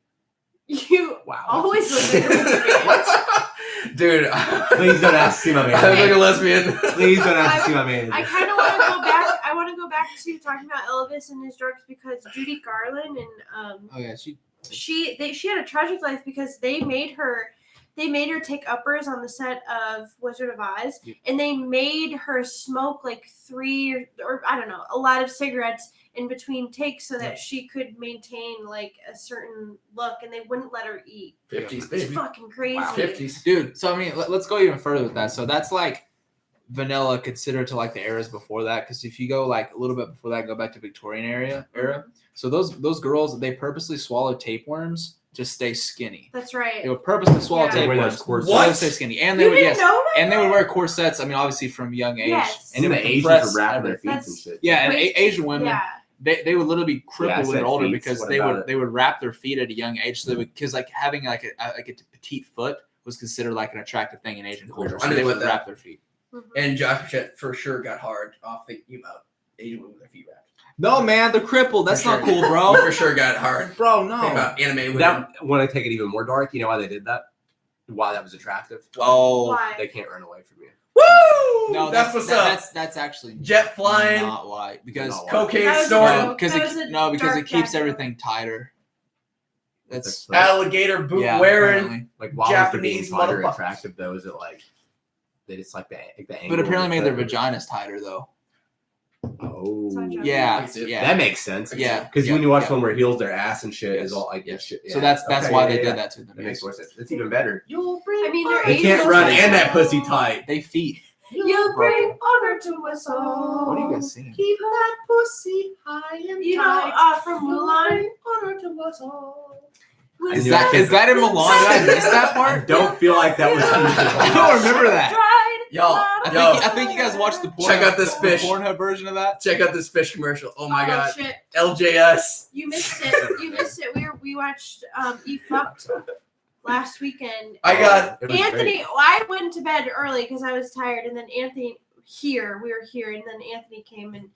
You Wow. always look like a lesbian. What? Dude. Please don't ask to see my I man. look like a lesbian. Please don't ask to see my man. I kind of want to go back. I want to go back to talking about Elvis and his drugs because Judy Garland and Oh yeah, she had a tragic life because they made her take uppers on the set of Wizard of Oz, Yeah. and they made her smoke like 3 or I don't know, a lot of cigarettes in between takes so that she could maintain like a certain look, and they wouldn't let her eat. 50s, It's baby. fucking crazy. Wow. 50s. dude. So I mean, let's go even further with that. So that's like vanilla considered to like the eras before that, because if you go like a little bit before that, go back to Victorian era. So those girls, they purposely swallowed tapeworms to stay skinny. That's right. They would purposely swallow Yeah. They wear tapeworms those corsets. so they stay skinny, and they You would didn't know that? and they would wear corsets. I mean, obviously from young age, Yes. and And it the would Asians compress were wrapping their everything. feet and shit. Yeah, and Wait, Asian women, Yeah. they would literally be crippled I when said they're older feet. because What they about would it? they would wrap their feet at a young age. So they would, because like having like a petite foot was considered like an attractive thing in Asian culture. I So knew they about would that. wrap their feet. Mhm. And Josh Burchettcha for sure got hard off thinking about Asian women with their feet wrapped. No man, they're crippled. That's For not sure. cool, He bro. for sure got hard. Bro, Think no. about anime women. That want to take it even more dark. You know why they did that? Why that was attractive? Oh Why? They can't run away from you. Woo! no, that's what's up. That's actually Jet flying, not why, because Not why. cocaine That was snorting, a- because that was a because it dark keeps background. everything tighter. That's Right. alligator boot yeah, wearing. apparently. Like why Japanese was the being tighter motherfuckers. attractive though? Is it like they just like the angle? But apparently of made the their foot? vaginas tighter though. Oh, It's not Yeah, That's it. yeah. that makes sense. Yeah, because yeah, when you watch yeah. one where heels their ass and shit is Yes. all like Yes. shit. So yeah. that's Okay, why yeah, they yeah. did that to them. That makes more sense. That's even better. You'll bring I mean, they're They Asian. can't run women. and that pussy tight. They feet. You bring honor to us all. What are you guys singing? Keep that pussy high and You know, tight. from Mulan. Honor to us all. I Is knew that I is that in Milan? Did I miss that I part? don't feel like that was. I don't remember that. Y'all, I think you guys watched the Pornhub, Check out this the fish. Pornhub version of that. Check out this fish commercial. Oh my god. Shit. LJS. You missed it. You missed it. We watched E Fucked last weekend. I got It was Anthony, great. I went to bed early because I was tired, and then Anthony we were here, and then Anthony came and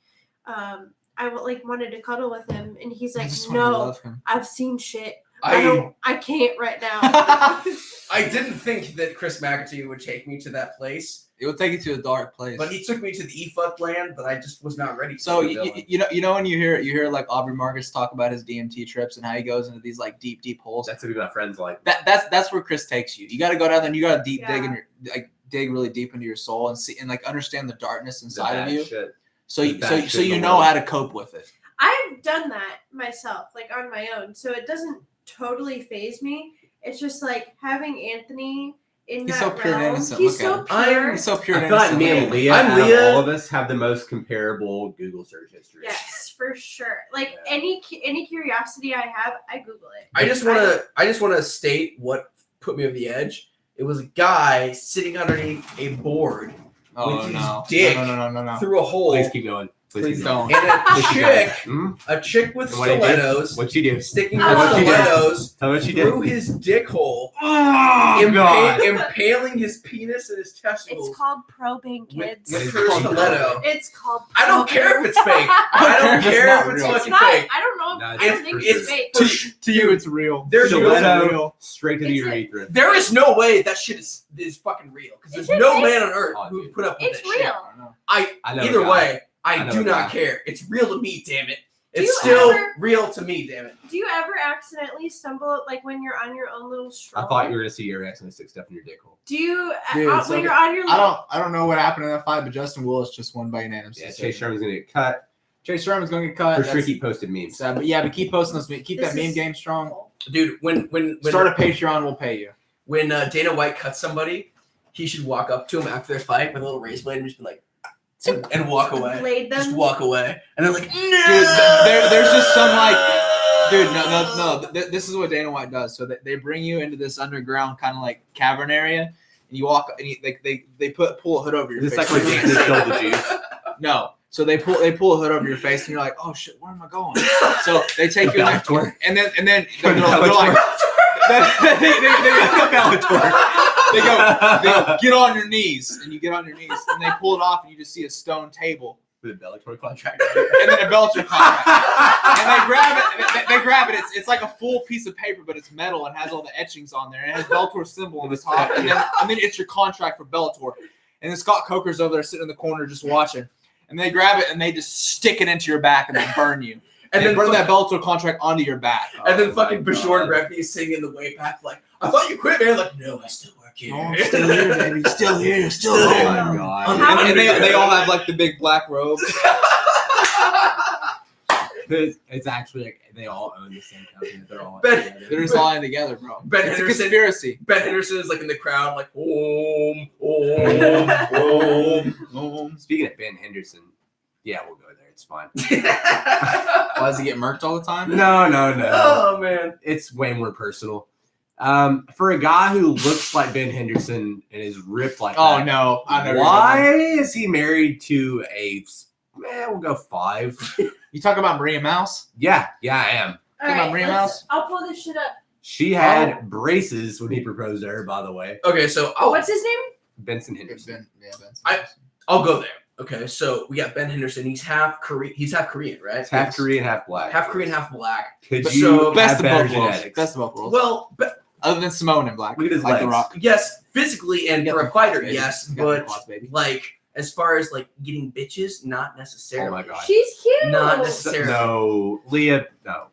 wanted to cuddle with him, and he's I like, just wanted to no, love him. I've seen shit. I I can't right now. I didn't think that Chris McAtee would take me to that place, It would take you to a dark place. but he took me to the E-fuck land, but I just was not ready. So for the you villain. know when you hear like Aubrey Marcus talk about his DMT trips and how he goes into these like deep holes. That's what my friends like. That's where Chris takes you. You got to go down there and you got to dig Yeah. in your dig really deep into your soul and see and like understand the darkness inside of you. Shit. So The you bad so shit so in you the know world. how to cope with it. I've done that myself, like on my own, so it doesn't totally phase me. It's just like having Anthony in He's that so pure and realm. innocent. He's Look so at pure. He's so pure I and feel like innocent. me and Leah, I'm out of Leah. all of us, have the most comparable Google search history. Yes, for sure. Like Yeah. any curiosity I have, I Google it. I just want to state what put me over the edge. It was a guy sitting underneath a board Oh with his no. dick No. through a hole, Please keep going. Please keep going. don't. and Hmm? a chick with And what'd he do? stilettos, What'd you do? sticking Oh. her What'd you do? stilettos Tell me what you through did. his dick hole, Oh, God. impaling his penis and his testicles. It's called probing, kids. with It's her called stiletto. It's called. I don't care if it's fake. I don't It's care not if it's real. It's fucking not. fake. I don't know. No, I it's don't think for it's sure. fake. To you, it's real. There's Stiletto real. straight to the Is it? urethra. There is no way that shit is fucking real because Is there's it no fake? man on earth Oh, who dude. would put up with It's that shit. real. I know a Either guy. way, I I know do a not guy. care. It's real to me, damn it. Do It's you still ever- real to me, damn it. Do you ever accidentally stumble like when you're on your own little stroll? I thought you were gonna see your ex and stick stuff in your dick hole. Do you Dude, when so you're on your little? I don't know what happened in that fight, but Justin Willis just won by unanimous Yeah, decision. Chase Sherman's gonna get cut Chase Sherman's gonna get cut. for That's tricky posted memes. sad, but keep posting those. Keep This that meme is- game strong. Dude, when Start a Patreon, we'll pay you. when Dana White cuts somebody, he should walk up to him after their fight with a little razor blade and just be like, and walk away. Blade them. Just walk away. And they're like, no! Dude, there's just some like, dude, no. This is what Dana White does. So they bring you into this underground kind of like cavern area, and you walk, and they pull a hood over your Is this face. like when Dan just killed the Jews? No. So they pull a hood over your face, and you're like, oh shit, where am I going? So they take you in there, Bellator. and then they're like, they go, get on your knees, and you get on your knees, and they pull it off, and you just see a stone table, With a Bellator contract. and then a Bellator contract, and they grab it, they grab it. It's like a full piece of paper, but it's metal and has all the etchings on there, and it has Bellator symbol on the top, and then it's your contract for Bellator, and then Scott Coker's over there sitting in the corner just watching, and they grab it and they just stick it into your back and they burn you. And then burn that Bellator contract onto your back. And then Oh fucking my Bashorn God. Greffy is sitting in the way back like, I thought you quit, man. Like, no, I still work here. No, I'm still here, baby. Still here. Still Oh here. my God. And they all have like the big black robes. It's actually like they all own the same company. They're all Ben- together. They're just lying together, bro. Ben It's a Henderson- conspiracy. Ben Henderson is like in the crowd, like, Speaking of Ben Henderson, yeah, we'll go there. It's fine. Why does he get murked all the time? No. Oh, man. It's way more personal. For a guy who looks like Ben Henderson and is ripped like Oh that, no! I know. why is he married to we'll go 5. You talk about Maria Mouse? Yeah, I am. All Come on, Maria Mouse. I'll pull this shit up. She had braces when he proposed to her, by the way. Okay, so What's his name? Benson Henderson. Ben. I'll go there. Okay, so we got Ben Henderson. He's half Korean. He's half Korean, right? It's half Korean, half black. Half Korean, half black. Could But you so- Best have of better both worlds. genetics? Best of both worlds. Well, but Other than Simone in black. Look at his like The legs. Rock. yes, physically and You got for them a fighter, quads, baby. yes, You got them but quads, baby. like as far as like getting bitches, not necessarily. Oh my God. She's cute. Not necessarily. No, Leah, no.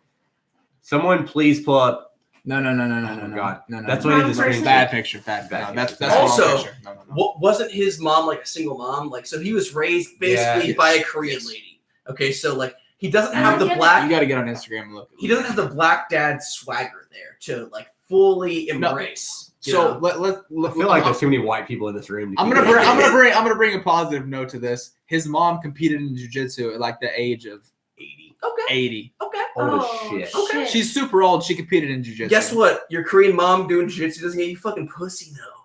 Someone please pull up. No. Oh, God. No. That's what what he he just just screened. Bad picture. Bad. Bad No, that's picture. the wrong Also, picture. No. Wasn't his mom like a single mom? Like, so he was raised basically Yes. by a Korean lady. Okay, so like he doesn't I have the get it. You black. got to get on Instagram and look. He doesn't have the black dad swagger there to like fully embrace. you So know? I feel like there's too many white people in this room. I'm gonna bring a positive note to this. His mom competed in jiu-jitsu at like the age of 80. okay, 80. okay. Old as shit. Okay. She's super old. She competed in jiu-jitsu. Guess what? Your Korean mom doing jiu-jitsu doesn't get you fucking pussy though.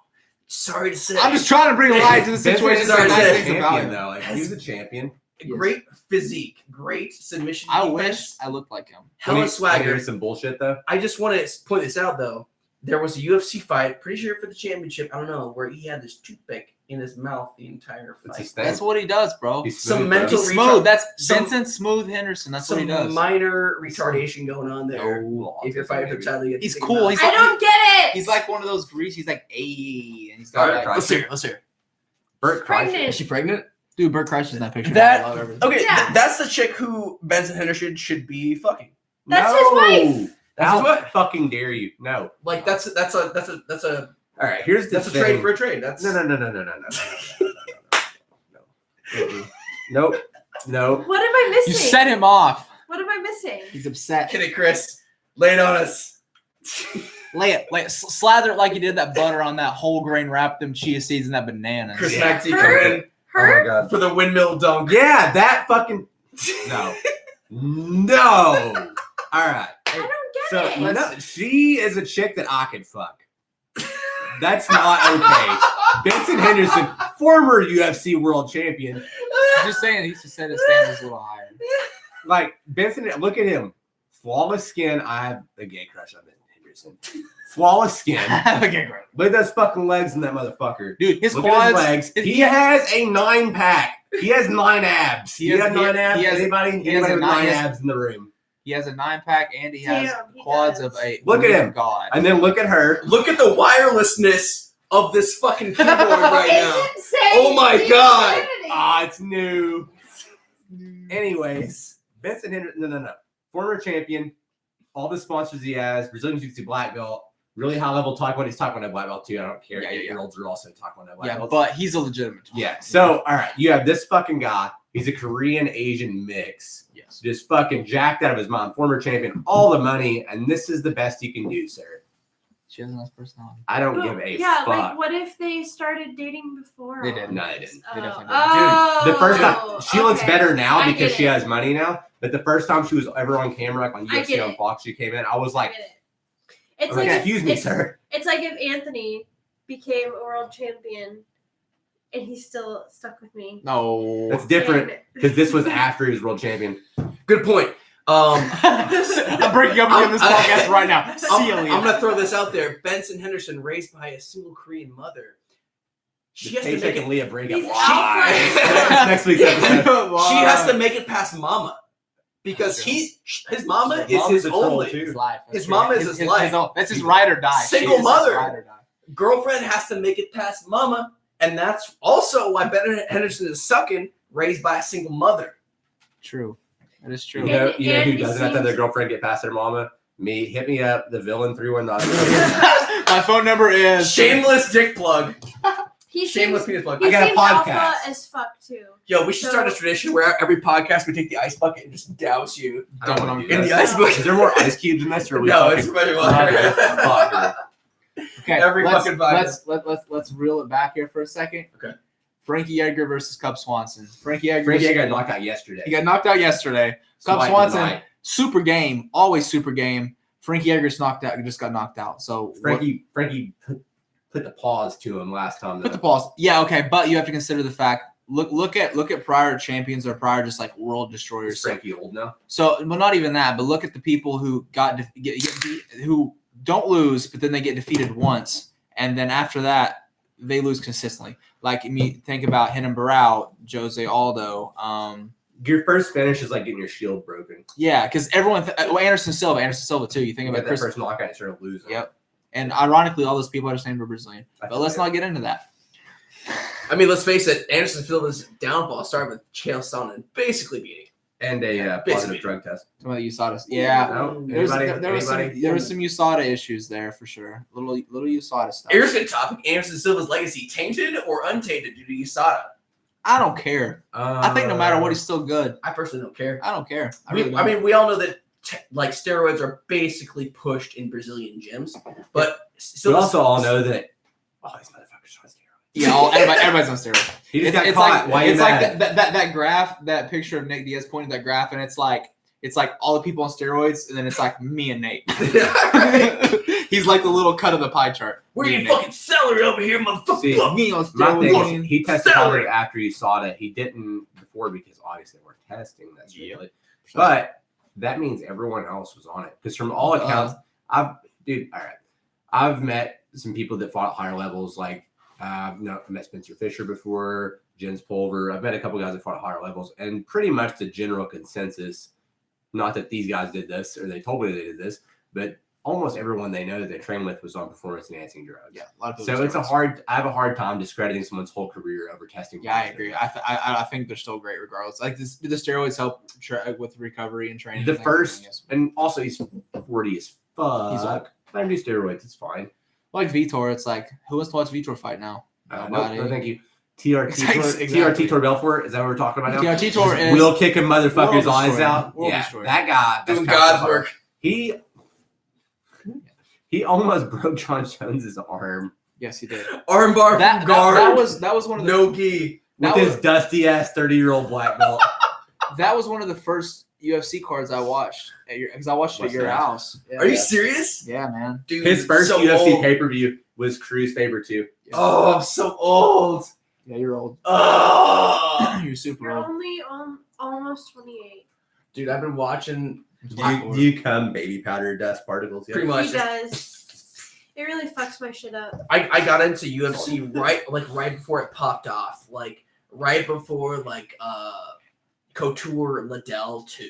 Sorry to say. I'm just trying to bring light to the situation. Benson There are is nice a things about champion, him. though. Like, he was a champion. Great physique, great submission. I defense, wish I looked like him. hella When swagger. he some bullshit though. I just want to point this out though. there was a UFC fight, pretty sure for the championship, I don't know, where he had this toothpick in his mouth the entire It's fight. his thing. That's what he does, bro. He's Some smooth, bro. mental He's smooth. That's some- Vincent Smooth Henderson. That's what he does. Minor retardation going on there. No, If you're fighting for title, you have to He's take him cool. out. He's I don't get it. He's like one of those grease. He's like, ayy. And he's All got right, like, let's hear it. Let's hear it. Bert Pregnant. Kreischer. Is she pregnant? dude, Bert Kreischer's in that picture. That- I love everything. Okay, Yeah. that's the chick who Benson Henderson should be fucking. That's his wife. That's How his wife. fucking dare you? No. Like that's a All right, here's the that's a thing. trade for a trade. That's No. Nope. Nope. What am I You missing? set him off. What am I missing? He's upset. Kidding, Chris. Lay it on us. Lay it. Slather it like you did that butter on that whole grain, wrap them chia seeds and that banana. Chris Yeah. McTee Her? coming Oh my Her? god. for the windmill dunk. Yeah, that fucking no. No. All right. I don't get So it. no, she is a chick that I could fuck. That's not okay. Benson Henderson, former UFC world champion. Just saying, he should set his standards a little higher. Like Benson, look at him. Flawless skin. I have a gay crush on Benson Henderson. Flawless skin. Okay, great. Look at those fucking legs in that motherfucker. Dude, his Look at quads. his legs. He has a 9-pack. He has 9 abs. He He has- has 9 he abs. has- Anybody he has a with nine- 9 abs in the room? He has a 9-pack and he has Damn, he quads does. of a Look at him. God. And then look at her. Look at the wirelessness of this fucking keyboard right now. It's insane. Oh my God. Insanity. Ah, it's new. Anyways, Benson Henderson. No. Former champion. All the sponsors he has. Brazilian Jiu-Jitsu black belt. Really high level Taekwondo. He's Taekwondo black belt too. I don't care. Yeah, yeah, 8-year-olds are also Taekwondo black Yeah, belts. but he's a legitimate. Yeah. So, all right. You have this fucking guy. He's a Korean Asian mix. Yes. Just fucking jacked out of his mind. Former champion. All the money. And this is the best you can do, sir. She has a nice personality. I don't But, give a yeah, fuck. like what if they started dating before? They didn't. No, they didn't. They definitely didn't. Oh, The first time she looks okay. better now I because get she it. has money now. But the first time she was ever on camera, like on I UFC get on it. Fox, she came in. I was I like, get it. It's okay, like excuse me, it's, sir. It's like if Anthony became a world champion and he's still stuck with me. No. That's different And- because this was after he was world champion. Good point. I'm breaking up on this podcast right now. See you, I'm Leah. gonna throw this out there. Benson Henderson, raised by a single Korean mother. She has to make Pacheck it. and Leah break up. He's Why? alpha. Next week's episode. She has to make it past mama because his mama is Mom's his a troll, only too. His life. That's His true. mama is his life. That's his ride or die. Single She is his mother. Ride or die. girlfriend. Has to make it past mama, and that's also why Ben Henderson is sucking, raised by a single mother. True. That is true. You know And who he doesn't have to have their seems- girlfriend get past their mama? Me. Hit me up. The villain 319. My phone number is Shameless dick plug. He Shameless seems, penis plug. he I got a seems podcast. alpha as fuck too. Yo, we should So- start a tradition where every podcast we take the ice bucket and just douse you I don't wanna do in this. the ice bucket. Is there more ice cubes in this? Or are we No, fucking- it's pretty Okay, much. fuck. okay. every let's, fucking podcast. let's reel it back here for a second. Okay. Frankie Edgar versus Cub Swanson. Frankie Edgar. Frankie got knocked out yesterday. He got knocked out yesterday. Cub Swipe Swanson, tonight. super game, always super game. Frankie Edgar's knocked out. Just got knocked out. So Frankie put the pause to him last time. put though. the pause. Yeah, okay, but you have to consider the fact. Look at prior champions or prior just like world destroyers. Is Frankie old now? So, well, not even that, but look at the people who get beat, who don't lose, but then they get defeated once, and then after that they lose consistently. Like I mean, think about Renan Barão, Jose Aldo. Your first finish is like getting your shield broken. Yeah, because everyone. Anderson Silva too. You think You about get that Chris. first knockout and start losing. Yep. And ironically, all those people are saying we're Brazilian. But let's not get into that. I mean, let's face it. Anderson Silva's downfall started with Chael Sonnen basically beating. And a Basically. positive drug test. Some of the USADA. Yeah. No? There was Anybody? some USADA issues there for sure. Little USADA stuff. Here's a topic: Anderson Silva's legacy tainted or untainted due to USADA? I don't care. I think no matter what, he's still good. I personally don't care. I don't care. I We- really I don't. mean, we all know that like steroids are basically pushed in Brazilian gyms, but We still, also all know that. Oh, these motherfuckers on steroids. Yeah, everybody's on steroids. He just got It's caught. like Why you it's mad? like that graph, that picture of Nick Diaz pointing that graph, and it's like all the people on steroids, and then it's like me and Nate. He's like the little cut of the pie chart. Where Me you and Nate. fucking celery over here, motherfucker? See, Me on My thing steroids. is, he tested Celery. positive after he saw that. He didn't before because obviously we're testing that Yep. strictly. But that means everyone else was on it. Because from all accounts, all right. I've met some people that fought at higher levels, like I've met Spencer Fisher before, Jens Pulver. I've met a couple guys that fought at higher levels, and pretty much the general consensus, not that these guys did this or they told me they did this, but almost everyone they know that they train with was on performance enhancing drugs. Yeah, a lot of so I have a hard time discrediting someone's whole career over testing. Yeah, I agree. I think they're still great regardless. Like, do the steroids help with recovery and training? The first, and also he's 40 as fuck. He's old. Let him do steroids. It's fine. Like Vitor, it's like, who wants to watch Vitor fight now? No, thank you. TRT Exactly. Tor Belfort, is that what we're talking about now? TRT Tor is Will kicking motherfuckers' world eyes destroyer. out. World Yeah, destroyer. that guy. Doing God's work. He almost broke John Jones's arm Yes, he did. Armbar That from guard. that was one of the no gi. with that his was, dusty ass 30-year-old black belt. that was one of the first UFC cards I watched because I watched it at your house. Yeah, Are you serious? Yeah, man. Dude, His first so UFC old. pay-per-view was Cruz Faber 2. Oh, I'm so old. Yeah, you're old. Oh. You're super You're old. only almost 28. Dude, I've been watching Do you come baby powder dust particles yet? pretty much. He does. It really fucks my shit up. I got into UFC right before it popped off. Like right before Couture Liddell 2.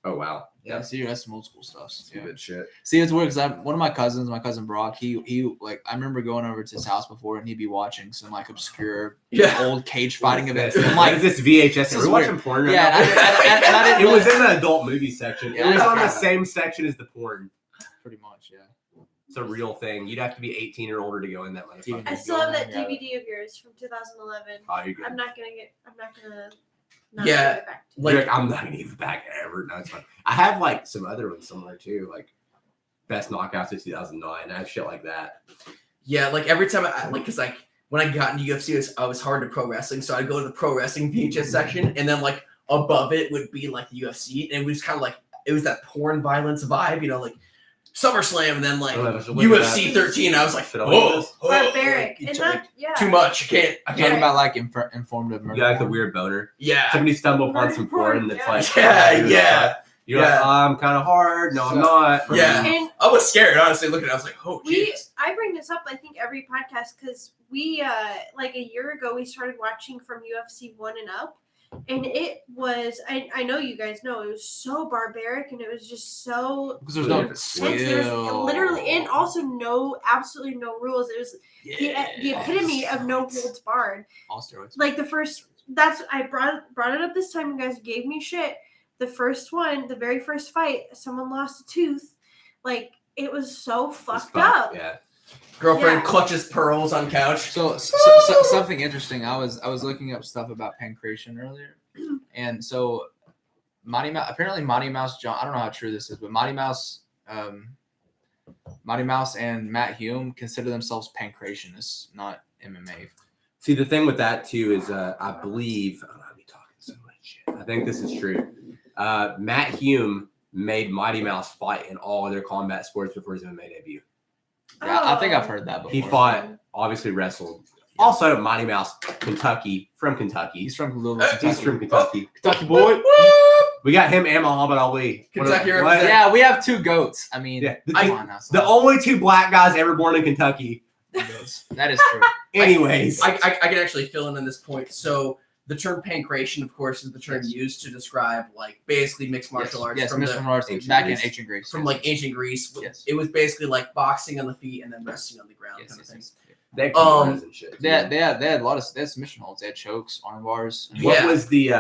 Oh wow. Yeah, see, that's some old school stuff. Some Yeah. good shit. See, it's weird because one of my cousins, my cousin Brock, he like I remember going over to his house before and he'd be watching some like obscure old cage fighting events. I'm What like, is this VHS? this Are is we watching porn right yeah, now? and I didn't It know was that- in the adult movie section. Yeah, It was I on the forgot. same section as the porn. pretty much, yeah. It's a real thing. You'd have to be 18 or older to go in that motherfucker. I still have that Yeah. DVD of yours from 2011. Oh, you're good. I'm not gonna not Yeah. give it back to you. You're like, I'm not gonna give it back ever. No, it's fine. I have like some other ones similar too, like best knockouts of 2009. I have shit like that. Yeah, like every time because when I got into UFC, I was hard to pro wrestling, so I'd go to the pro wrestling VHS section, and then like above it would be like the UFC, and it was kind of like it was that porn violence vibe, like SummerSlam, and then like UFC 13. I was like, Should I look at this? Barbaric. like, And that, yeah. too much. I I'm talking can't. about like informative murder. You got like the weird boner. Yeah, Somebody stumble upon some porn that's like, Yeah. You're like, oh, I'm kind of hard. No, I'm not. Yeah. And I was scared, honestly. Looking, I was like, oh, jeez. I bring this up, I think, every podcast because we, like a year ago, we started watching from UFC 1 and up. And it was, I know you guys know, it was so barbaric and it was just so Because there's no intense. There was skill. literally, and also absolutely no rules. It was the epitome of no holds barred. all steroids. Like I brought it up this time. You guys gave me shit. The very first fight, someone lost a tooth. Like, it was so fucked up. Yeah. Girlfriend Yeah. clutches pearls on couch. So something interesting. I was looking up stuff about pancreation earlier, and so apparently Mighty Mouse John. I don't know how true this is, but Mighty Mouse and Matt Hume consider themselves pancreationists, not MMA. See, the thing with that too is, I believe I'm gonna be talking so much shit. I think this is true. Matt Hume made Mighty Mouse fight in all other combat sports before his MMA debut. Yeah, I think I've heard that before. He fought, obviously wrestled. Also, Mighty Mouse, Kentucky, from Kentucky. He's from Louisville, Kentucky. He's from Kentucky. Kentucky boy. We got him and Muhammad Ali. Kentucky What- represent- Yeah, we have two goats. I mean, Yeah. come on now. The only two black guys ever born in Kentucky. That is true. Anyways. I can actually fill in this point. So the term pancreation, of course, is the term used to describe like basically mixed martial arts Yes, from mixed the, martial arts ancient back in Greece. ancient Greece. from yes. like ancient Greece. Yes. It was basically like boxing on the feet and then wrestling on the ground Yes, kind of thing. yes, yes. They had kimonos and shit. They had a lot of submission holds. They had chokes, arm bars. What Yeah. was the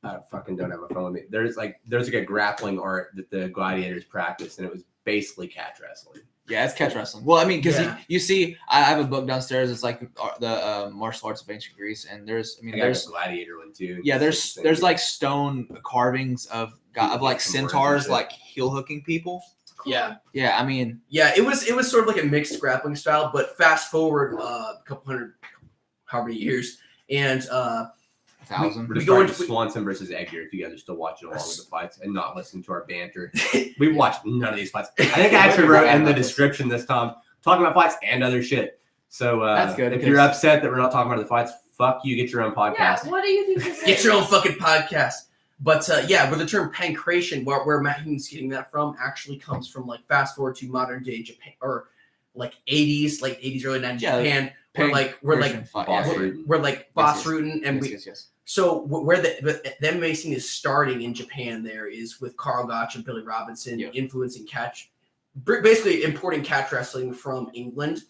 I fucking don't have my phone with me. There's like a grappling art that the gladiators practiced, and it was basically catch wrestling. Yeah, it's catch wrestling. Well, I mean, because Yeah. you see, I have a book downstairs. It's like the martial arts of ancient Greece, and there's I got there's the gladiator one too. yeah, there's like stone carvings of like centaurs like heel hooking people. Cool. Yeah. Yeah, I mean, Yeah, it was sort of like a mixed grappling style, but fast forward a couple hundred, how many years, and 1,000. We're We just go starting into- Swanson versus Edgar. If you guys are still watching along with the fights and not listening to our banter, we've watched none of these fights. I think I actually wrote in the description this time talking about fights and other shit. So That's good, if you're because- upset that we're not talking about the fights, fuck you. Get your own Yeah, podcast. what do you think this is? get your own fucking podcast. But where the term pancreation, where Matt Hume's getting that from, actually comes from like fast forward to modern day Japan, or like 80s, late 80s, early 90s Japan. We're like Boss Rootin, and yes. So where them racing is starting in Japan there is with Carl Gotch and Billy Robinson influencing basically importing catch wrestling from England.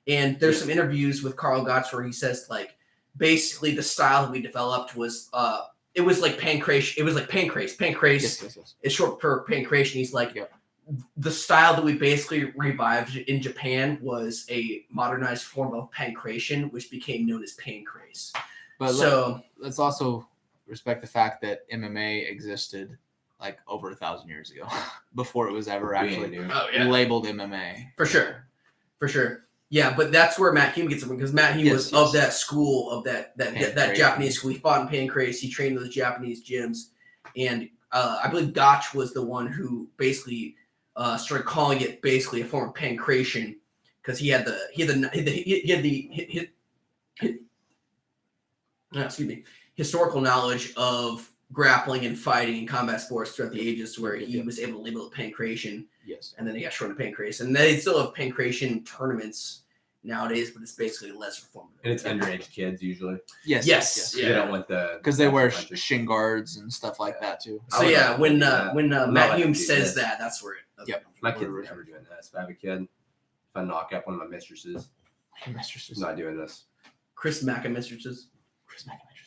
And there's some interviews with Carl Gotch where he says like basically the style that we developed was it was like pancreas. It was like pancreas. Pancreas is short for pancreation. He's like the style that we basically revived in Japan was a modernized form of pancreation, which became known as pancrase. But let's also respect the fact that MMA existed like over 1,000 years ago before it was ever actually labeled MMA. For sure. Yeah, but that's where Matt Hume gets it from, because Matt Hume was of that school, of that Japanese school. He fought in pancrase. He trained in those Japanese gyms, and I believe Gotch was the one who basically started calling it basically a form of pancreation, because he had the historical knowledge of grappling and fighting and combat sports throughout the ages, where he was able to label it pancreation. Yes. And then they got short of pancreas. And they still have pancreation tournaments nowadays, but it's basically a lesser form. And it's underage kids usually. Yes. They don't want because they wear shin guards and stuff like that too. So when Matt Hume says that, that's where it. My kids are never doing this. If I have a kid, if I knock up one of my mistresses, I'm not doing this. Chris Macca mistresses.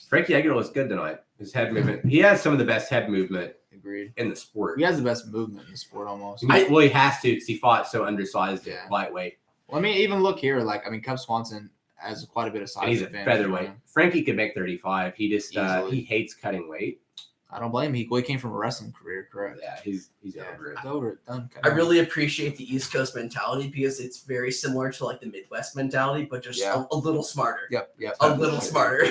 Frankie Aguilar looks good tonight. His head movement. He has some of the best head movement. Agreed. In the sport. He has the best movement in the sport almost. He has to, because he fought so undersized and lightweight. Well, I mean, even look here. Cub Swanson has quite a bit of size. And he's a featherweight. Frankie could make 35. He just he hates cutting weight. I don't blame him. He came from a wrestling career, correct? Yeah, he's over it. He's over it. Done. I really appreciate the East Coast mentality, because it's very similar to like the Midwest mentality, but just a little smarter. Yep. A little smarter.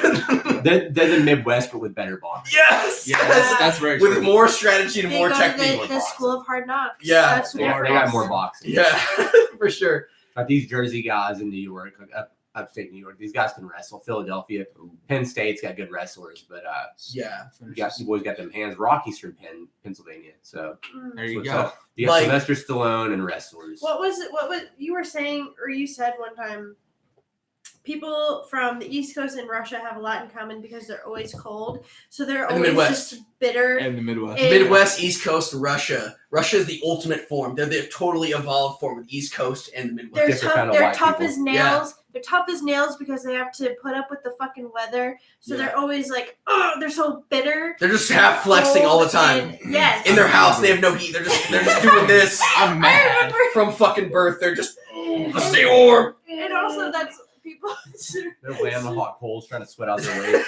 They're the Midwest, but with better boxing. Yes. That's very true. With more strategy and more technique. The School of Hard Knocks. Yeah. That's they got more boxing. Yeah, for sure. Like these Jersey guys in New York, like upstate New York, these guys can wrestle. Philadelphia, Penn State's got good wrestlers, but you boys got them hands. Rocky's from Pennsylvania, so there you go. You got Sylvester Stallone and wrestlers. What was you were saying, or you said one time? People from the East Coast and Russia have a lot in common because they're always cold, so they're always just bitter. And the Midwest, Midwest, East Coast, Russia. Russia is the ultimate form. They're the totally evolved form of the East Coast and the Midwest. They're tough as nails. Yeah. They're tough as nails because they have to put up with the fucking weather. So they're always like, oh, they're so bitter. They're just half flexing all the time. Yes. In their house, they have no heat. They're just doing this. I'm mad. From fucking birth, they're just stay warm. And also, that's people. They're laying on the hot coals trying to sweat out their weight.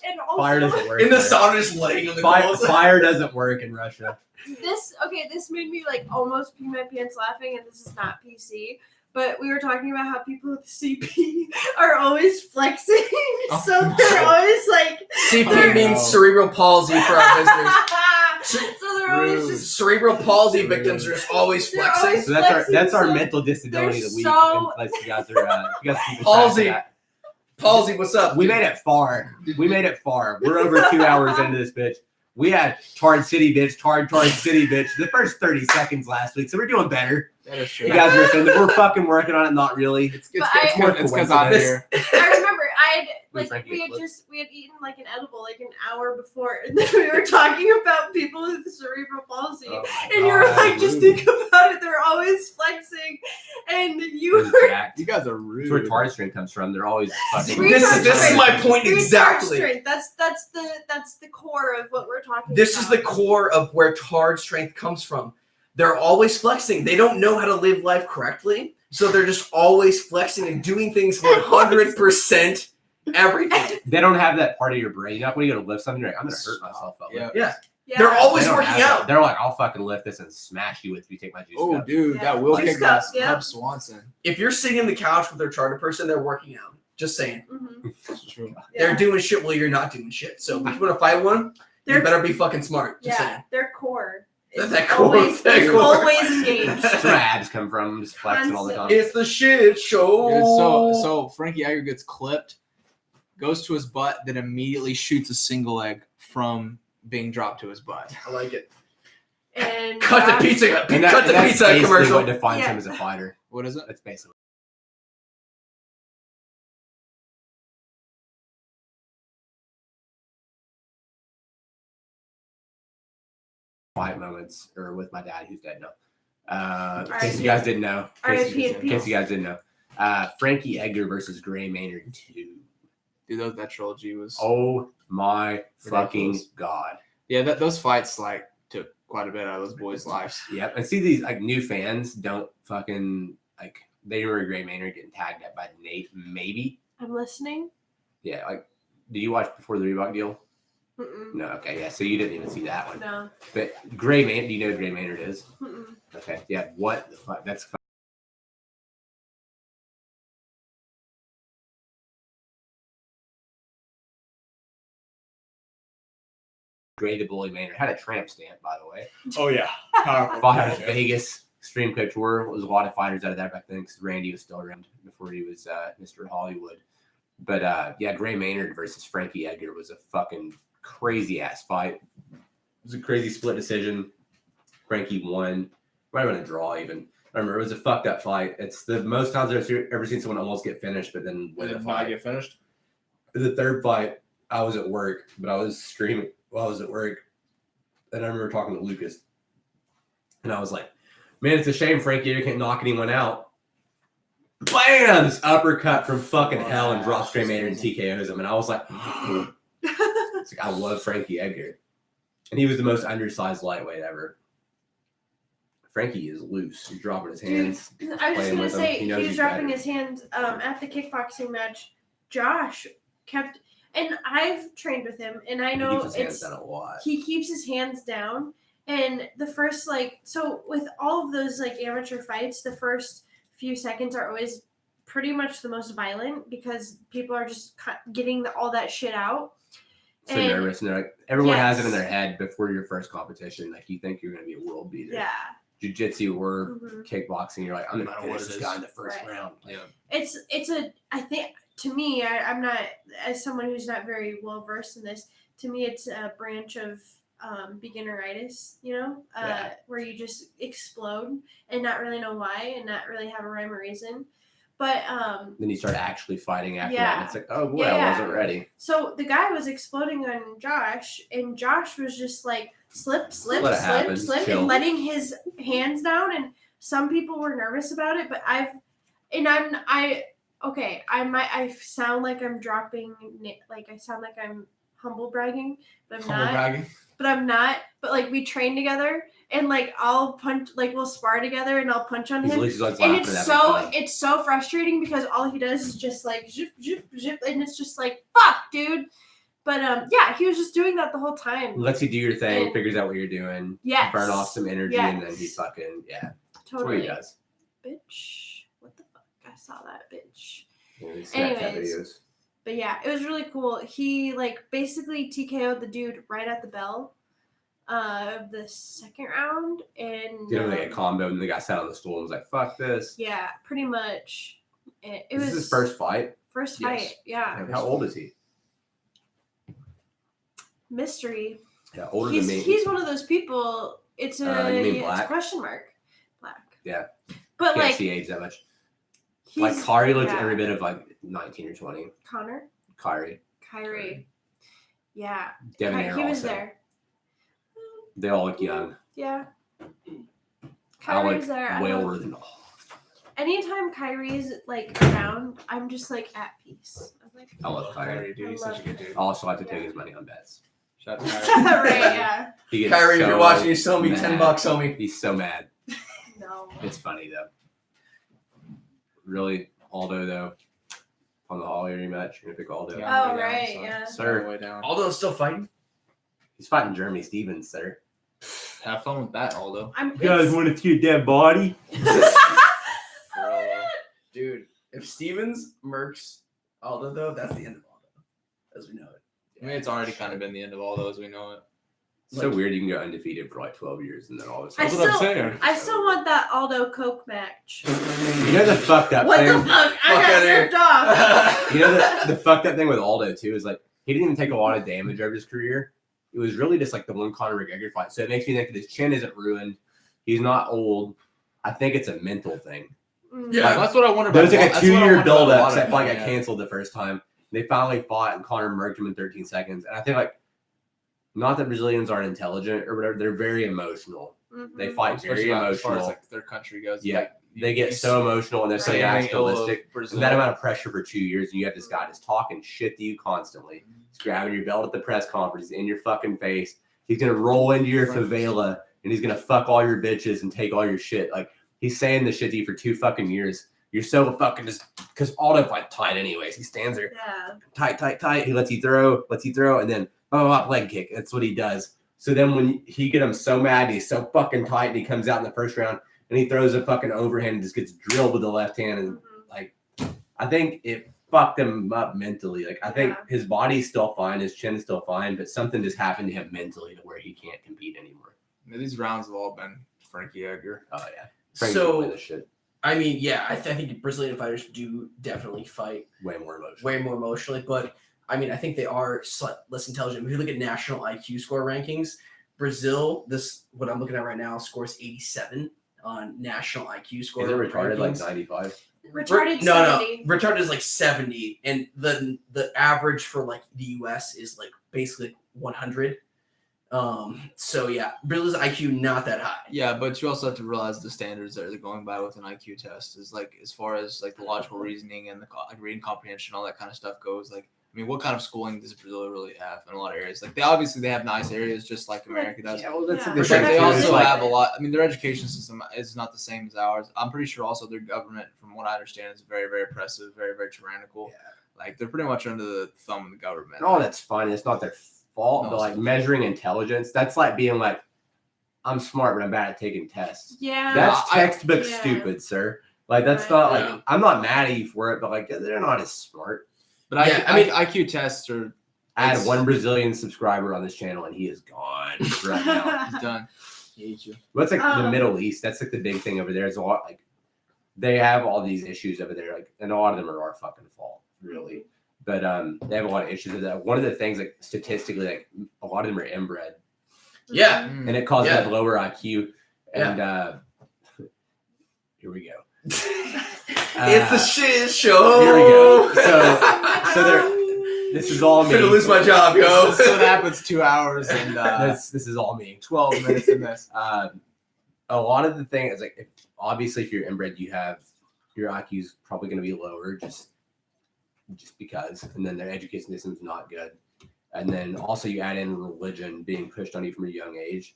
And also, fire doesn't work. In the sauna, just laying on the coals. Fire doesn't work in Russia. This made me like almost pee my pants laughing, and this is not PC. But we were talking about how people with CP are always flexing. So they're always like... CP means cerebral palsy for our visitors. So they're always just... Cerebral palsy victims are just always flexing. So that's our mental disability that we... You guys are... Palsy, what's up? We made it far. We're over 2 hours into this bitch. We had Tard City bitch, Tard City bitch the first 30 seconds last week, so we're doing better. That is true. You guys are offended. We're fucking working on it, not really. It's because I'm here. I remember we had eaten like an edible like an hour before, and then we were talking about people with cerebral palsy, and you were like, just think about it, they're always flexing, and you guys are rude. That's where Tard strength comes from. They're always fucking. This is my point exactly. That's the core of what we're talking about. This is the core of where Tard strength comes from. They're always flexing. They don't know how to live life correctly, so they're just always flexing and doing things 100% everything. They don't have that part of your brain. When you go to lift something, you're like, I'm going to hurt myself. Yeah. They're always working out. They're like, I'll fucking lift this and smash you if you take my juice cup. Oh, dude, that will kick ass. Cub Swanson. If you're sitting on the couch with their charter person, they're working out. Just saying. Mm-hmm. That's true. They're doing shit while you're not doing shit. So if you want to fight one, you better be fucking smart. Just saying. Their core. It's always engaged. That's where abs come from. Just flexing all the time. It's the shit show. So Frankie Aguilar gets clipped, goes to his butt, then immediately shoots a single leg from being dropped to his butt. I like it. And Cut the pizza. And Cut the that's pizza basically commercial. what defines Yeah. him as a fighter. What is it? That's basically. Fight moments, or with my dad, who's dead now. In case you guys didn't know. In case you guys didn't know. Frankie Edgar versus Gray Maynard 2. Dude, that trilogy was. Oh my fucking Ridiculous. god. Yeah, those fights like took quite a bit out of those boys' lives. Yep. And see, these like new fans don't fucking like. They remember Gray Maynard getting tagged at by Nate, maybe. I'm listening. Yeah. Like, did you watch Before the Reebok Deal? Mm-mm. No. Okay. Yeah. So you didn't even see that one. No. But Gray Maynard. Do you know who Gray Maynard is? Mm-mm. Okay. Yeah. What the fuck? That's. Gray the Bully Maynard had a tramp stamp, by the way. Oh yeah, Fought out of Vegas. Extreme Couture. There was a lot of fighters out of that back then because Randy was still around before he was Mr. Hollywood. But yeah, Gray Maynard versus Frankie Edgar was a fucking crazy ass fight. It was a crazy split decision. Frankie won. Might have been a draw even. I remember it was a fucked up fight. It's the most times I've ever seen someone almost get finished, but then win the fight. get finished. The third fight, I was at work, but I was streaming while I was at work. And I remember talking to Lucas. And I was like, man, it's a shame Frankie Edgar can't knock anyone out. Bam! This uppercut from fucking hell and drops Gray Maynard and TKOs him. And I was like, it's like, I love Frankie Edgar. And he was the most undersized lightweight ever. Frankie is loose. He's dropping his hands. Dude, I was just playing gonna with him. say He he knows was he's dropping better. his hands at the kickboxing match. Josh kept, and I've trained with him, and I He know keeps his hands it's down a lot. he keeps his hands down. And the first so with all of those amateur fights, the first few seconds are always pretty much the most violent because people are just getting all that shit out. So And- nervous. And they're like, everyone has it in Yes. their head before your first competition. Like, you think you're going to be a world beater. Yeah. Jiu-jitsu or Mhm. kickboxing, you're like, I'm going No to matter finish what this it guy is. in the first Right. round. Yeah. It's a, I think, to me, I'm not, as someone who's not very well versed in this, to me it's a branch of beginneritis, Yeah. where you just explode and not really know why and not really have a rhyme or reason. But Then you start actually fighting after that. Yeah. And it's like, oh boy, I Yeah. wasn't ready. so the guy was exploding on Josh, and Josh was just like slip, Let it happen. Chill. and letting his hands down. And some people were nervous about it, but I sound like I'm dropping, I sound like I'm humble bragging, but I'm not. bragging. But I'm not. But we train together, and I'll punch, we'll spar together, and I'll punch on He's him. at least like And laughing at that. it's so frustrating because all he does is just zip, zip, zip, and it's just fuck, dude. But yeah, he was just doing that the whole time. Lets you do your thing, And- figures out what you're doing, Yes. burn off some energy, and then he Yes. fucking, yeah. That's what Totally. he does. Bitch. What the fuck? I saw that bitch. Yeah, these Snapchat Anyways. videos. But yeah, it was really cool. He basically TKO'd the dude right at the bell of the second round, and You know, they get combo, and the guy sat on the stool and was like, fuck this. yeah, pretty much. It Is was this his first fight? first Yes. fight. Yeah, How old is he? mystery. Yeah, older than me. He's one of those people. It's You mean it's a black? question mark. Black. Yeah. But Can't see age that much. he's Kari looks yeah. every bit of 19 or 20. Connor, Kyrie. Kyrie. Yeah, Debonair he was also. there. They all look young. Yeah. I Kyrie look was there. way older than all. Anytime Kyrie's around, I'm just at peace. I'm like, I love Kyrie. Kyrie, dude. He's I such a good dude. I also like to take his money on bets. Shout out to Kyrie. right, yeah. He gets Kyrie, if so you're watching, you sell me mad. $10, homie. He's so mad. No. It's funny though. Really, Aldo though, on the Holly rematch, you're gonna pick Aldo. Yeah. Oh, Way down, right, son. yeah. Sir, Way down. Aldo's still fighting. he's fighting Jeremy Stevens, sir. Have fun with that, Aldo. want to see a dead body? Dude, if Stevens murks Aldo, though, that's the end of Aldo, as we know it. I mean, it's already kind of been the end of Aldo as we know it. It's so weird you can go undefeated for 12 years and then all of a sudden. That's what I'm saying. I still want that Aldo Coke match. You know the fucked up What thing? the fuck? I Fuck got outta here. ripped off. You know the fucked up thing with Aldo too is he didn't even take a lot of damage over his career, it was really just like the one Conor McGregor fight. So it makes me think that his chin isn't ruined. He's not old. I think it's a mental thing. Yeah. That's what I wonder about. There's like a that's what I 2-year wonder about build a up. lot Except of like them, got yeah. canceled the first time. They finally fought and Conor murked him in 13 seconds. And I think like, not that Brazilians aren't intelligent or whatever, they're very emotional. They fight Especially very as far emotional. as like their country goes. Yeah. Like, They get so emotional and they're so saying ill of nationalistic. Brazil. And that amount of pressure for 2 years, and you have this guy just talking shit to you constantly. He's grabbing your belt at the press conference, in your fucking face. He's gonna roll into your favela and he's gonna fuck all your bitches and take all your shit. Like he's saying this shit to you for 2 fucking years. You're so fucking just because all of like tight anyways. He stands there tight. He lets you throw, and then leg kick. That's what he does. So then when he get him so mad, and he's so fucking tight, and he comes out in the first round and he throws a fucking overhand and just gets drilled with the left hand. And like, I think it fucked him up mentally. Like, I think his body's still fine, his chin's still fine, but something just happened to him mentally to where he can't compete anymore. These rounds have all been Frankie Edgar. Oh yeah. Frankie So, win this shit. I mean, yeah, I think Brazilian fighters do definitely fight Way more emotionally, but I mean, I think they are less intelligent. If you look at national IQ score rankings, Brazil, what I'm looking at right now, scores 87 on national IQ score. Is it retarded rankings. like 95? Retarded No, 70. retarded is like 70, and the average for like the US is like basically 100. So yeah, Brazil's IQ not that high. Yeah, but you also have to realize the standards that they're going by with an IQ test is like as far as like the logical reasoning and the like reading comprehension, all that kind of stuff goes. Like, I mean, what kind of schooling does Brazil really have in a lot of areas? Like, they have nice areas just like America does. Yeah, well, that's Yeah. the But thing, they too. also It's like- have a lot. I mean, their education system is not the same as ours. I'm pretty sure also their government, from what I understand, is very, very oppressive, very, very tyrannical. Yeah. Like, they're pretty much under the thumb of the government. No, that's fine. It's not their fault, No, but like it's- measuring intelligence, that's like being like, I'm smart, but I'm bad at taking tests. Yeah. That's textbook yeah. stupid, sir. Like, that's Right. not like, Yeah. I'm not mad at you for it, but like, they're not as smart. But Yeah, I mean, IQ tests are. I had it's- one Brazilian subscriber on this channel, and he is gone right now. He's done. He hates you. What's like the Oh. Middle East? That's like the big thing over there. Is a lot like they have all these issues over there, like, and a lot of them are our fucking fault, really. But they have a lot of issues with that. One of the things, like statistically, like a lot of them are inbred, Yeah, and it causes Yeah. that lower IQ. And here we go. it's the shit show. Here we go. So they're. This is all I'm me. gonna lose my job, yo. This is what happens 2 hours and This is all me. 12 minutes in this. A lot of the thing is like, obviously, if you're inbred, you have your IQ is probably going to be lower, just because, and then their education system is not good, and then also you add in religion being pushed on you from a young age,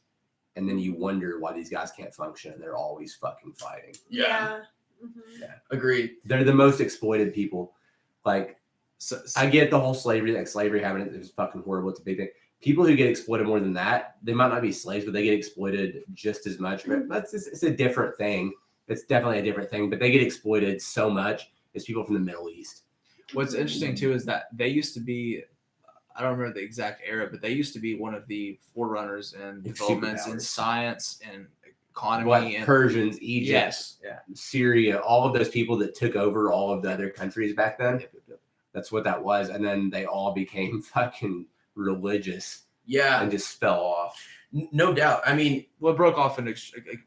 and then you wonder why these guys can't function, and they're always fucking fighting. Yeah. Agreed. They're the most exploited people. Like, So, I get the whole slavery having it is fucking horrible. It's a big thing. People who get exploited more than that, they might not be slaves, but they get exploited just as much. But it's a different thing. It's definitely a different thing. But they get exploited so much as people from the Middle East. what's interesting too is that they used to be. I don't remember the exact era, but they used to be one of the forerunners in developments in superpowers. science and economy What and Persians, Egypt, yes, yeah. Syria, all of those people that took over all of the other countries back then. That's what that was. And then they all became fucking religious Yeah, and just fell off. no doubt. I mean, Well, it broke off into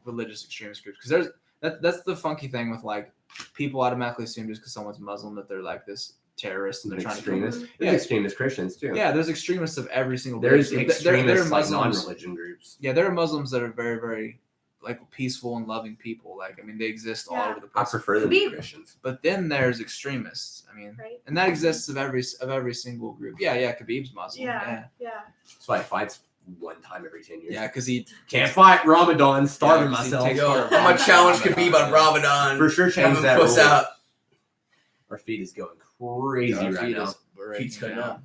religious extremist groups because that's the funky thing with like people automatically assume just because someone's Muslim that they're like this terrorist and they're trying Extremists. to There's extremist Christians too. yeah, there's extremists of every single There's group. extremists there are like Muslims. non-religion groups. Yeah, there are Muslims that are very, very like peaceful and loving people. Like, I mean, they exist all Yeah. over the I place. prefer them to Khabib. Christians. But then there's extremists. I mean, Right. and that exists of every single group. Yeah, Khabib's Muslim. Yeah. That's why he fights one time every 10 years. Yeah, because he Can't fight Ramadan, starving Yeah, 'cause he myself. takes yo, part of I'm gonna challenge Ramadan. Khabib on Ramadan. For sure Have change him that puss rule. out. Our feed is going crazy right now. Feet's cutting out.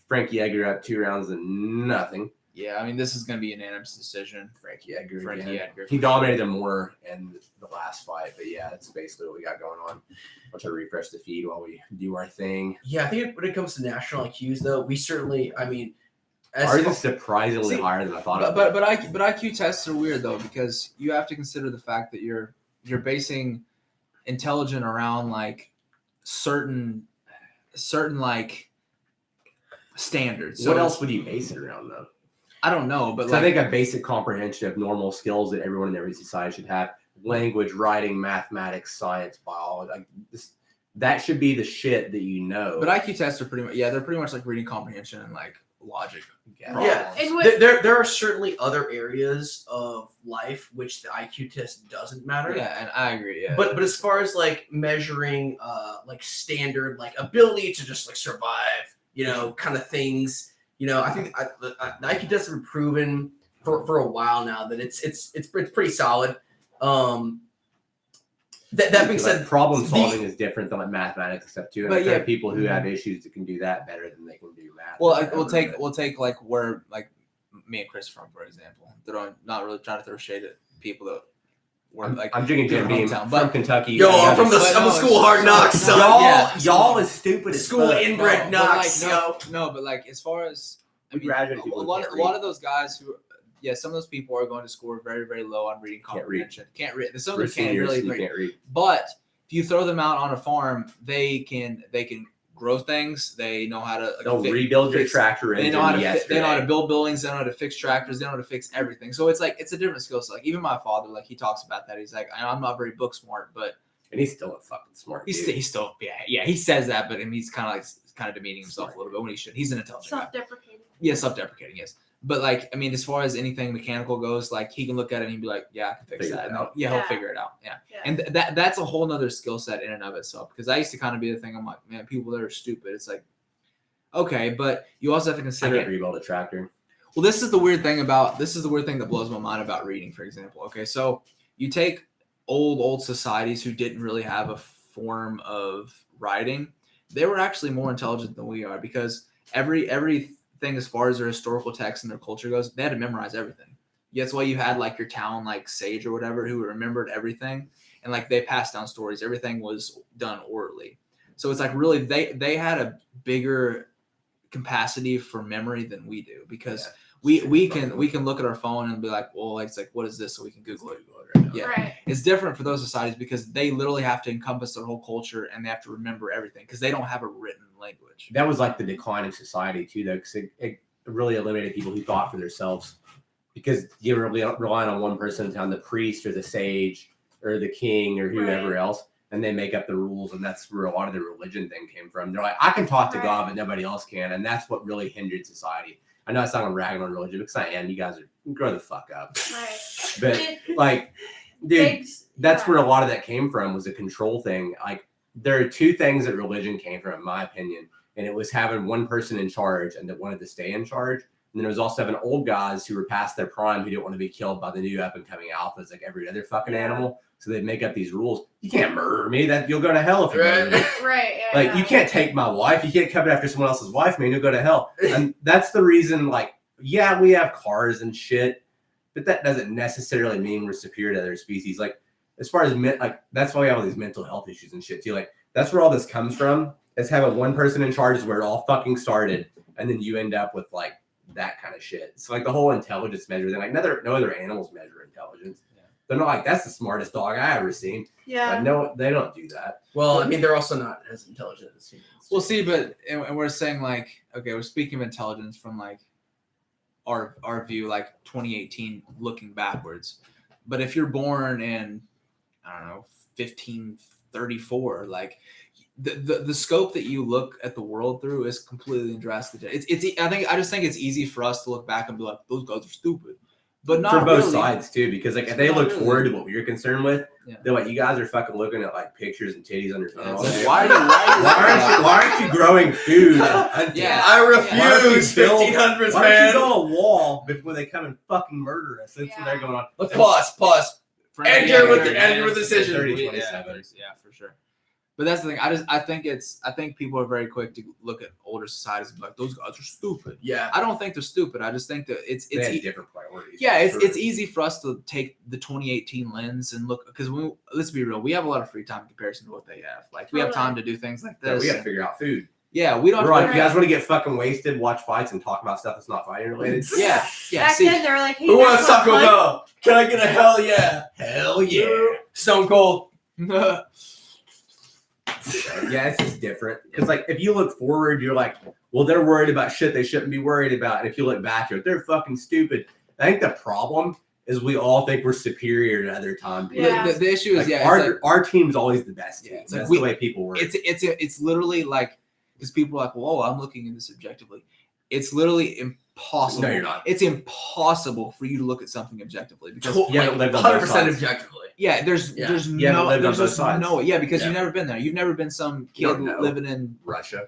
Frankie Edgar up 2 rounds and nothing. Yeah, I mean, this is going to be a unanimous decision. Frankie Edgar. Frankie again. Edgar. He dominated him more in the last fight, but yeah, that's basically what we got going on. I'll try to refresh the feed while we do our thing. Yeah, I think when it comes to national IQs, though, we certainly, I mean, Ours is surprisingly See, higher than I thought it would. But IQ tests are weird though because you have to consider the fact that you're basing intelligence around like certain like standards. So What else would you base it around though? I don't know, but So I think a basic comprehension of normal skills that everyone in every society should have: language, writing, mathematics, science, biology. Like that should be the shit that you know. But IQ tests are pretty much they're pretty much like reading comprehension and like logic. Yeah. And what, There are certainly other areas of life which the IQ test doesn't matter. Yeah, and I agree. Yeah, But as far as like measuring like standard like ability to just like survive, kind of things, I think the IQ tests have been proven for a while now that it's pretty solid. That being said, problem solving is different than like mathematics and stuff too. And But there are people who have issues that can do that better than they can do math. well, like, we'll take like where like me and Chris from, for example. They're not really trying to throw shade at people that were like. I'm drinking Jim Beam hometown, from Kentucky. Yo, I'm from the school Hard Knocks, son. Y'all is stupid as School fuck. inbred No, but, knocks, like, no, but like as far as We graduated a people who lot can't of those guys who. Yeah, some of those people are going to score very, very low on reading Can't read. comprehension. Can't read. Some of We're them can't seniors, really you read. can't read. But if you throw them out on a farm, they can grow things. They know how to They'll rebuild your fix- tractor They engine know how to yesterday. they know how to build buildings. They know how to fix tractors. They know how to fix everything. So it's like it's a different skill set. Like even my father, like he talks about that. He's like, I'm not very book smart, but And he's still a fucking smart dude. he's still he says that, but he's kind of demeaning himself a little bit when he should. He's an intelligent guy. self-deprecating. Yeah, self-deprecating, yes. But like, I mean, as far as anything mechanical goes, like he can look at it and he'd be like, "Yeah, I can fix Figure that." it And out. he'll Yeah. figure it out. Yeah, Yeah. and that's a whole nother skill set in and of itself. Because I used to kind of be the thing. I'm like, man, people that are stupid. It's like, okay, but you also have to I consider. can't rebuild a tractor. Well, this is the weird thing that blows my mind about reading. For example, okay, so you take old societies who didn't really have a form of writing. They were actually more intelligent than we are because everything as far as their historical text and their culture goes, they had to memorize everything. That's why you had like your town like sage or whatever who remembered everything, and like they passed down stories. Everything was done orally. So it's like really they had a bigger capacity for memory than we do because we can look at our phone and be like, well, it's like what is this? So we can Google it. Yeah. Right. It's different for those societies because they literally have to encompass their whole culture and they have to remember everything because they don't have a written language. That was like the decline of society too, though, because it really eliminated people who thought for themselves. Because you were relying on one person in town, the priest or the sage or the king or whoever Right. else, and they make up the rules, and that's where a lot of the religion thing came from. They're like, I can talk to Right. God, but nobody else can, and that's what really hindered society. I know it's not ragging on religion because I am. You guys are grow the fuck up. Right. But It- like, dude, Eggs- that's yeah. where a lot of that came from was a control thing. Like there are two things that religion came from, in my opinion, and it was having one person in charge and that wanted to stay in charge. And then it was also having old guys who were past their prime who didn't want to be killed by the new up and coming alphas like every other fucking Yeah. animal. So they'd make up these rules. You can't murder me. That you'll go to hell if you murder me. Right. Yeah, Like yeah. you can't take my wife. You can't come after someone else's wife, man. You'll go to hell. And that's the reason. Like, yeah, we have cars and shit, but that doesn't necessarily mean we're superior to other species. Like, as far as like, that's why we have all these mental health issues and shit too. Like, that's where all this comes from. Is having one person in charge is where it all fucking started, and then you end up with like that kind of shit. So like the whole intelligence measure thing, like no other animals measure intelligence. Yeah. They're not like that's the smartest dog I ever seen. Yeah. Like, no, they don't do that. Well, I mean, they're also not as intelligent as humans. Well, see, but and we're saying like, okay, we're speaking of intelligence from like our view, like 2018, looking backwards. But if you're born in, I don't know, 1534, like the scope that you look at the world through is completely and drastically different. I just think it's easy for us to look back and be like, those guys are stupid, but not For both really. sides too, because like if they Not look really. forward to what we're concerned with, Yeah. they're like, you guys are fucking looking at like pictures and titties on your phone. Yeah, all it's like, day. why aren't you growing food? And hunting? Yeah. I Why don't you refuse build- 1500s, Why don't you man. build a wall before they come and fucking murder us? That's what they're going on. Let's pause. Enter with the decision. 30-27. Yeah, for sure. But that's the thing. I think people are very quick to look at older societies and be like, those guys are stupid. Yeah. I don't think they're stupid. I just think that it's They had different priorities. yeah, for it's sure. easy for us to take the 2018 lens and look because let's be real, we have a lot of free time in comparison to what they have. Like we have time to do things like Yeah, this. we got to figure out food. Yeah, we don't. We're like, Right. you guys want to get fucking wasted, watch fights, and talk about stuff that's not fighting related? Yeah, yeah. Back See, then, they were like, hey, Who wants that's Taco not fun. Bell? Can I get a hell yeah? Hell yeah. Stone Cold. Yeah, it's just different. Because like if you look forward, you're like, well, they're worried about shit they shouldn't be worried about. And if you look back to it, they're fucking stupid. I think the problem is we all think we're superior to other time periods. Yeah. The issue is, Like, our team's always the best team. Yeah, it's That's like the way people work. it's literally like, because people are like, whoa, I'm looking at this objectively. It's literally impossible. No, you're not. It's impossible for you to look at something objectively because you haven't lived on both 100% sides. objectively. yeah, there's You haven't lived on both just sides. no because you've never been there. You've never been some You kid don't know. living in Russia.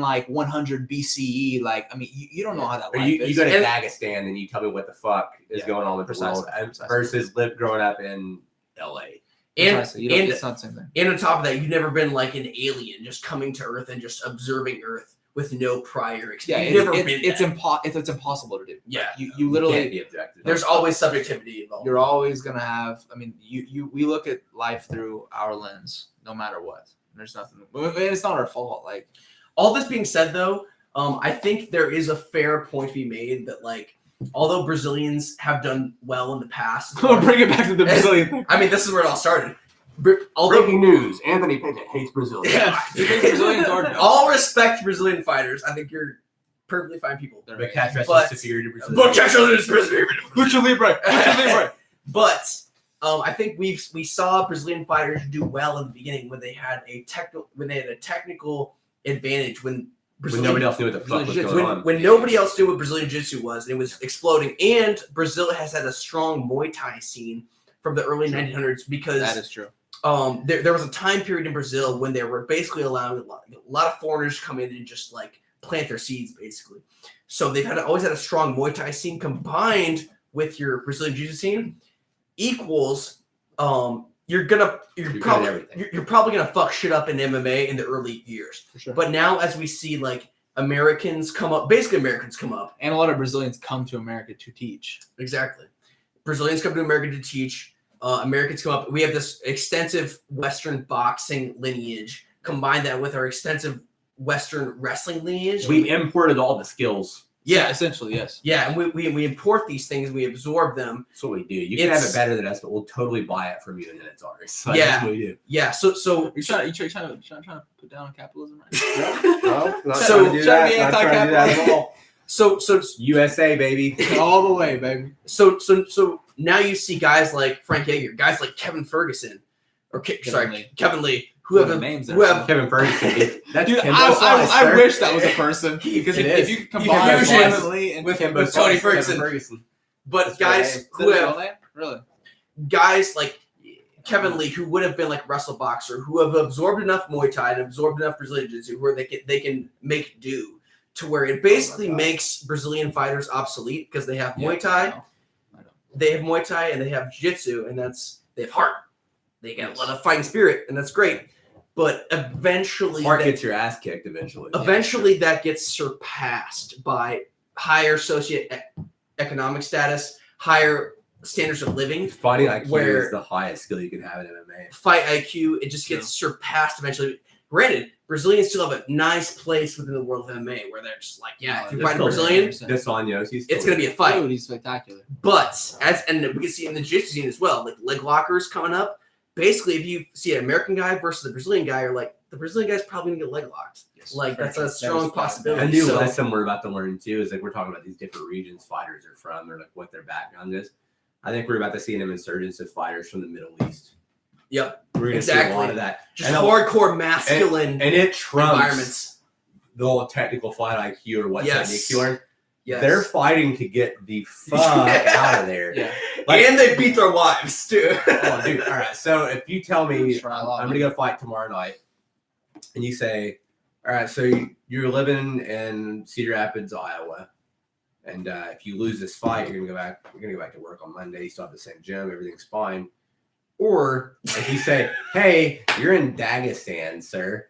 like 100 BCE. Like, I mean, you don't know how that Or life you is. go to And- Dagestan and you tell me what the fuck is Yeah, going on with the world precisely. versus growing up in LA. Precisely. You don't- And it's not the same thing. And on top of that, you've never been like an alien just coming to Earth and just observing Earth with no prior Yeah, experience. You've never been it's that. impossible to do. Yeah. you Can't literally be objective. There's always subjectivity involved. you're always gonna have. I mean, we look at life through our lens, no matter what. There's nothing. It's not our fault. Like, All this being said, though, I think there is a fair point to be made that, like, although Brazilians have done well in the past, bring it back to the Brazilian thing. I mean, this is where it all started. Although, Breaking news: Anthony Pacheck hates Brazil. yeah, You think Brazilians are dumb? all respect to Brazilian fighters. I think you're perfectly fine people. They're But catch wrestling But- is superior to Brazil. Burchettcha is superior. Lucha Libre. Lucha Libre. But I think we saw Brazilian fighters do well in the beginning when they had a technical advantage when When nobody else knew what the fuck was going on. when nobody else knew what Brazilian Jiu-Jitsu was, and it was exploding. And Brazil has had a strong Muay Thai scene from the early 1900s because That is true. there was a time period in Brazil when they were basically allowing a lot of foreigners to come in and just like plant their seeds, basically. So they've always had a strong Muay Thai scene combined with your Brazilian Jiu-Jitsu scene equals you're good at everything. probably gonna fuck shit up in MMA in the early years. For sure. But now as we see like Americans come up, And a lot of Brazilians come to America to teach. exactly. Brazilians come to America to teach. Americans come up. We have this extensive Western boxing lineage. Combine that with our extensive Western wrestling lineage. We imported all the skills. yeah, Essentially, yes. yeah, and we import these things. We absorb them. That's what we do. You can have It's- it better than us, but we'll totally buy it from you, and then it's ours. So Yeah. that's what we do. Yeah. So You're trying to put down capitalism, right? No, not So- trying to do that. Trying to be Not trying to do that at all. so USA, baby. All the way, baby. So now you see guys like Frank Yeager, guys like Kevin Ferguson, or Kevin Lee, who have names who have Kevin Ferguson. That's Dude, Kimbo I size, sir. wish that was a person. Because It if is. you combine fusion Kevin Lee and with Kimbo Tony size, Kevin Ferguson. But That's guys right. who have Really? guys like Kevin Lee, who would have been like a wrestle boxer, who have absorbed enough Muay Thai and absorbed enough Brazilian Jiu-Jitsu where they can make do to where it basically makes Brazilian fighters obsolete because they have Muay Thai, I know. they have Muay Thai, and they have Jiu-Jitsu, and they have heart. They got a lot of fighting spirit, and that's great. But eventually, Mark gets your ass kicked eventually. eventually that gets surpassed by higher socioeconomic status, higher standards of living. Fighting IQ Where- is the highest skill you can have in MMA. Fight IQ, it just gets surpassed eventually. Granted, Brazilians still have a nice place within the world of MMA where they're just like, yeah, if you They're fight a still Brazilian, This on Yossi's. it's going to be a fight. Dude, he's spectacular. But, and we can see in the jiu-jitsu scene as well, like leg lockers coming up. Basically, if you see an American guy versus the Brazilian guy, you're like, the Brazilian guy's probably going to get leg locked. Like, that's a strong possibility. A new So- lesson we're about to learn too is like we're talking about these different regions fighters are from or like what their background is. I think we're about to see an insurgence of fighters from the Middle East. Yep. We're going to see a Exactly. lot of that. Just And hardcore masculine and it trumps environments. the whole technical fight IQ or what Yes. techniques you learn. Yes. They're fighting to get the fuck out of there. Yeah. Like- and they beat their wives, too. Oh, dude. All right. So if you tell me Try a lot, I'm going to go fight tomorrow night and you say, all right, so you're living in Cedar Rapids, Iowa. And if you lose this fight, you're gonna go back to work on Monday. You still have the same gym, everything's fine. Or if you say, "Hey, you're in Dagestan, sir.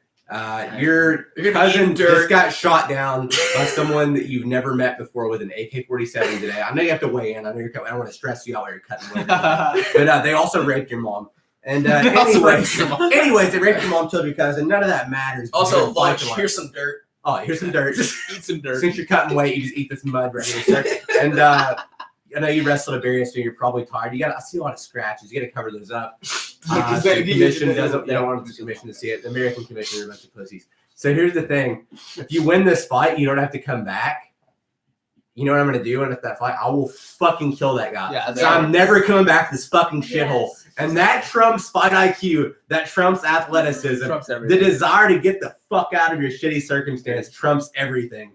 Your You're gonna cousin eat dirt." just got shot down by someone that you've never met before with an AK-47 today. I know you have to weigh in. I know you're. I don't want to stress you out while you're cutting wood. But they also raped your mom. And anyways, they raped your mom, killed your cousin. None of that matters. Also, You're gonna fight lunch, tomorrow. here's some dirt. Oh, here's some dirt. Eat some dirt. Since you're cutting weight, you just eat this mud right here, sir. And I know you wrestled a barrier, so you're probably tired. I see a lot of scratches. You got to cover those up. So the commission doesn't. They don't want the commission to see it. The American commission are a bunch of pussies. So here's the thing: if you win this fight, you don't have to come back. You know what I'm gonna do? And at that fight, I will fucking kill that guy. Yeah, so I'm never coming back to this fucking shithole. Yes. And that trumps fight IQ. That trumps athleticism. Trumps The everything. desire to get the fuck out of your shitty circumstance trumps everything.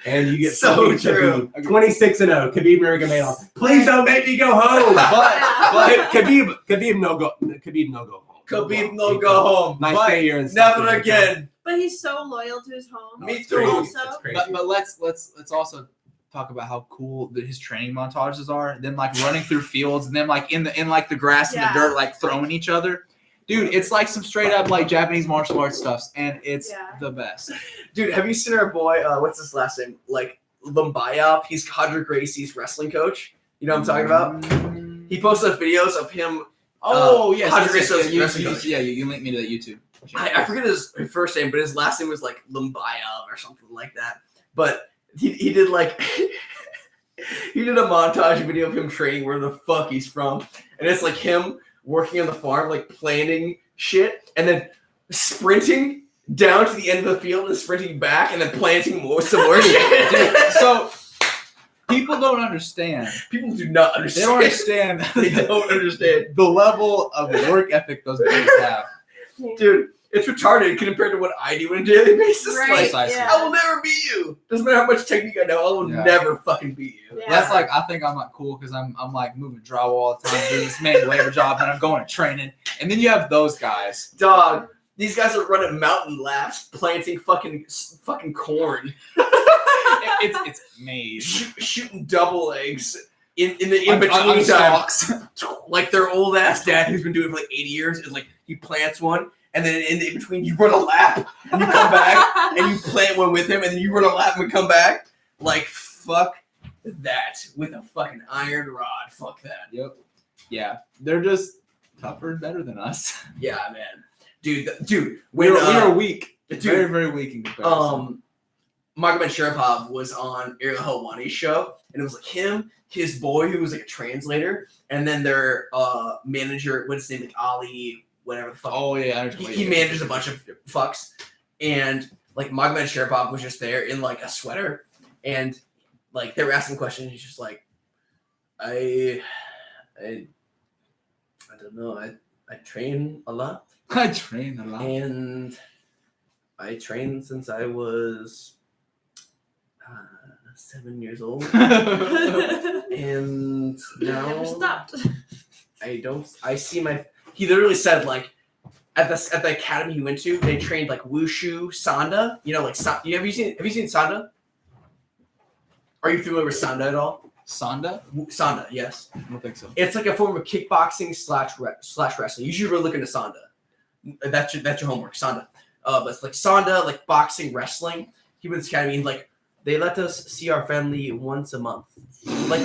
And you get So fucking true. Khabib. 26-0. Khabib Nurmagomedov. Please don't make me go home. But Khabib no go. Khabib no go home. Khabib no go home. Nice But stay here and never again. But he's so loyal to his home. Me It's too. crazy. Also, It's crazy. but let's also talk about how cool his training montages are. Then like running through fields, and then like in the grass and Yeah. the dirt, like throwing each other. Dude, it's like some straight up like Japanese martial arts stuffs, and it's the best. Dude, have you seen our boy, what's his last name? Like, Lumbayov. He's Cadre Gracie's wrestling coach. You know what I'm talking about? He posted videos of him. Oh, yes. Cadre yes, Gracie's yes, wrestling coach. you linked me to that YouTube. I forget his first name, but his last name was like Lumbayov or something like that. But he did like he did a montage video of him training where the fuck he's from, and it's like him working on the farm, like planting shit, and then sprinting down to the end of the field and sprinting back, and then planting some more shit. Dude, so people don't understand. People do not They understand. don't understand. They don't understand, the level of work ethic those guys have. dude. It's retarded compared to what I do on a daily basis. Right, Like, Precisely. yeah. I will never beat you. Doesn't matter how much technique I know, I will Yeah. never fucking beat you. Yeah. That's like, I think I'm like cool because I'm like moving drywall all the time, doing this manual labor job, and I'm going to training. And then you have those guys. Dog, these guys are running mountain laps, planting fucking corn, It's made. shooting double eggs in On between time. stalks. Like their old ass dad who's been doing it for like 80 years is like he plants one, and then in between you run a lap and you come back and you plant one with him, and then you run a lap and come back. Like fuck that with a fucking iron rod. Fuck that. Yep. Yeah, they're just tougher and better than us. Yeah, man. Dude, We when are weak. dude, Very, very weak in comparison. Magomed Sharapov was on Ariel Helwani's show, and it was like him, his boy who was like a translator, and then their manager, what's his name, like Ali, whatever the fuck. Oh yeah, I He manages a bunch of fucks, and like Magomed Sharapov was just there in like a sweater, and like they were asking questions. He's just like, I don't know. I train a lot, I train a lot. and I trained since I was 7 years old, and now Never stopped. I don't. I see my. He literally said like at the academy he went to, they trained like wushu, sanda. You know, like have you seen sanda? Are you familiar with sanda at all? Sanda? Sanda, yes. I don't think so. It's like a form of kickboxing slash wrestling. You should really look into sanda. That's your homework, sanda. But it's like sanda, like boxing, wrestling. He went to the academy and like they let us see our family once a month. Like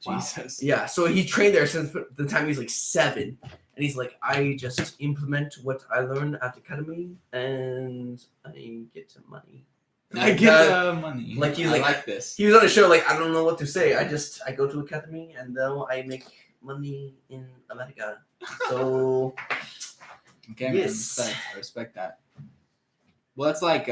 Jesus. yeah, so he trained there since the time he was like 7. And he's like, I just implement what I learn at the academy and I get some money. I get money. like he's I like this. He was on a show like, I don't know what to say. I go to academy and now I make money in America. So Okay, man, yes. I respect that. Well, it's like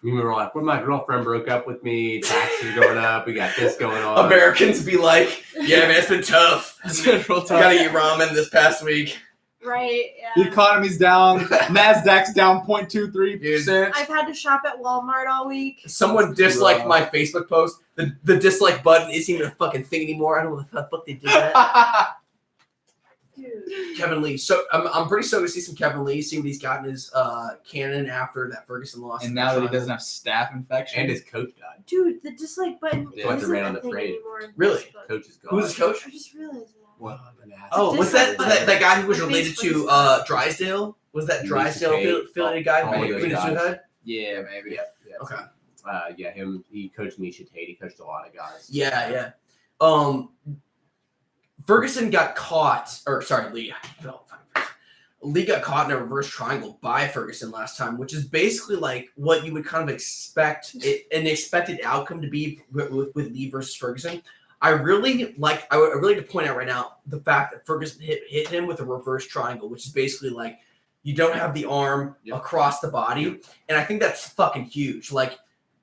We were like, when my girlfriend broke up with me, taxes are going up, we got this going on. Americans be like, yeah, man, it's been tough. it's been real tough. Gotta eat ramen this past week. Right, The yeah. economy's down. Nasdaq's down 0.23%. I've had to shop at Walmart all week. Someone disliked my Facebook post. The dislike button isn't even a fucking thing anymore. I don't know what the fuck they did that. Dude. Kevin Lee. So I'm pretty stoked to see some Kevin Lee. See what he's got in his cannon after that Ferguson loss. And now that he doesn't have staph infection, And his coach died. Dude, the dislike button Yeah, isn't ran on a the thing parade. anymore. on Really? Facebook. Coach is gone. Who's his coach? I just realized that. What? Oh, what's that guy who was Like related to Facebook. Drysdale? Was that He Drysdale used to pay affiliated guy all who those committed guys. suicide? yeah, maybe. Yeah. Okay. Yeah, him. He coached Misha Tate. He coached a lot of guys. Yeah. Ferguson got caught, or sorry, Lee. No, Lee got caught in a reverse triangle by Ferguson last time, which is basically like what you would kind of expect an expected outcome to be with Lee versus Ferguson. I would really like to point out right now the fact that Ferguson hit him with a reverse triangle, which is basically like You don't have the arm across the body. And I think that's fucking huge. Like,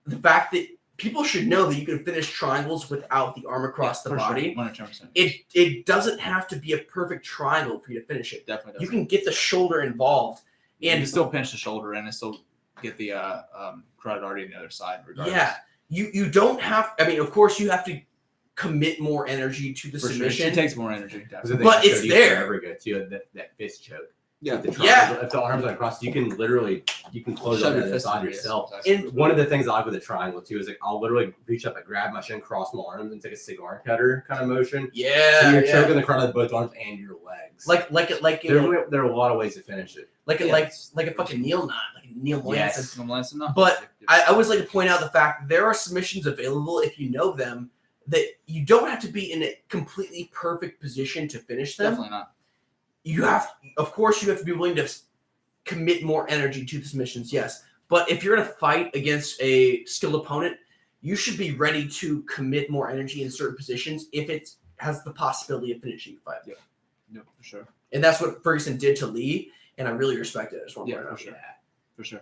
the fact that people should know that you can finish triangles without the arm across the body. Sure. 100%. It doesn't have to be a perfect triangle for you to finish it. Definitely doesn't. You can get the shoulder involved. And And you still pinch the shoulder and still get the carotid artery on the other side regardless. yeah, you don't have, I mean, of course you have to commit more energy to the For sure. submission. It takes more energy. Definitely. But it's there. Forever ago too. That fist choke. Yeah. With the triangle. If the arms are across, you can close Shove on your the fist side in your yourself. wrist. And one of the things I like with the triangle too is like I'll literally reach up and grab my shin, cross my arms, and take a cigar cutter kind of motion. Yeah, So you're yeah. choking the carotid of both arms and your legs. There are a lot of ways to finish it. like a fucking Neil knot, like a Neil Lanson. Yes. But I always like to point out the fact that there are submissions available if you know them that you don't have to be in a completely perfect position to finish them. Definitely not. You have to be willing to commit more energy to the submissions, yes. But if you're in a fight against a skilled opponent, you should be ready to commit more energy in certain positions if it has the possibility of finishing the fight. Yeah. No, for sure. And that's what Ferguson did to Lee, and I really respect it. I just want to point it out. For sure.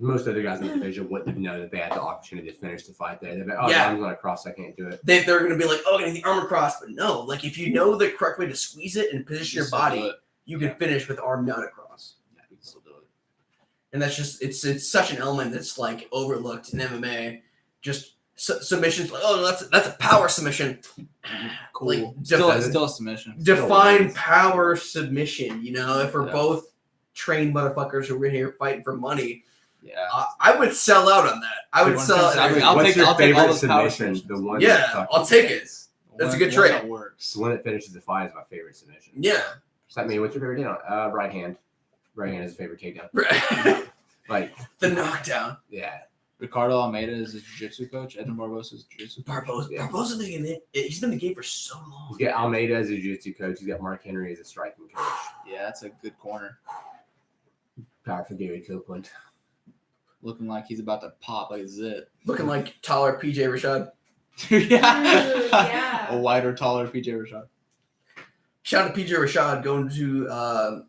Most other guys in the division wouldn't have known that they had the opportunity to finish the fight there. They'd be, Yeah. I'm going to cross, I can't do it. They're going to be like, getting the arm across. But no, like if you know the correct way to squeeze it and position your body, you can finish with arm not across. Yeah, you can still do it. And that's just, it's such an element that's like overlooked in MMA. Just submissions, like, that's a power submission. Cool. Like, Still a submission. Define power submission. You know, if we're Yeah. both trained motherfuckers who are in here fighting for money, Yeah. I would sell out on that. I would sell out. I mean, I'll What's take your all favorite those power submission? submissions. The one Yeah, that I'll take it. That's a good trade. That works. The one that finishes the fight is my favorite submission. Yeah. So, I mean, what's your favorite takedown? Right hand. Right hand is a favorite takedown. Like, The knockdown. yeah. Ricardo Almeida is a jiu-jitsu coach. Edmund Barboza is a jiu-jitsu coach. Barboza's been in it. He's been in the game for so long. He's got Almeida as a jiu-jitsu coach. He's got Mark Henry as a striking coach. Yeah, that's a good corner. Powerful Gary Copeland. Looking like he's about to pop like a zit. Looking like taller PJ Rashad. Yeah. A wider, taller PJ Rashad. Shout out to PJ Rashad going to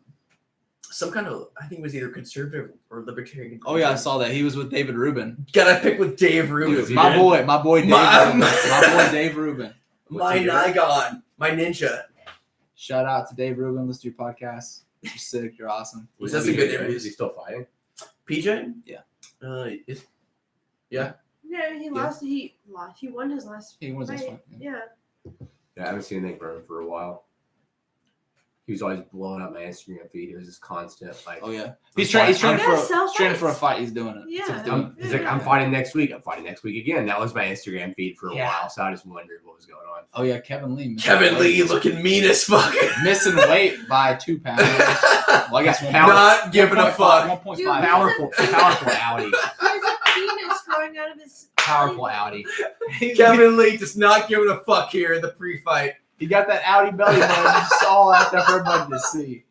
some kind of, I think it was either conservative or libertarian. Oh yeah, I saw that. He was with David Rubin. Gotta pick with Dave Rubin. Dude, My boy Dave Rubin. My- My boy Dave Rubin. My Nigon. My ninja. Shout out to Dave Rubin. Listen to your podcast. You're sick. You're awesome. That's a good interview. Is he still fighting? PJ? Yeah. Yeah, he lost. He won his last. He wins this fight. fight. Yeah. Yeah, I haven't seen anything from him for a while. He was always blowing up my Instagram feed. It was just constant. Like, Oh yeah. I'm He's training I gotta sell for a fights. fight. He's doing it. Yeah. He's doing He's like, I'm fighting next week. I'm fighting next week again. That was my Instagram feed for a Yeah. while, so I just wondered what was going on. Oh yeah, Kevin Lee. Kevin Lee looking mean as fuck. missing weight by 2 pounds. Well, I guess 1 pound. Not giving a fuck. 1.5. Dude, Powerful Audi. He has a penis growing out of his. Powerful Audi. Kevin Lee just not giving a fuck here in the pre-fight. He got that Audi belly button just all out there for everybody to see.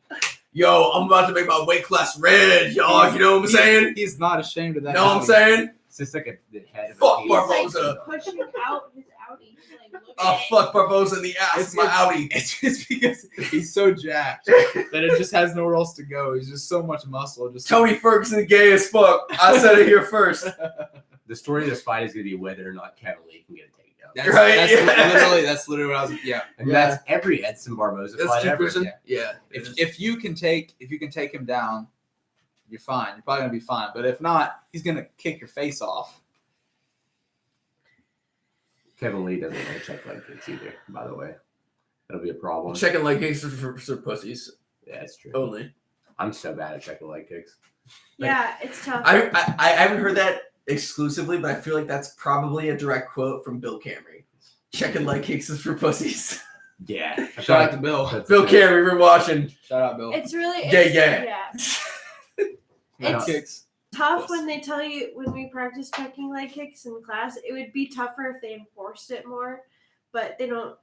Yo, I'm about to make my weight class red, y'all. You know what I'm saying? He's not ashamed of that. You know what I'm Audi. saying? It's just like the head of Fuck a He's Barboza. like pushing out his Audi. He's like, look Oh, at it. fuck Barboza in the ass. It's- my Audi. It's just because he's so jacked that it just has nowhere else to go. He's just so much muscle. Just Tony Ferguson gay as fuck. I said it here first. The story of this fight is going to be whether or not Kevin Lee can get a takedown. That's, Right, That's yeah. literally what I was. Yeah. And Yeah. that's every Edson Barboza That's fight ever. 2%. Yeah. If you can take him down, you're fine. You're probably gonna be fine. But if not, he's gonna kick your face off. Kevin Lee doesn't want to check leg kicks either, by the way. That'll be a problem. Checking leg kicks for pussies Yeah, it's true. only. I'm so bad at checking leg kicks. Yeah, it's tough. I haven't heard that exclusively, but I feel like that's probably a direct quote from Bill Camry. Checking leg kicks is for pussies. Yeah. Shout out to Bill. Bill Camry, we're watching. Shout out Bill. It's really Yeah. Leg It's kicks. tough when they tell you when we practice checking leg kicks in class. It would be tougher if they enforced it more, but they don't.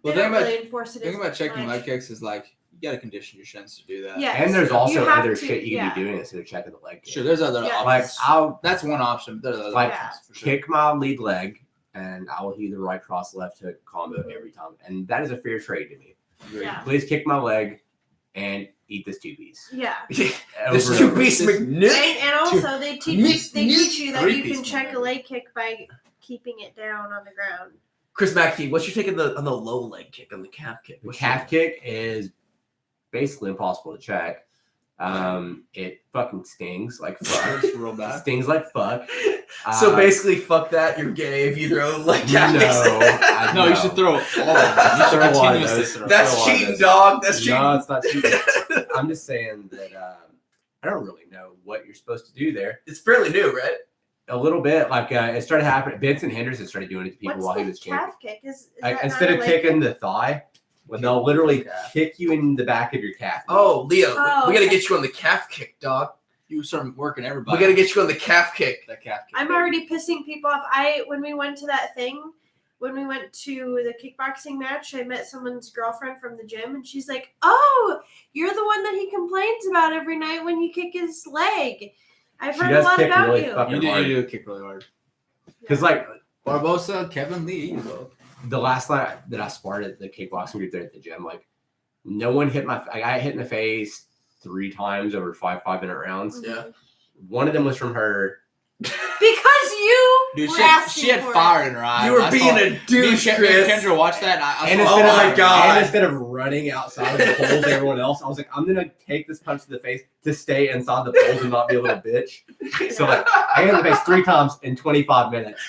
Well, They think don't about really enforce it. think as about checking much. leg kicks is like you gotta condition your shins to do that. Yeah. And there's You also have other to- shit you can yeah. be doing instead of checking the leg kick. Sure, there's other Yeah. Like, options. I'll That's one option. There's other Like, options for sure. kick my lead leg, and I will hit the right cross left hook combo every time. And that is a fair trade to me. Yeah. Please kick my leg, and eat this 2-piece. Yeah. This Over and over. 2-piece McNuggets. And also they teach you that you 3-piece can check a McNugget. leg kick by keeping it down on the ground. Chris McAtee, what's your take on the low leg kick, on the calf kick? The calf kick is basically impossible to check. It fucking stings like fuck. It's real bad. Stings like fuck. So basically, fuck that. You're gay if you throw like calf kicks. No, you should throw all of them. You should Throw a lot of continuously those. throw. That's Throw a lot of cheating, those. dog. That's cheating. No, it's not cheating. I'm just saying that I don't really know what you're supposed to do there. It's fairly new, right? A little bit, like it started happening. Benson Henderson started doing it to people What's while the he was champion. calf kick? Is Like, that instead not of a leg kicking kick? the thigh, when they'll literally kick you in the back of your calf. Oh, Leah, Oh, we gotta okay. get you on the calf kick, dog. You start working everybody. We gotta get you on the calf kick. that calf kick. I'm already pissing people off. When we went to that thing, when we went to the kickboxing match, I met someone's girlfriend from the gym, and she's like, "Oh, you're the one that he complains about every night when you kick his leg. I've She heard a does lot kick about really you." fucking- You do kick really hard. Because like Barboza, Kevin Lee, you go. the last night that I sparred at the kickboxing group there at the gym, like no one hit I got hit in the face 3 times over 5-minute rounds. Yeah. One of them was from her. Because you Dude, were she asking had for fire it. in her eyes. You were I being saw- a douche, me and Chris. Kendra watched that, and I And saw instead Oh of my like, God. and instead of running outside of the poles like everyone else, I was like, I'm gonna take this punch to the face to stay inside the poles and not be a little bitch. So like, I hit in the face 3 times in 25 minutes,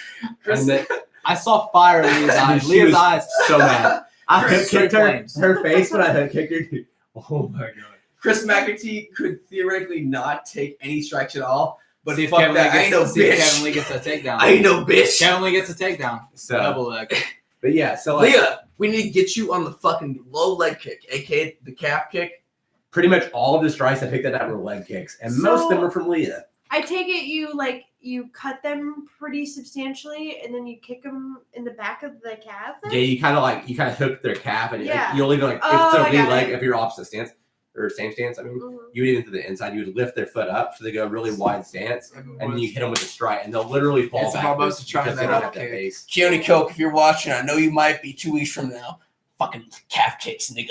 and then I saw fire in Leah's eyes. she Leah's was eyes. so mad. I Chris, hook kicked her, flames. her face when I hook kicked her. Dude. Oh my god. Chris McAtee could theoretically not take any strikes at all, but See if fuck Kevin that. I Lee ain't no gets, see if Kevin bitch. Lee gets a takedown. I ain't no bitch. Kevin Lee gets a takedown. So, Double leg. but yeah, so like, Leah, we need to get you on the fucking low leg kick, aka the calf kick. pretty much all of the strikes I picked that up were leg kicks, and most of them were from Leah. I take it you cut them pretty substantially, and then you kick them in the back of the calf. then? Yeah, you kind of hook their calf, and Yeah. you'll even like Oh, if it's I a lead got leg, it. if you're opposite stance or same stance, I mean, Mhm. you would even to the inside, you would lift their foot up so they go really wide stance, and then you hit them with a strike, and they'll literally fall It's back. Barboza trying because that they don't up have that kick. base. Keone Coke, if you're watching, I know you might be 2 weeks from now. Fucking calf kicks, nigga.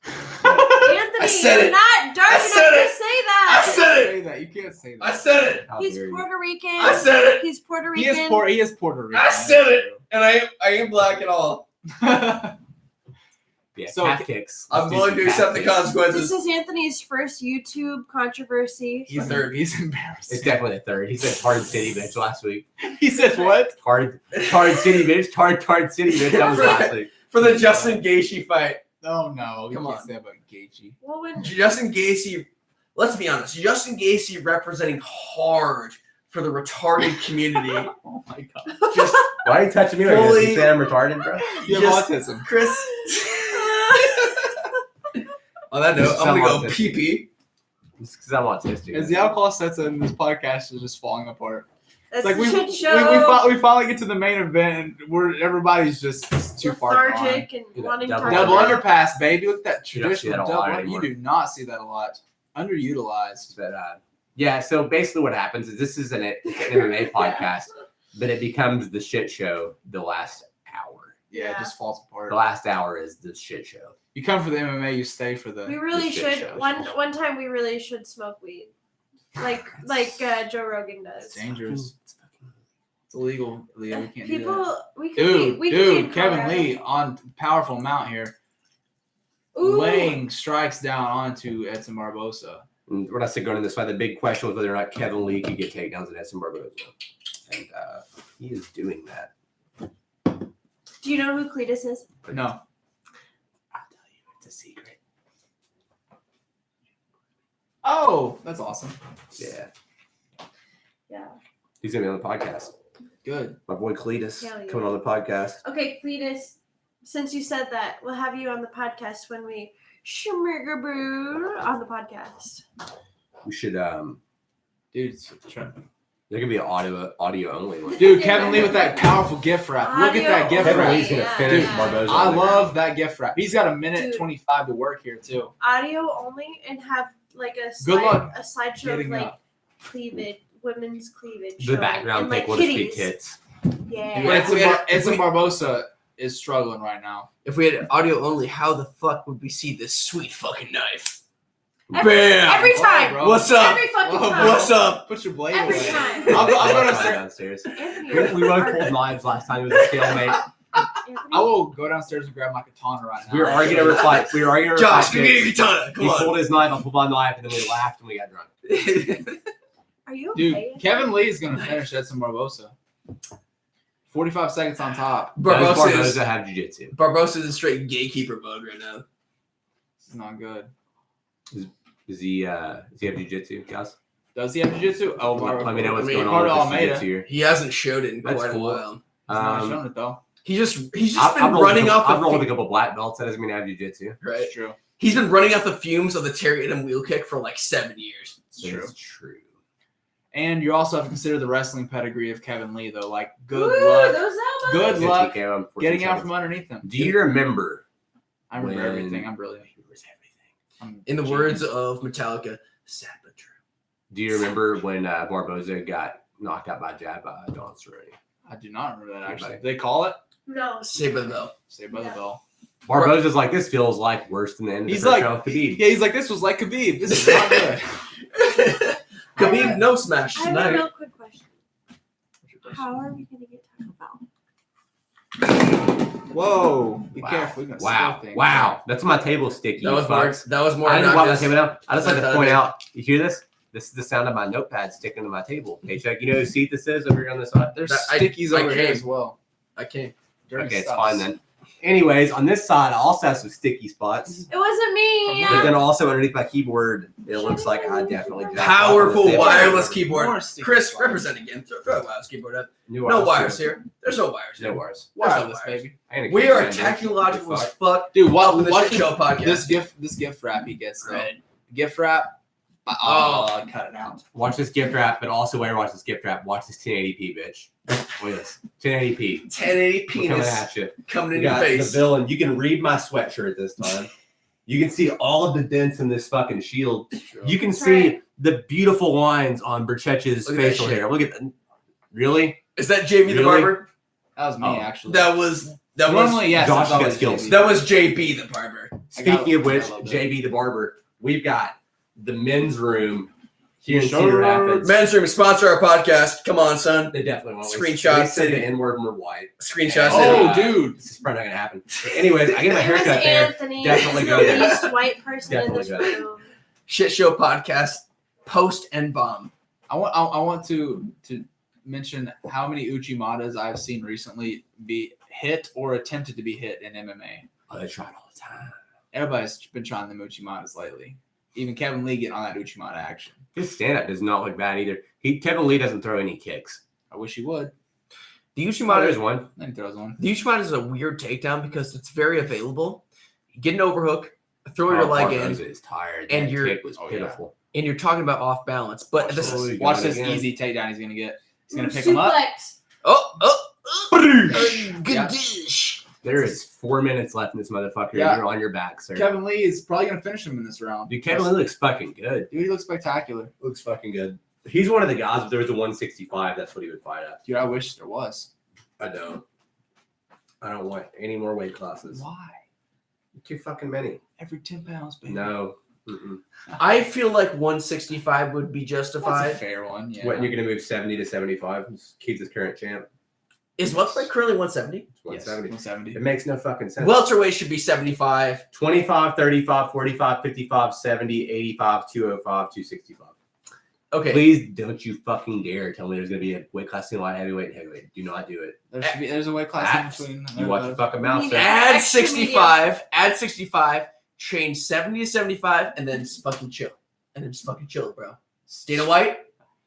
Anthony, I said you're it. not dark I enough said to it. say I that. said it. Say that. You can't say that. I said it. How He's dare you. Puerto Rican. I said it. He's Puerto He Rican. is Puerto Rican. I said it. And I ain't black at all. Yeah, So- calf kicks. I'm Let's do willing some to calf accept the kicks. consequences. This is Anthony's first YouTube controversy. He's Third. He's embarrassing. It's definitely a third. He said Tard City bitch last week. He says what? Tard City bitch. Tard City bitch. That was last week. For the Justin Gaethje fight. Oh no, we Come can't on. say about Gaethje. Well, when Justin Gaethje, let's be honest, Justin Gaethje representing hard for the retarded community. Oh my god. Just Why are you touching me like this? Fully- You say I'm retarded, bro? You Just- have autism. Chris. On that note, I'm Some gonna go autism. pee pee. It's because I'm autistic. As the alcohol sets in, this podcast is just falling apart. that's It's like a we shit show. we finally get to the main event, and everybody's just too far gone. lethargic and Yeah, wanting to double Double talk. underpass, baby. Look at that You don't see traditional that a double. lot You anymore. do not see that a lot. Underutilized. But yeah, so basically what happens is this is it's an MMA podcast, but it becomes the shit show the last hour. Yeah, Yeah. it just falls apart. The last hour is the shit show. You come for the MMA, you stay for the. We really The shit should. show. One time we really should smoke weed, like Joe Rogan does. It's dangerous. It's illegal, Leah. We can't do that. People, we could be, we could be in Kevin Colorado. Lee on powerful mount here, Ooh. laying strikes down onto Edson Barboza. And we're not going in this fight. The big question was whether or not Kevin Lee could get takedowns at Edson Barboza. And he is doing that. Do you know who Cletus is? No, I'll tell you, it's a secret. oh, that's awesome. Yeah. Yeah. He's going to be on the podcast. Good. My boy Cletus Hell yeah. coming on the podcast. Okay, Cletus. Since you said that, we'll have you on the podcast when we shmigaboo on the podcast. We should, Dude, there could be an audio only one. dude, Kevin Lee with that powerful gift wrap. Look at that gift Kevin wrap. Lee's going to finish Yeah. Barboza. I on the love that gift wrap. He's got a minute Dude. 25 to work here too. Audio only and have like a Good luck slideshow of getting like up. cleavage, women's cleavage. The showing, background and, pic like, will just be kitties. tits. Yeah. Dude, If we- Barboza is struggling right now. If we had audio only, how the fuck would we see this sweet fucking knife? Bam. Every Whoa, time. bro. What's up? Every fucking Whoa, time. What's up? Put your blade Every away. time. I'll go Downstairs. downstairs. Anthony, We both pulled knives last time. It was a stalemate. Anthony, I will go downstairs and grab my katana right now. We were arguing over fight. We were arguing over Josh, fight give me picks. a katana. Come He on. pulled his knife. I pulled my knife, and then we laughed and we got drunk. Are you Dude, okay? Kevin Lee is going to finish Edson Barboza. 45 seconds on top. Does Barboza Barboza have jiu-jitsu? Barboza's in straight gatekeeper mode right now. This is not good. Does he have jiu-jitsu, guys? Does he have jiu-jitsu? Oh, Let me know what's I mean, going on with Ricardo this Almeida. jiu-jitsu here. He hasn't showed it in That's quite cool. a while. He's not shown it though. He's just I've been rolled running off I've rolled a the couple black belts. That doesn't mean I have jiu-jitsu. right. It's true. He's been running off the fumes of the Terry and wheel kick for like 7 years. It's true. It's true. And you also have to consider the wrestling pedigree of Kevin Lee, though. Like, good Ooh, luck those elbows. Good 15 luck KO in 14 getting out seconds. from underneath him. Do you remember? I remember when- everything. I'm brilliant. He remembers everything. I'm In the genius. words of Metallica, sad but true. Do you remember when Barboza got knocked out by a jab by Don Cerrone? I do not remember that, actually. Anybody? They call it? No. Saved by the bell. Saved by the Yeah. Bell. Barboza's like, this feels like worse than the end of He's the first like, round with Khabib. yeah, he's like, this was like Khabib. This is not good. Khabib no smash I have a tonight. real quick question. How are we going to get Taco Bell? Whoa. Be Wow. careful. You're gonna Wow. spill things. Wow. That's my table sticky. That was more. fucks. That was more. I didn't want my obnoxious. table down. I just like to That point is- out. You hear this? This is the sound of my notepad sticking to my table. Pacheck, you know whose seat this is over here on the side? There's That- I- stickies I over here can't. as well. I can't. Dirty Okay, it's stuff. fine then. Anyways, on this side, I also have some sticky spots. It wasn't me. But then also underneath my keyboard, it looks like I definitely jacked off on Powerful this table. wireless keyboard. More sticky Chris, spots. represent again. Throw a wireless keyboard up. New No wires too. here. There's no wires. No here. wires. Wireless, wires. baby. I ain't a We kid, are man, dude. technological as Fuck. fuck. Dude, Welcome what, to the watch Shit Show podcast. this gift wrap he gets though. Right. Gift wrap. Oh, cut it out. Watch this gift wrap, but also where watch this gift wrap. Watch this 1080p, bitch. Look at this. 1080p. 1080 We're coming penis at you. coming We in your got the face. villain. You can read my sweatshirt this time. You can see all of the dents in this fucking shield. You can That's see right. the beautiful lines on Burchettcha's Look at that facial shit. hair. Look at that. Really? Is that JB the Really? barber? That was me Oh. actually. That was Normally, yes. Josh it's always got skills. JB. that was JB the barber. Speaking of which, I love that. JB the barber, we've got the men's room here in Sure. Cedar Rapids. Men's room sponsor our podcast. Come on, son. They definitely want Screenshot We said city. the N-word and we're white. Screenshot Oh, city. dude. This is probably not gonna happen. But anyways, I get my It was haircut there. Anthony. Definitely He's go the there. least white person in this Definitely room. Shit Show podcast. Post and bomb. I want to mention how many Uchimatas I've seen recently be hit or attempted to be hit in MMA. Oh, they try it all the time. Everybody's been trying them Uchimatas lately. Even Kevin Lee getting on that Uchimata action. His stand-up does not look bad either. Kevin Lee doesn't throw any kicks. I wish he would. The There's Uchimata, one. Then he throws one. the Uchimata is a weird takedown because it's very available. You get an overhook, throw your leg Barboza in, is tired. and That you're- kick was oh, yeah. pitiful. and you're talking about off balance. But this Absolutely. is Watch Got it this again. easy takedown he's gonna get. He's gonna pick him up. Suplex. good Yeah. dish. There is 4 minutes left in this motherfucker. Yeah. And you're on your back, sir. Kevin Lee is probably gonna finish him in this round. Dude, Kevin Lee looks fucking good. Dude, he looks spectacular. Looks fucking good. He's one of the guys. If there was a 165, that's what he would fight at. Dude, I wish there was. I don't want any more weight classes. Why? Too fucking many. Every 10 pounds, baby. No. Mm-mm. I feel like 165 would be That's a justified. fair one. Yeah. What, you're going to move 70 to 75? Keith is current champ. Is welterweight currently 170? It's Yes, 170. 170. It makes no fucking sense. Welterweight should be 75. 25, 35, 45, 55, 70, 85, 205, 265. Okay. Please don't you fucking dare tell me there's going to be a weight class in light heavyweight and heavyweight. Do not do it. There's a weight class That's- in between. You watch your fucking mouth, sir. Yeah. Add Extra 65. Add 65. Change 70 to 75, and then just fucking chill. And then just fucking chill, bro. Dana White,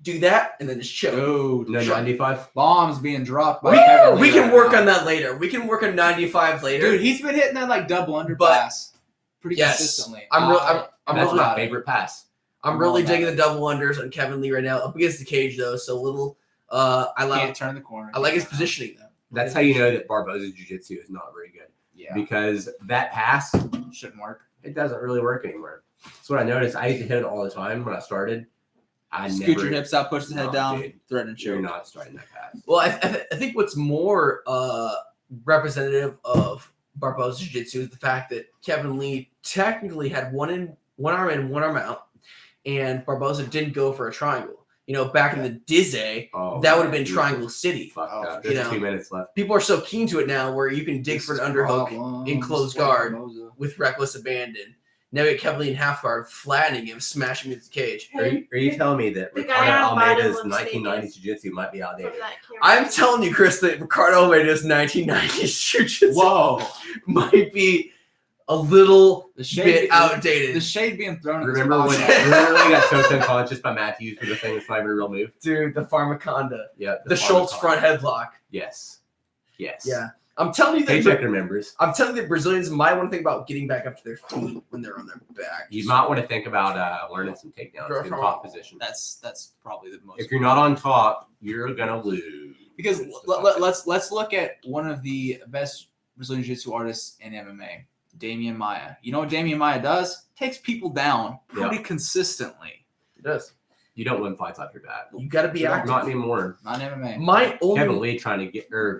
do that, and then just chill. Dude, No, Shut- 95? bombs being dropped by Kevin Lee We can right work now. on that later. We can work on 95 later. Dude, he's been hitting that like double underpass But- pretty yes, consistently. I'm That's really, my favorite pass. I'm I'm really all digging about the double unders on Kevin Lee right now. Up against the cage though, so a little. I like. Can't turn the corner. I like his positioning though. That's how you know that Barboza's jiu-jitsu is not very good. Yeah, Because that pass, shouldn't work. it doesn't really work anymore. That's what I noticed. I used to hit it all the time when I started. I Scoot never. your hips out, push the head No, down, dude. threaten and You're choke. not starting that pass. Well, I think what's more representative of Barboza's jiu-jitsu is the fact that Kevin Lee technically had one one arm in, one arm out, and Barboza didn't go for a triangle. You know, back in the Dizzy, that would have been Triangle City. Fuck that. You There's know, 2 minutes left. people are so keen to it now where you can dig for an underhook in close guard with reckless abandon. Now we get Kevin Lee in half guard, flattening him, smashing him into the cage. Are you telling me that The guy Ricardo on bottom Almeida's looks 1990 jiu-jitsu might be outdated? From that camera. I'm telling you, Chris, that Ricardo Almeida's 1990s jiu-jitsu Whoa. might be a little The shade, bit outdated. The shade being thrown. Remember when he got choked unconscious by Matthews for the thing that's not even a real move? Dude, the Pharmaconda. Yeah. The Schultz front headlock. Yes. Yeah. I'm telling you that Pacheck remembers. I'm telling you that Brazilians might want to think about getting back up to their feet when they're on their back. You might want to think about learning some takedowns in top position. That's probably the most. If you're not on top, you're gonna lose. Because let's look at one of the best Brazilian Jiu-Jitsu artists in MMA, Damian Maia. You know what Damian Maia does? Takes people down pretty consistently. It does. You don't win fights off your back. You got to be active. Not anymore. Not in MMA. My only Kevin Lee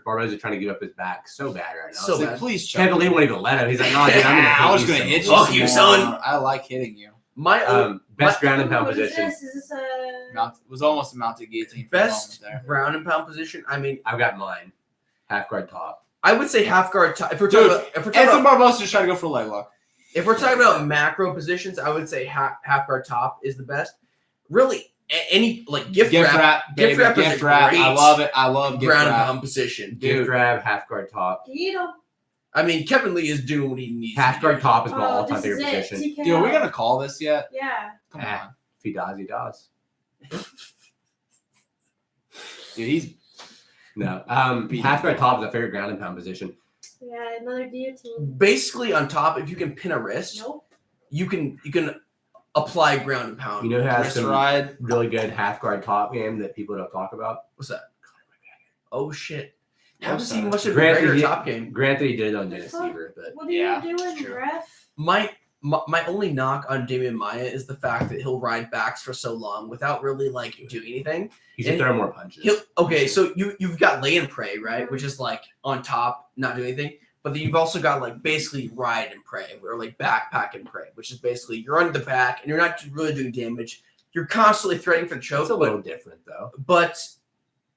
Barboza trying to give up his back so bad right now. So So bad. please, Kevin Lee won't even let him. He's like, no, dude, I'm gonna I was hit gonna you hit some you. Fuck you, some son. more. I like hitting you. Best ground and pound What is position. this? Is this a... It was almost a mounted guillotine. For a best moment there. ground and pound position. I mean, I've got mine. Half guard top. I would say half guard top. If we're Dude, talking about, Edson Barboza just trying to go for a leg lock. if we're talking about macro positions, I would say half guard top is the best. Really, any like gift wrap baby, wrap is a gift wrap. great I love it. I love gift ground and wrap. pound position. Gift grab, half guard top. Get him. I mean, Kevin Lee is doing what he needs. Half to guard do. top is my Oh, all-time this is favorite it. position. TKO. Dude, are we gonna call this yet? Yeah. Come Ah. on, If he does, he does. dude. He's No. Half guard top is a favorite ground and pound position. Yeah, another guillotine. Basically, on top, if you can pin a wrist, Nope. you can apply ground and pound. You know who has wrist some ride. really good half guard top game that people don't talk about? What's that? Oh shit! I Yeah, haven't seen much of Granted, regular he- top game. Granted, he did it on Dennis Seaver, but What are Yeah, you doing, true. ref? My only knock on Damian Maia is the fact that he'll ride backs for so long without really like doing anything. he should And throw more punches. Okay, so you've got lay and pray, right? Which is like on top, not doing anything. But then you've also got like basically ride and pray, or like backpack and pray, which is basically you're on the back and you're not really doing damage. You're constantly threatening for the choke, It's a little different though. but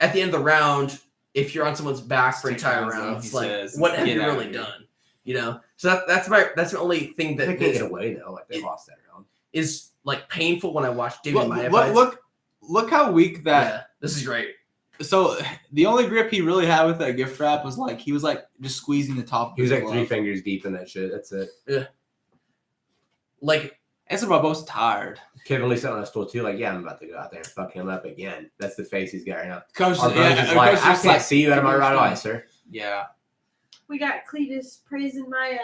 at the end of the round, if you're on someone's back for an Stick entire rounds round, up, it's he like says, what have "Get you out of really here." done? You know, so that's the only thing They that can't get away though. Like they lost that round. is like painful when I watch Damian Maia Look, fights. look how weak that. Yeah, this is great. So the only grip he really had with that gift wrap was like he was like just squeezing the top. Of He was his like glove. 3 fingers deep in that shit. That's it. Like Edson Barboza's tired. Kevin Lee sat on a stool too. Like, yeah, I'm about to go out there and fuck him up again. That's the face he's got right now. Coach, Our brother's just like, I can't see you out of my right eye, sir. Yeah. We got Cletus praising Maya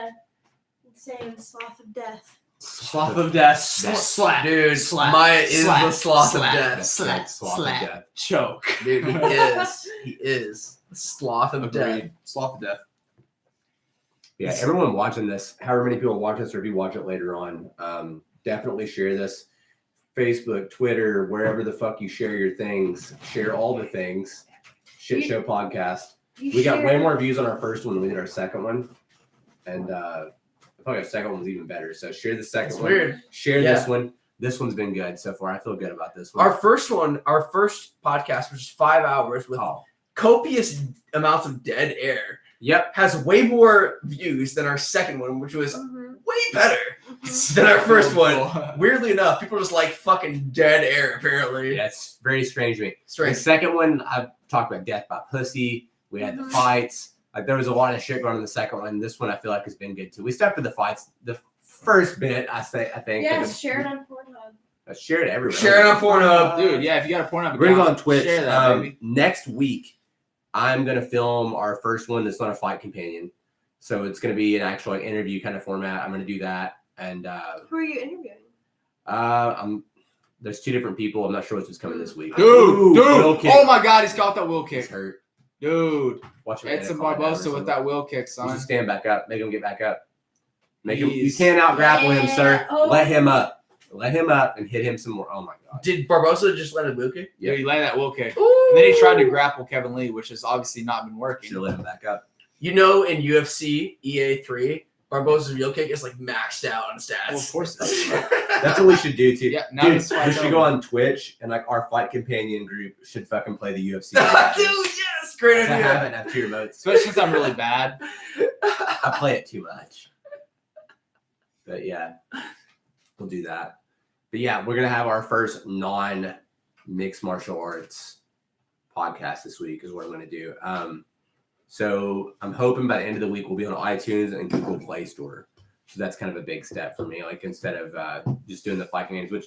and saying sloth of death. sloth of death, Slap, dude. slap, Maya is slap, the sloth slap, of death, slap, Sloth of slap, death. choke. dude. He is. He is the sloth of death. Agreed. Sloth of death. Yeah, everyone watching this, however many people watch this, or if you watch it later on, definitely share this. Facebook, Twitter, wherever the fuck you share your things, share all the things. Shit Show Podcast. We got way more views on our first one than we did our second one, and I thought our second one was even better. So share the second It's one. weird. Share Yeah. this one. This one's been good so far. I feel good about this one. Our first podcast, which is 5 hours with Oh, copious amounts of dead air, yep. has way more views than our second one, which was Mhm. way better Mhm. than our first one. Weirdly enough, people just like fucking dead air, apparently. Yeah, it's very strange to me. The Strange. second one, I talked about death by pussy. We had the Mhm. fights. Like there was a lot of shit going on in the second one. This one I feel like has been good too. We stuck to the fights. The first bit, I think. Yes, share it on Pornhub. Share it everywhere. Share it on Pornhub. Dude, yeah, if you got a porn up, We're gonna go on Twitch. Share that, baby. Next week, I'm gonna film our first one that's not a fight companion. So it's gonna be an actual like, interview kind of format. I'm gonna do that, and Who are you interviewing? there's 2 different people. I'm not sure what's coming this week. Dude, Will kick. oh my God, he's caught that wheel He's kick. hurt. Dude, Watch him. Edson edit, call it down or Barboza with something. that wheel kick, son. Just stand back up. Make him get back up. Make him. You He's- can't out grapple him, sir. Oh. Let him up. Let him up and hit him some more. Oh my god. Did Barboza just let a wheel kick? Yeah, he landed that wheel kick. And then he tried to grapple Kevin Lee, which has obviously not been working. Should have let him back up. You know, in UFC EA3, Barboza's real kick is like maxed out on stats. Well, of course. That's what we should do too. Yeah, now Dude, this fight's we should over. go on Twitch and like our fight companion group should fucking play the UFC. Dude, yes, great I idea. haven't have 2 remotes. Especially since I'm really bad. I play it too much. But yeah, we'll do that. But yeah, we're gonna have our first non-mixed martial arts podcast this week is what I'm gonna do. So I'm hoping by the end of the week we'll be on iTunes and Google Play Store. So that's kind of a big step for me. Like instead of just doing the fighting games, which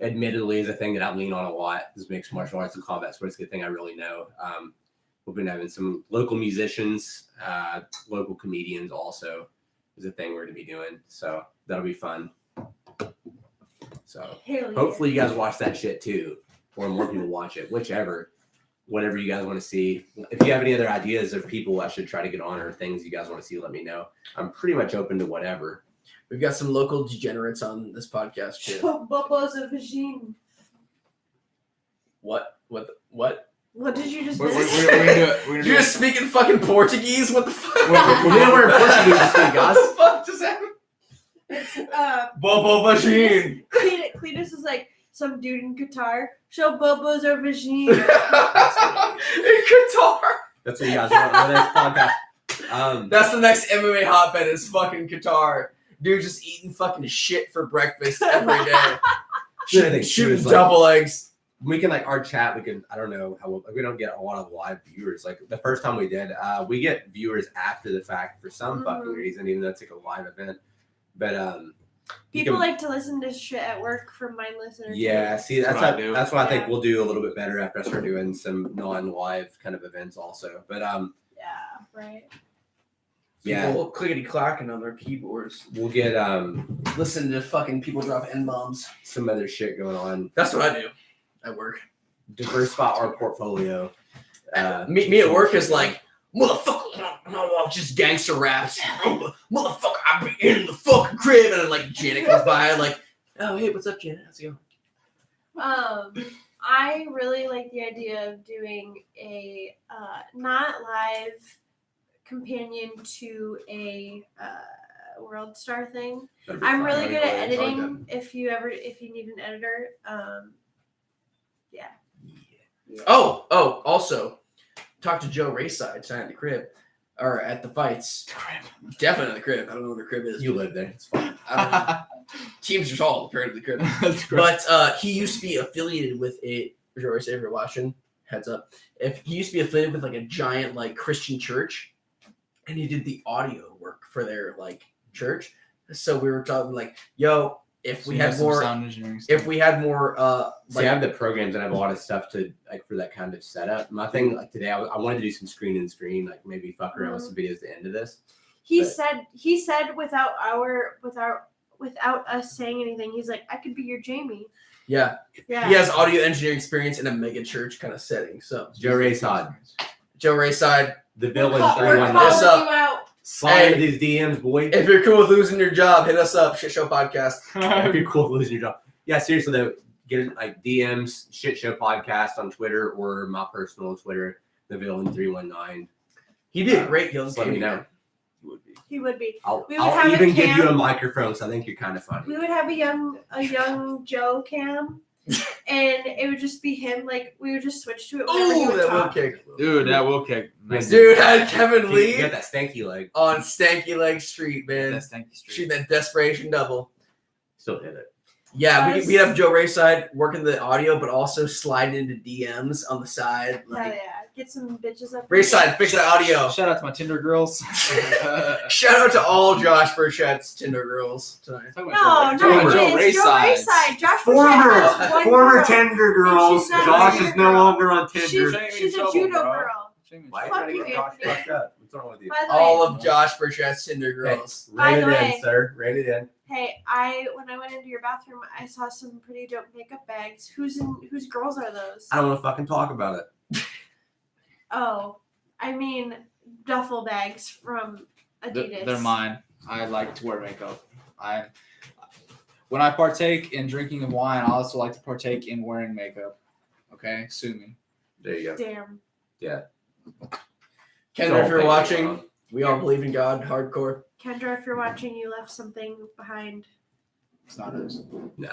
admittedly is a thing that I lean on a lot, is mixed martial arts and combat sports. It's a good thing I really know. We've been having some local musicians, local comedians also is a thing we're going to be doing. So that'll be fun. So Hell yeah. hopefully you guys watch that shit too, or more people watch it, whatever you guys want to see. If you have any other ideas of people I should try to get on or things you guys want to see, let me know. I'm pretty much open to whatever. We've got some local degenerates on this podcast too. Barboza Vagine. What? What did you just We're miss? gonna do it. We're gonna do You're it. just speaking fucking Portuguese? What the fuck? We're in Portuguese this week, guys. What the fuck just happened? It's Bobo Vagine. Cletus is like some dude in Qatar. Show Bobos or Vagine. In Qatar. That's what you guys want on the next podcast. That's the next MMA hotbed is fucking Qatar. Dude just eating fucking shit for breakfast every day. The other thing, too, Shooting is, like, double eggs. we can our chat. We can, I don't know how we don't get a lot of live viewers. Like the first time we did, we get viewers after the fact for some fucking reason, even though it's like a live event. But People like to listen to shit at work for mindless entertainment. yeah, see that's That's what I do. that's why I think Yeah. we'll do a little bit better after I start doing some non-live kind of events also. But Yeah, right. yeah, People clickety clacking on their keyboards. we'll get Listen to fucking people drop N-bombs. some other shit going on. That's what I do at work. Diversify our portfolio. Me at work is like, motherfucker, just gangster raps. Motherfucker, I be in the fucking crib. And then like Janet comes by, like, oh, hey, what's up, Janet? How's it going? I really like the idea of doing a not live companion to a World Star thing. That'd be I'm fun. really good at That'd be fun. editing. If you need an editor, yeah. Oh, also, talk to Joe Rayside tonight at the crib. Or at the fights. Definitely at the crib. I don't know where the crib is. You live there. It's fine. I don't know. Teams are tall compared to the crib. That's great. But he used to be affiliated with a Joe Rayside, if you're watching, heads up. If he used to be affiliated with like a giant like Christian church, and he did the audio work for their like church. So we were talking like, yo, if we had more sound engineering stuff. if we had more See, I have the programs and I have a lot of stuff to like for that kind of setup. My thing like today, I wanted to do some screen and screen, like maybe fuck around with some videos at the end of this. He But- said without us saying anything, he's like, I could be your Jamie. yeah. Yeah. He has audio engineering experience in a mega church kind of setting. So Joe Rayside, Joe Rayside, the We're villain. calling 319. What's up? you out. Slide Hey. into these DMs, boy. if you're cool with losing your job, hit us up. Shit Show Podcast. If you're cool with losing your job. Yeah, seriously though, get like DMs, Shit Show Podcast on Twitter or my personal Twitter, the villain 319. He did great. He Just let me know. He would be. I'll We would have a even give you a cam. microphone, so I think you're kind of funny. We would have a young Joe cam, and it would just be him. Like we would just switch to it whenever he Oh, would that will talk. kick. Dude, that will kick. Nice. Dude had Kevin You Lee got that stanky leg. on Stanky Leg Street, man. That's Stanky Street. Shoot that desperation double. Still hit it. Yeah, Yes. we have Joe Rayside working the audio, but also sliding into DMs on the side. Hell Like, yeah, get some bitches up. Rayside, fix the audio. Shout out to my Tinder girls. Shout out to all Josh Burchett's Tinder girls tonight. No, Joe no, Joe it's Joe Rayside. Rayside. Josh Burchett has one girl. Tinder girls. she's not Josh a is no girl. longer on She's Shame she's in a trouble, judo bro. girl. Why Fuck are you you, trying to get Josh Anthony. fucked up? What's wrong with you? By the All way, of Josh Burchett's Tinder girls. By Rein the it way- in, sir. Rein it in. hey, when I went into your bathroom, I saw some pretty dope makeup bags. Whose girls are those? I don't want to fucking talk about it. Oh, I mean duffel bags from Adidas. They're mine. I like to wear makeup. When I partake in drinking of wine, I also like to partake in wearing makeup. Okay, sue me. There you go. Damn. Yeah. Kendra, if you're Don't watching, think We all believe in God, hardcore. Kendra, if you're watching, you left something behind. It's not hers. No.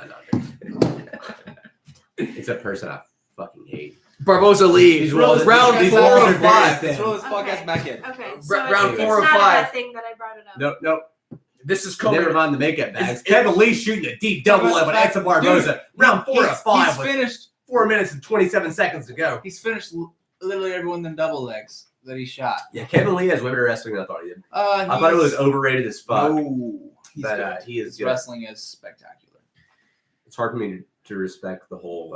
It's a person I fucking hate. Barboza leaves. Round 4 of 5. Let's roll this podcast back in. Okay, Round so it's 4 of not a 5. bad thing that I brought it up. Nope. This is coming. Never mind the makeup bags. Kevin Lee shooting a deep double up with Edson Barboza. Round 4 of 5. He's with finished. 4 minutes and 27 seconds to go. He's finished literally everyone them double legs that he shot. Yeah, Kevin Lee has way better wrestling than I thought he did. I thought it He's- was overrated as fuck. No, he's but good. he is His good. wrestling is spectacular. It's hard for me to respect the whole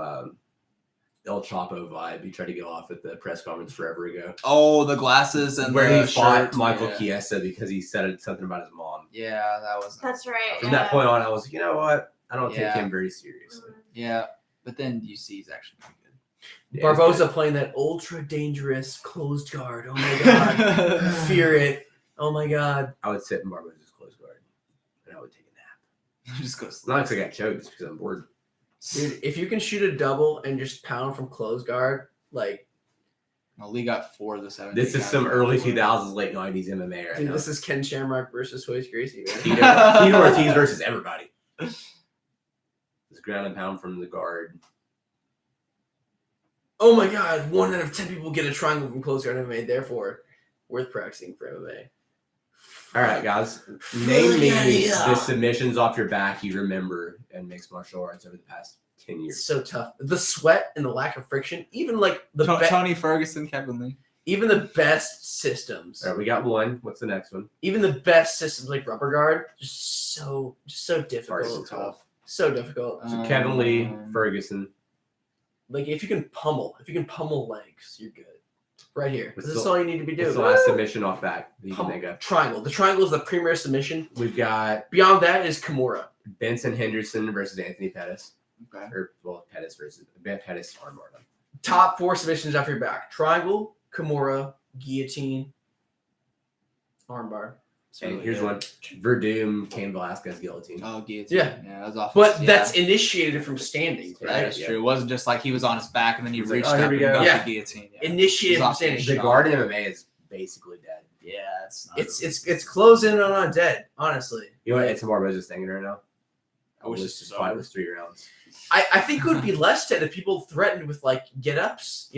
El Chapo vibe he tried to get off at the press conference forever ago. Oh, the glasses and Where the he fought shirt. Michael Yeah. Chiesa because he said something about his mom. Yeah, that was. That's right. From that point on, I was like, you know what? I don't take Yeah. him very seriously. Yeah, but then you see he's actually pretty good. Yeah, Barboza playing that ultra dangerous closed guard. Oh my god. Fear it. Oh my god. I would sit in Barboza's close guard and I would take a nap. Just go Not sleep. because I got choked, just because I'm bored. Dude, if you can shoot a double and just pound from closed guard, like, Well, Lee got 4 of the 7. This is some early 2000s, late 90s MMA right dude, now. this is Ken Shamrock versus Hoist Gracie, man. Tito Ortiz versus everybody. This ground and pound from the guard. Oh my god, 1 out of 10 people get a triangle from closed guard MMA, therefore worth practicing for MMA. All right, guys. Name me Yeah. the submissions off your back you remember in mixed martial arts over the past 10 It's years. so tough. The sweat and the lack of friction, even like the Tony Ferguson, Kevin Lee. even the best systems, All right, we got one. What's the next one? even the best systems like rubber guard, just so Sorry, difficult. so tough. So difficult. So Kevin Lee, Ferguson. Like if you can pummel legs, you're good. Right here. What's This is the- all you need to be What's doing. the last submission off back that you can think of? Triangle. The triangle is the premier submission. We've got Beyond that is Kimura. Benson Henderson versus Anthony Pettis. Okay. Or, well, Pettis versus Pettis armbar. Top 4 submissions off your back. Triangle, Kimura, guillotine, armbar. It's And really here's good. one. Verdum, Cain Velasquez guillotine. Oh, guillotine. Yeah. Yeah, that was awful. But that's initiated from standing, That right? is true. It wasn't just like he was on his back and then he He's like, reached "Oh, here up we and go." got Yeah. the guillotine. Yeah. Initiated He's from off standing. The Shot. guard in MMA is basically dead. Yeah, it's not. It's closing on dead, honestly. You know what Edson Barboza's thinking right now? I wish Let's this just was fight over. was 3 rounds. I think it would be less dead if people threatened with like get ups,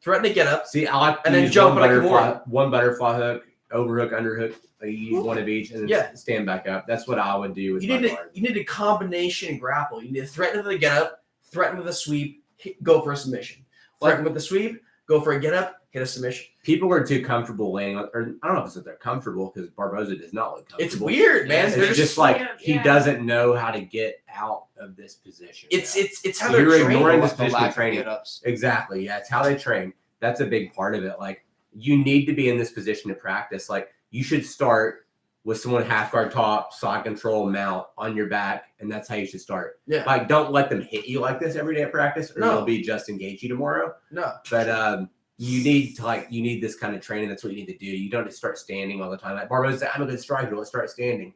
threaten to get up. See, I like to And then use jump one like a one butterfly hook, overhook, underhook. Like you use one of each, and then Yeah. stand back up. That's what I would do with my guard. You need a combination grapple. You need to threaten with a get up, threaten with a sweep, go for a submission. Threaten with a sweep, go for a get up, get a submission. People are too comfortable laying, or I don't know if it's that they're comfortable because Barboza does not look comfortable. It's weird, man. It's They're just like Yeah, he yeah. doesn't know how to get out of this position. it's how So they're you're trained. ignoring this The position lack of of training. get-ups. Exactly. Yeah, it's how they train. That's a big part of it. Like you need to be in this position to practice. Like you should start with someone half guard top, side control, mount on your back, and that's how you should start. Yeah. Like don't let them hit you like this every day at practice, or No. they'll be just engage you tomorrow. No. But you need this kind of training. That's what you need to do. You don't just start standing all the time. Like Barboza said, I'm a good striker. Let's start standing.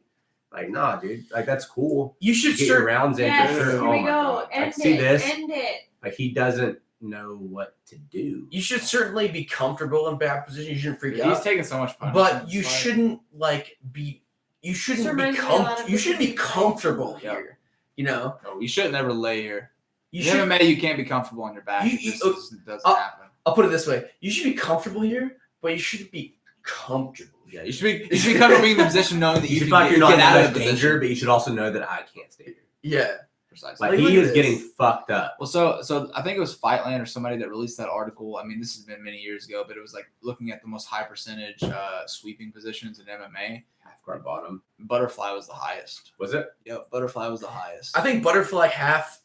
Like, nah, dude. Like that's cool. You should Get your start. rounds in Yes, for sure. here Oh we my go. god. End Like see it. this. End it. Like he doesn't know what to do. You should certainly be comfortable in bad position. You shouldn't freak He's out. taking so much punishment. But you It's like- shouldn't like be. You shouldn't This be reminds me a lot of You the should be things I- comfortable Yeah. here. You know. No, you should never lay here. You In should. MMA, you can't be comfortable on your back. You- It just doesn't happen. I'll put it this way: you should be comfortable here, but you shouldn't be comfortable. Yeah, you should be comfortable being in the position knowing that You you should can feel like you're not get in out much of the danger, position. but you should also know that I can't stay here. Yeah. Precisely. Like look he at is this. getting fucked up. Well, so I think it was Fightland or somebody that released that article. I mean, this has been many years ago, but it was like looking at the most high percentage sweeping positions in MMA. Half guard bottom. Butterfly was the highest. Was it? Yep, butterfly was the highest. I think butterfly half,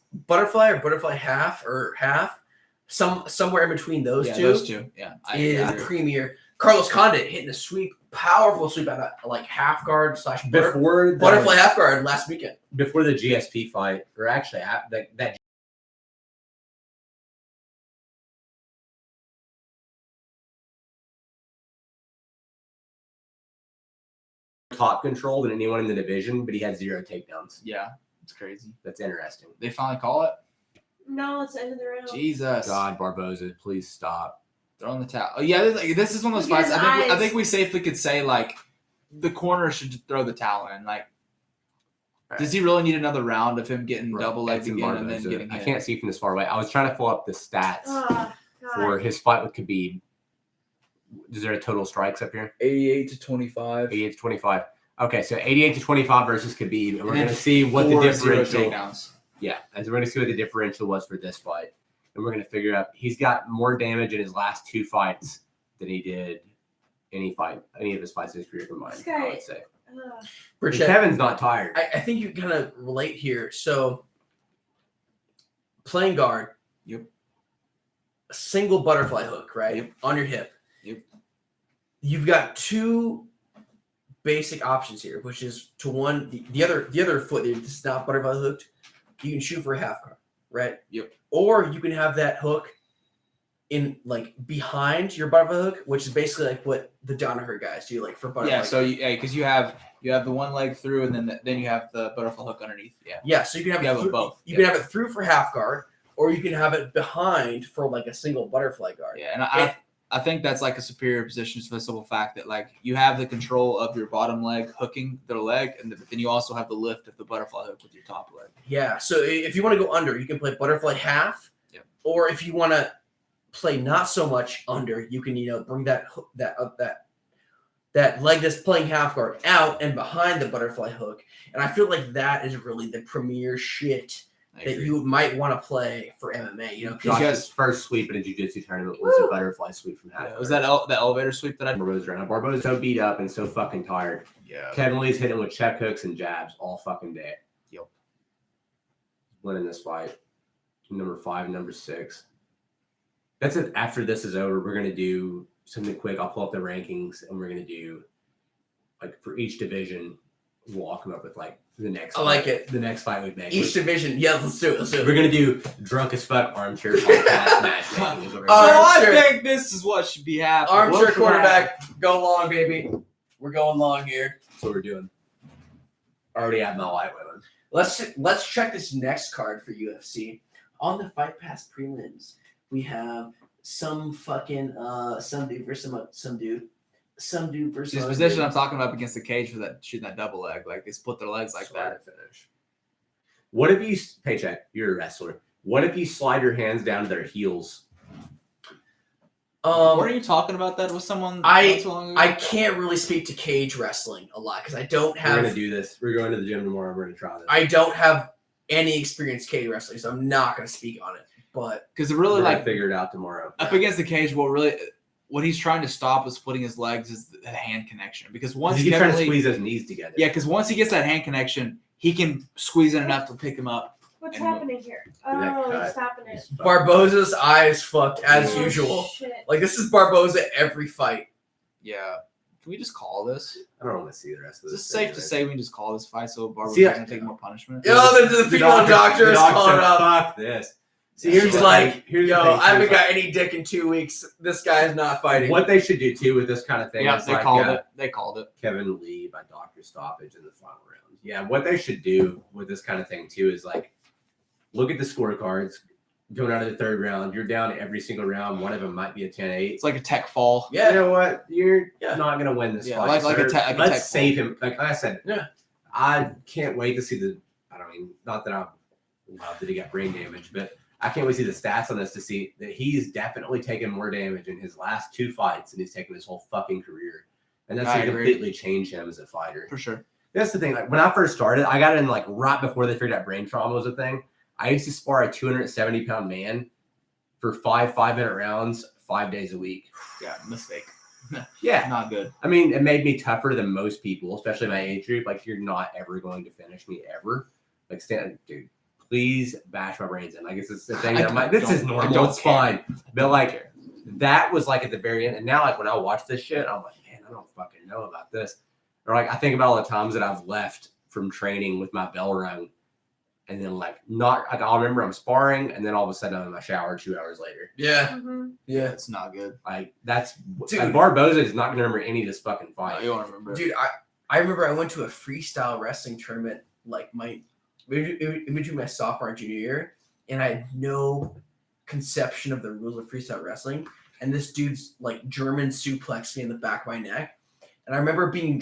somewhere in between those yeah, two, those two. Yeah, I is agree. premier. Carlos Condit hitting a sweep, powerful sweep out of like half guard / Before the, butterfly half guard last weekend. before the GSP fight, or actually that top control than anyone in the division, but he had 0 takedowns. Yeah, it's crazy. That's interesting. They finally call it. No, let's end the round. Jesus. God, Barboza, please stop. Throwing the towel. Oh, yeah, this is one of those Look at fights. his I eyes. think we safely could say like the corner should just throw the towel in. Like, does he really need another round of him getting Bro, double legged Edson again and then Barboza, getting I hit? can't see from this far away. I was trying to pull up the stats Oh, for God. his fight with Khabib. Is there a total strikes up here? 88 to 25. 88 to 25. Okay, so 88 to 25 versus Khabib. And we're then going to see what the 4-0 differential. takedowns. Yeah, and so we're going to see what the differential was for this fight. And we're going to figure out he's got more damage in his last 2 fights than he did any of his fights in his career combined, This guy- I would say. Ugh. And Burchettcha, Kevin's not tired. I think you kind of relate here. So, playing guard. Yep. A single butterfly hook, right? Yep. On your hip. Yep. You've got 2 basic options here, which is to one the other foot that's not butterfly hooked, you can shoot for a half guard, right? Yep. Or you can have that hook in like behind your butterfly hook, which is basically like what the Danaher guys do, like for butterfly. Yeah, so because you have the one leg through and then you have the butterfly hook underneath. Yeah. yeah, so you can have You it have it through, both, You yeah. can have it through for half guard, or you can have it behind for like a single butterfly guard. Yeah, and I think that's like a superior position for the simple fact that like you have the control of your bottom leg hooking their leg, and then you also have the lift of the butterfly hook with your top leg. Yeah, so if you want to go under, you can play butterfly half. Yep. Or if you want to play not so much under, you can bring that leg that's playing half guard out and behind the butterfly hook. And I feel like that is really the premier shit I that agree. you might want to play for MMA. You know, 'cause Josh's first sweep in a jiu-jitsu tournament was a butterfly sweep from half. Yeah, was that the elevator sweep that I? Barboza right now? Barboza's so beat up and so fucking tired. Yeah. Kevin Lee's hitting with check hooks and jabs all fucking day. Yep. Winning this fight. Number 5 and number 6. That's it. After this is over, we're gonna do something quick. I'll pull up the rankings and we're gonna do like for each division, we'll walk them up with like the next I like fight, it. the next fight we make. each division. Yeah, let's do it. We're gonna do drunk as fuck armchair podcast matchmaking. is what we're So gonna do. I Armchair- think this is what should be happening. Armchair Look quarterback, go long, baby. We're going long here. That's what we're doing. Already have my light women. Let's check this next card for UFC. On the Fight Pass prelims, we have some fucking some dude versus some dude versus This other position dude. I'm talking about against the cage for that shooting that double leg, like they split their legs like Slide that. to finish. What if you Pacheck? You're a wrestler. What if you slide your hands down to their heels? Were you talking about that with someone? not too long ago? I can't really speak to cage wrestling a lot because I don't We're gonna have do this. We're going to the gym tomorrow. We're gonna try this. I don't have any experience cage wrestling, so I'm not gonna speak on it. But because it We're really gonna like figure it out tomorrow. up against the cage. What he's trying to stop with splitting his legs is the hand connection. Because once He's trying to Kevin Lee- squeeze those knees together. yeah, because once he gets that hand connection, he can squeeze in enough to pick him up. What's And happening here? that Oh, cut. he's stopping it. Barboza's eyes fucked as Oh, usual. Shit. Like this is Barboza every fight. Yeah. Can we just call this? I don't want to see the rest of Is this. it safe to say we can just call this fight so Barboza See, doesn't take more punishment? Oh, the female doctor is calling said, up. Fuck this. See, He's like, here's yo, the thing, I haven't here's got any dick in 2 weeks. This guy's not fighting. what they should do too with this kind of thing. Yeah, is they like, called it. They called it. Kevin Lee by doctor stoppage in the final round. Yeah, what they should do with this kind of thing too is like look at the scorecards going out of the 3rd round. You're down every single round. One of them might be a 10-8. It's like a tech fall. Yeah. You know what? You're Yeah. not gonna win this Yeah, fight. like a sir. like a Let's tech save him. Like I said, Yeah. I can't wait to see the. I don't mean, not that I'm loved that he got brain damage, but I can't wait to see the stats on this to see that he's definitely taken more damage in his last 2 fights than he's taken his whole fucking career, and that's I gonna agree. completely change him as a fighter. For sure. That's the thing. Like when I first started, I got in like right before they figured out brain trauma was a thing. I used to spar a 270-pound man for 5 5-minute rounds 5 days a week. Yeah, mistake. Yeah. Not good. I mean, it made me tougher than most people, especially my age group. Like, you're not ever going to finish me ever. Like, dude, please bash my brains in. Like, it's just the thing that I'm like, this is normal. It's fine. But like, that was like at the very end. And now, like, when I watch this shit, I'm like, man, I don't fucking know about this. Or like, I think about all the times that I've left from training with my bell rung. And then like, I'll remember I'm sparring, and then all of a sudden I'm in my shower 2 hours later. Yeah. Mm-hmm. Yeah. It's not good. Like, that's Dude. like, Barboza is not going to remember any of this fucking No, fight. you won't remember. Dude, I remember I went to a freestyle wrestling tournament like in between my sophomore and junior year, and I had no conception of the rules of freestyle wrestling. and this dude's like German suplexed me in the back of my neck. And I remember being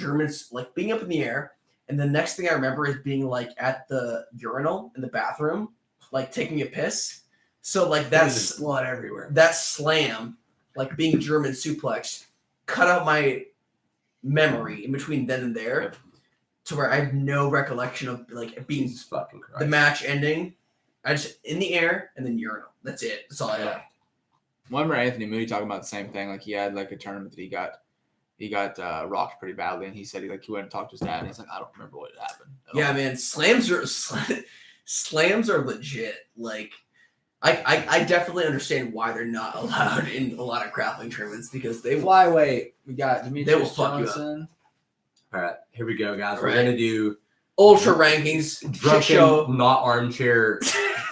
being up in the air. And the next thing I remember is being like at the urinal in the bathroom, like taking a piss. So like There's blood everywhere. that slam, like being German suplex, cut out my memory in between then and there, to where I have no recollection of like it being Jesus fucking Christ. the match ending. I just in the air and then urinal. That's it. That's all I have. Remember Anthony Moody talking about the same thing? Like he had like a tournament that he got rocked pretty badly, and he said he went and talked to his dad, and he's like, I don't remember what happened. Yeah, man, slams are legit. Like, I definitely understand why they're not allowed in a lot of grappling tournaments because they will. Flyweight, we got Demetrius They will fuck you up. Johnson. All right, here we go, guys. All We're right. gonna do Ultra rankings, shit drunken, show not armchair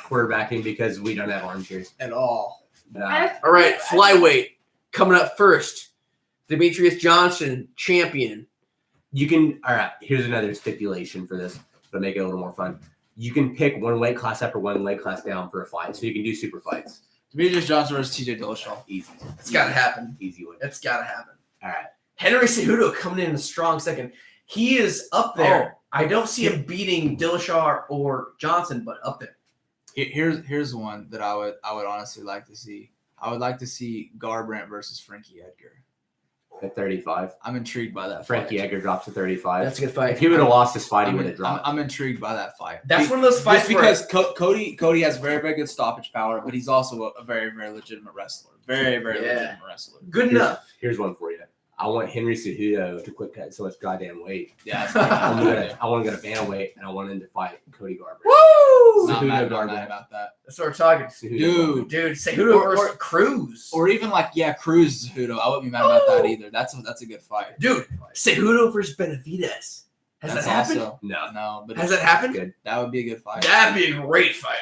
quarterbacking because we don't have armchairs. At all. All right, flyweight coming up first. Demetrius Johnson, champion. You can. All right. Here's another stipulation for this to make it a little more fun. You can pick one weight class up or one weight class down for a fight, so you can do super fights. Demetrius Johnson versus TJ Dillashaw. Easy. It's got to happen. Easy one. It's got to happen. All right. Henry Cejudo coming in a strong second. He is up there. I don't see him beating Dillashaw or Johnson, but up there. Here's one that I would honestly like to see. I would like to see Garbrandt versus Frankie Edgar. At 35. I'm intrigued by that Frankie fight. Edgar drops to 35. That's a good fight. If he would have lost his fight, he I'm, would have dropped. I'm intrigued by that fight. That's one of those fights Just because Cody has very, very good stoppage power, but he's also a very, very legitimate wrestler. Very, very legitimate wrestler. good enough. Here's one for you. I want Henry Cejudo to quit cutting so much goddamn weight. Yeah, I want to go to bantamweight, and I want him to fight Cody Garbrandt. Woo! not Cejudo mad Garbrandt. about that. That's what we're talking. Cejudo Dude. Cejudo Or- versus Cruz. Or even Cruz Cejudo. I wouldn't be mad about that either. That's a good fight. Dude, Cejudo versus Benavidez. Has That's that happened? also No. but Has that happened? Good. that would be a good fight. That'd be a great fight.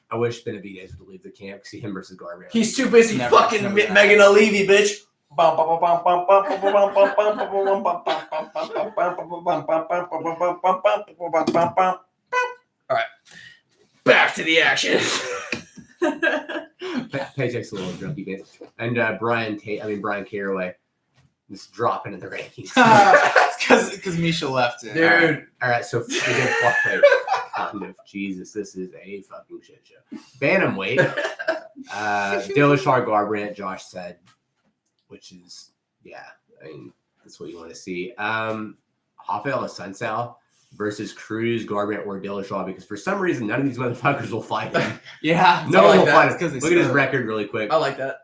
I wish Benavidez would leave the camp to see him versus Garbrandt. He's too busy Never- fucking never Megan O'Leary, bitch. All right, back to the action. Pacheck's a little junkie, man. And Brian Caraway just dropping in the rankings. Because Misha left it. Dude. All right, so again, kind of. Jesus, this is a fucking shit show. Bantamweight. Dillashaw Garbrandt, Josh said, which is, that's what you want to see. Rafael Assunção versus Cruz, Garbrandt, or Dillashaw, because for some reason, none of these motherfuckers will fight him. Yeah. No one will that. fight him. Because Look at his record really quick. I like that.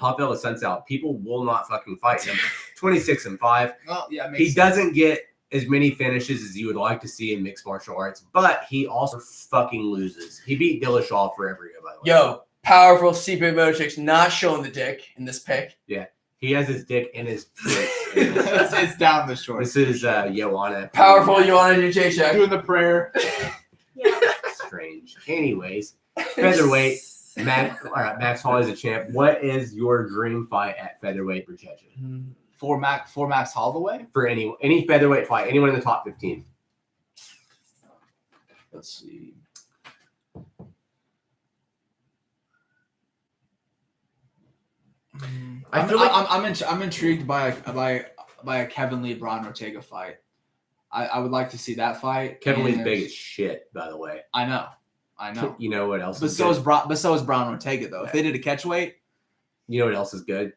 Rafael Assunção, people will not fucking fight him. 26-5. Well, yeah, He doesn't get as many finishes as you would like to see in mixed martial arts, but he also fucking loses. He beat Dillashaw forever ago, by the way. Yo, powerful CP Mochic's not showing the dick in this pick. He has his dick in his it's down the short. This is Joanna. Powerful, you want to do J-check. Doing the prayer. Yeah. Strange. Anyways, featherweight. Max Holloway is a champ. What is your dream fight at featherweight, Burchettcha? For Max Holloway? For any featherweight fight, anyone in the top 15. Let's see. I feel like I'm intrigued by a Kevin Lee Braun Ortega fight. I would like to see that fight. Kevin Lee's And big as shit, by the way. I know. You know what else But is so good? is Braun Ortega though. If they did a catch weight, You know what else is good?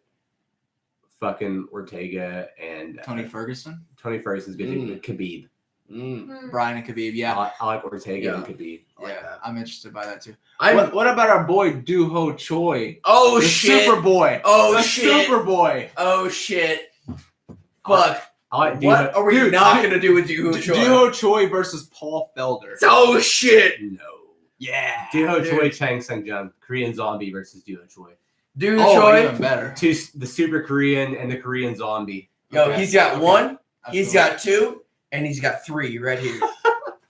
Fucking Ortega and Tony Ferguson, Tony Ferguson's good. Khabib. Brian and Khabib. Yeah, I like Ortega and Yeah. Khabib. I like yeah. that. I'm interested by that too. I'm. What about our boy Duho Choi? Oh The shit! Superboy. Oh The shit! Superboy. Oh shit! Fuck! I like What are we Dude, not dude, gonna do with Duho Choi? Duho Choi versus Paul Felder. Oh shit! No. Yeah. Duho dude. Choi, Chang Sung Jung, Korean Zombie versus Duho Choi. Duho Oh, Choi. even better. The Super Korean and the Korean Zombie. Yo, Okay. he's got Okay. one, he's Absolutely. got two, and he's got three right here.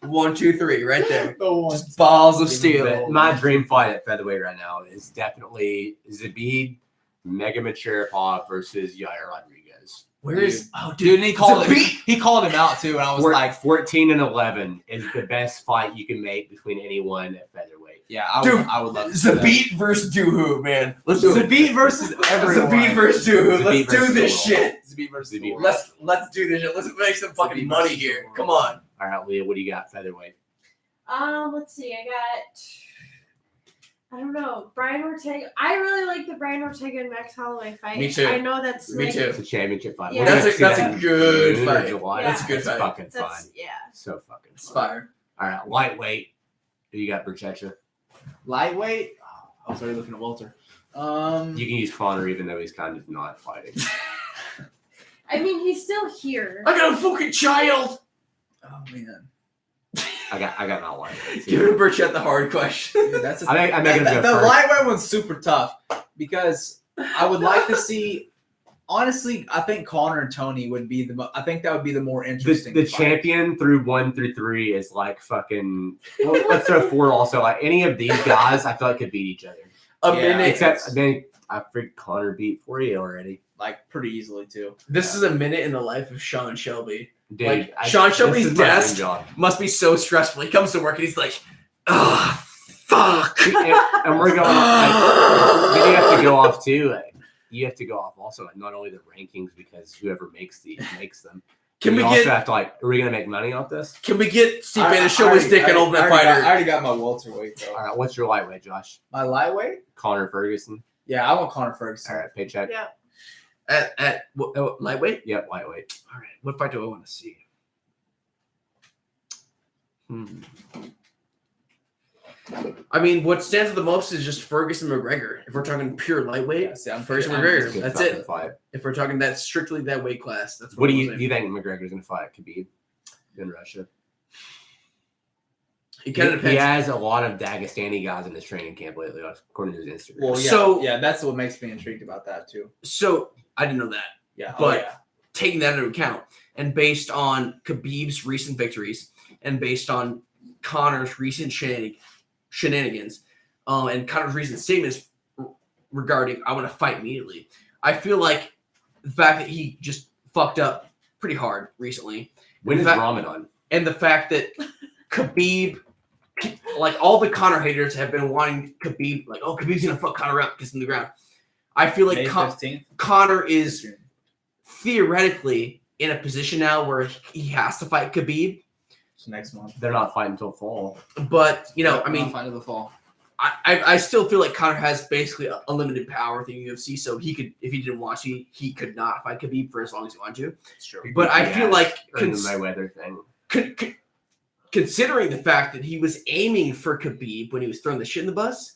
1, 2, 3, right there. The one. Just balls of But steel. my dream fight at featherweight right now is definitely Zabid Megamacharipov versus Yair Rodriguez. Where is? Oh, Dude, and he called Zabit. he called him out too, and I was like, 14-11 is the best fight you can make between anyone at featherweight. Yeah, I would love to see that. Zabit versus Doohoo, man. Let's do it. Zabit versus everyone. Zabit versus Doohoo. Zabit Let's do versus this the world. shit. Zabit versus Zabit. Let's do this shit. Let's make some fucking Zabit money versus here. the world. Come on. All right, Leah, what do you got? Featherweight. Let's see. I don't know. Brian Ortega. I really like the Brian Ortega and Max Holloway fight. Me too. I know that's Me like, too. It's a championship fight. Yeah. We're gonna That's see a that in good June or fight. July. Yeah. That's a good fight. Fucking fun. That's So fucking It's fun. fire. All right, lightweight. Who you got, Burchettcha? Lightweight. Oh, I was already looking at Walter. You can use Connor even though he's kind of not fighting. I mean, he's still here. I got a fucking child. Oh man. I got not lightweight. Give Burchett the hard question. Dude, that's I'm making him go the first. lightweight one's super tough because I would like to see. Honestly, I think Connor and Tony would be I think that would be the more interesting. The fight. champion through 1 through 3 is like fucking. Well, let's throw 4 also. Like any of these guys, I feel like could beat each other. A Yeah. minute. Except I freaked Connor beat 4 already. like pretty easily too. This is a minute in the life of Sean Shelby. Dude, Like, Sean Shelby's this is my dream desk. job. Must be so stressful. He comes to work and he's like, "Ah, fuck." and we're going. Like, then you have to go off too. You have to go off also not only the rankings because whoever makes these makes them. Can we you also get? have to are we gonna make money off this? Can we get Steve I- to I show his already- dick and I Ultimate already got- I Fighter? already got my welterweight though. All right, what's your lightweight, Josh? My lightweight? Connor Ferguson. Yeah, I want Connor Ferguson. All right, paycheck. Yeah. At what, lightweight? Yep, lightweight. All right. What fight do I want to see? I mean, what stands out the most is just Ferguson McGregor. If we're talking pure lightweight, Yeah, see, I'm Ferguson I'm- McGregor. Good That's fucking it. Fight. If we're talking that strictly that weight class, that's What do I'm you think McGregor's gonna fight? Khabib in Russia. It kind of He depends. has a lot of Dagestani guys in his training camp lately, according to his Instagram. Well, yeah, So- yeah, that's what makes me intrigued about that too. So I didn't know that. Yeah, But- Taking that into account, and based on Khabib's recent victories, and based on Connor's recent shenanigans, and Connor's recent statements regarding "I want to fight immediately," I feel like the fact that he just fucked up pretty hard recently, when is in fact- Ramadan? and the fact that Khabib, like all the Connor haters have been wanting Khabib, like, oh, Khabib's gonna fuck Connor up, kiss him in the ground. I feel like May 15th. Connor is theoretically in a position now where he has to fight Khabib, It's next month. They're not fighting until fall. but I mean, fight of the fall. I still feel like Connor has basically unlimited power within UFC, so he could, if he didn't want to, he could not fight Khabib for as long as he wanted to. It's true. But I feel like the Mayweather thing. considering the fact that he was aiming for Khabib when he was throwing the shit in the bus,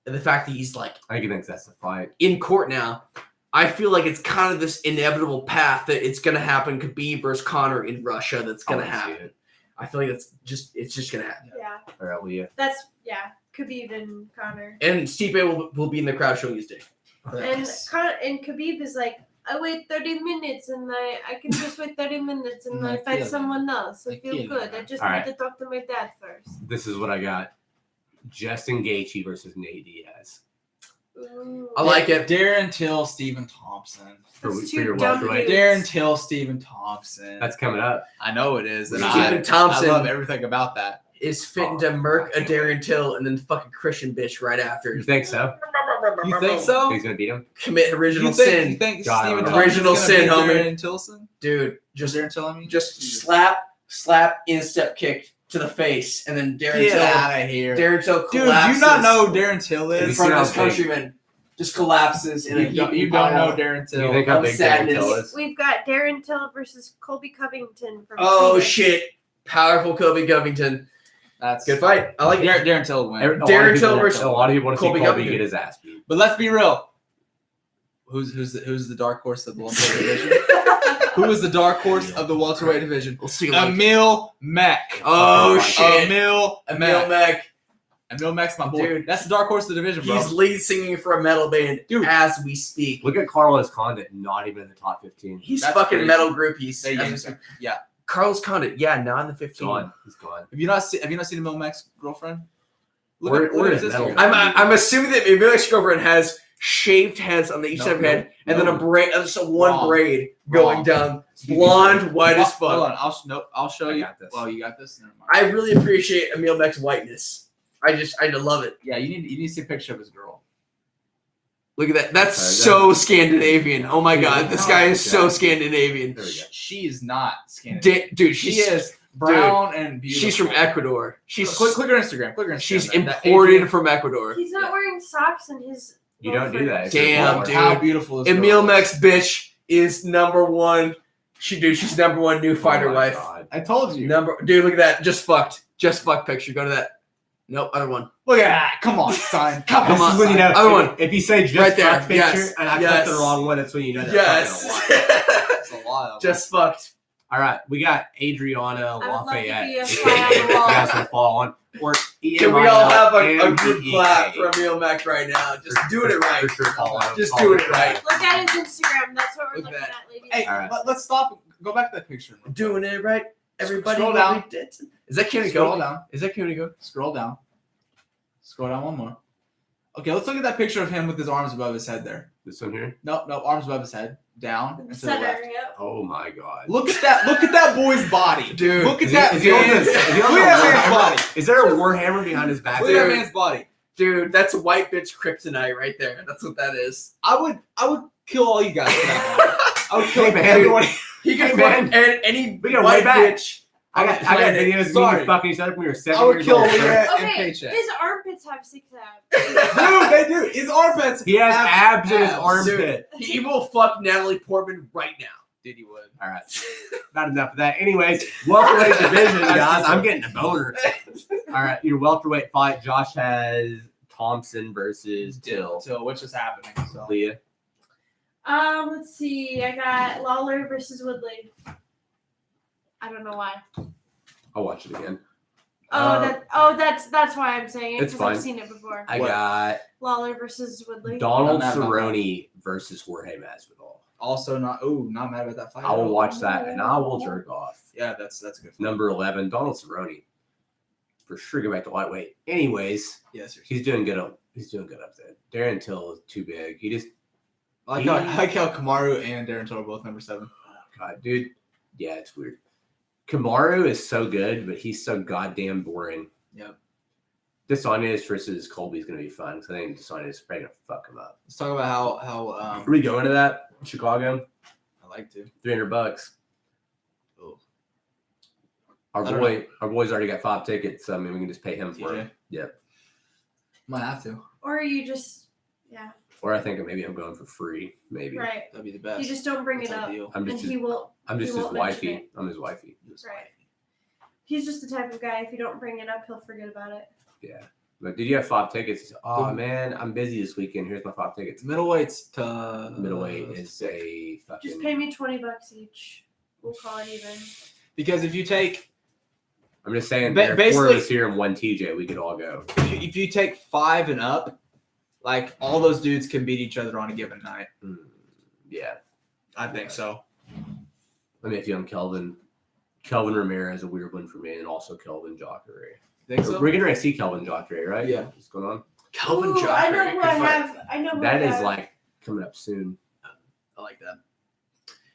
and the fact that he's like I think that's the fight. in court now, I feel like it's kind of this inevitable path that it's going to happen. Khabib versus Connor in Russia. That's going to happen. I feel like it's just going to happen. Yeah. All right, Leah. That's Khabib and Connor. And Stipe will be in the crowd showing his dick. And Khabib is like, I wait 30 minutes and I can just wait 30 minutes and I I fight feel someone else. I I feel feel good. that. I just All need right. to talk to my dad first. This is what I got. Justin Gaethje versus Nate Diaz. Ooh. I like it. Darren Till, Stephen Thompson. That's for too your dumb, welterweight. dude. Darren Till, Stephen Thompson. That's coming up. I know it is, and Stephen I Thompson love everything about that. is fitting to murk a Darren Till and then fucking Christian bitch right after. You think so? You think so? He's gonna beat him. Commit original You think sin, Stephen God, Thompson's original gonna sin, beat homie. Darren Tillson? dude. Just Darren Till, I mean? Just Jesus. slap, instep kick to the face, and then Darren Get Till. out of here. Darren Till Dude, do collapses. you not know who Darren Till in is? front of You his see how big- countryman? Just collapses in a You heap don't know pile. Darren Do you Till. think how Of big Darren sadness. Till is? We've got Darren Till versus Colby Covington from Oh Phoenix. shit! Powerful Kobe Covington. That's Good fight. I like it. Darren Till win. A lot Darren of people- Till versus a lot of people want to see Colby Colby Covington. get his ass beat. But let's be real. Who's the dark horse of the welterweight division? Who is the dark horse of the welterweight division? We'll see. Like, Emil Mack. oh my shit! Emil Emil Mack. Mack. Emil Mack's my boy. Dude. That's the dark horse of the division, bro. He's lead singing for a metal band Dude. as we speak. Look at Carlos Condit, not even in the top 15. He's That's fucking crazy. metal groupies. They As we yank speak. him. Yeah. Carlos Condit, yeah, not in the 15. Gone. He's gone. Have you not seen Emil Mack's girlfriend? Where look at is his metal? sister. I'm assuming that Emil Mack's girlfriend has shaved heads on the each No, side of her head, and no. then a braid, just a one Wrong. braid going Wrong. down, blonde, white as Hold fuck. on, I'll show I you. got this. Well, you got this. Never mind. I really appreciate Emil Mack's whiteness. I love it. Yeah, you need to see a picture of his girl. Look at that. That's Okay, so Scandinavian. Oh my Dude, God, this guy is so There Scandinavian. we go. She is not Scandinavian. Dude, She is brown and beautiful. She's from Ecuador. Click her Instagram. Click her Instagram. She's That imported Adrian- from Ecuador. He's not wearing socks in his. You don't do that. It's Damn, your dude. How beautiful is Emil Mex bitch is number one. She's number one new fighter wife. God. I told you. Dude, look at that. Just fucked picture. Go to that. Nope, other one. Look at that. Come on, son. Come This on. is when you know. Other one. If you say just Right there. fuck picture Yes. and I Yes. click the wrong one, that's when you know they're Yes. fucking a lot. It's a lot. Just fucked. All right, we got Adriana I would love to Lafayette. be a fly on the You guys wall. want to follow on? Or Can we all have a EMIL good and clap BEK? for Emil Mac right now? Just doing it right. For sure, follow him. Just Follow doing him. it right. Look at his Instagram. That's what we're Look at looking that. at, ladies. Hey, All right. let's stop. Go back to that picture. Doing it right. Everybody. Scroll down. Is that County Scroll Go? down. Is that County Go? Scroll down. Scroll down one more. Okay, let's look at that picture of him with his arms above his head there. This one here. No, arms above his head. Down and to the Center, left. yep. Oh my God. Look at that. Look at that boy's body. Dude. Look at Is that he on man's the- is he on Look the at that Warhammer? man's body. Is there a warhammer behind his back? Look at that Dude. man's body. Dude, that's a white bitch kryptonite right there. That's what that is. I would kill all you guys for that body. I would kill Hey, man. everyone. He can Hey, fuck man. any We got way white back. bitch. I got videos of Sorry. me fucking each other when we were 7 I would years kill old. Leah and Okay, Pacheck. his armpits have 6 abs. Dude, they do. His armpits. He has have abs in his abs, armpit. He will fuck Natalie Portman right now. Dude, he would. All right. Not enough of that. Anyways, welterweight division, guys. I'm getting a boner. All right. Your welterweight fight. Josh has Thompson versus Till. So what's just happening? So Leah. Let's see. I got Lawler versus Woodley. I don't know why. I'll watch it again. That's why I'm saying it, It's because I've fine. seen it before. I What? got Lawler versus Woodley. Donald Not mad about Cerrone versus Jorge Masvidal. also not mad about that fight. I will watch that and I will jerk off. Yeah, that's a good. Fight. Number 11, Donald Cerrone. For sure, go back to lightweight. Anyways, Yeah, seriously. he's doing good up. He's doing good up there. Darren Till is too big. He just, I like how Kamaru and Darren Till are both number 7. God, dude. Yeah, it's weird. Kamaru is so good, but he's so goddamn boring. Yep. Desainas versus Colby is going to be fun because I think Desainas is probably going to fuck him up. Let's talk about how Are we going to that? Chicago? I like to. $300. Oh. Our I don't boy's already got 5 tickets. So I mean, we can just pay him for TJ? it. Yep. Might have to. Or you just, yeah, Or I think maybe I'm going for free. Maybe. right. That'd be the best. You just don't bring That's it up, ideal. I'm and just he will. I'm just he his won't mention wifey. it. I'm his wifey. Right. He's just the type of guy. If you don't bring it up, he'll forget about it. Yeah. But did you have 5 tickets? He said, oh Cool. man, I'm busy this weekend. Here's my 5 tickets. Middleweights to Middleweight is a fucking. Just pay me $20 each. We'll call it even. because if you take I'm just saying, Ba- there are 4 of basically- us here and 1 TJ. We could all go. if you take 5 and up, like all those dudes can beat each other on a given night. Yeah. I think so. Let me if Kelvin. Kelvin Ramirez is a weird one for me, and also Kelvin Jacare. Think so? We're getting to see Kelvin Jacare, right? Yeah. What's going on? Calvin Ooh, Joffrey. I know who good I fight. have. I know who That I is have. like coming up soon. I like that.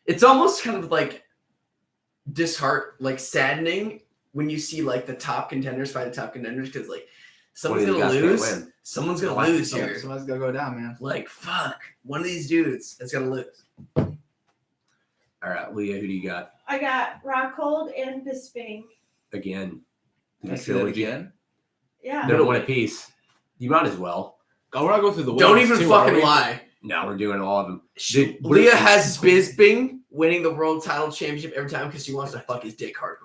It's almost kind of like saddening when you see like the top contenders fight the top contenders because like someone's One of gonna these guys lose. can't win. Someone's gonna Like, lose here. Somebody's gotta go down, man. Like fuck, one of these dudes is gonna lose. All right, Leah, who do you got I got Rockhold and Bisping. again? Can I The see that trilogy. again? Yeah. They're one apiece. You might as well. Oh, we're not going through the Don't winners, even too, are fucking we? lie. No, we're doing all of them. Dude, Leah has Bisping winning the world title championship every time because she wants to fuck his dick hard.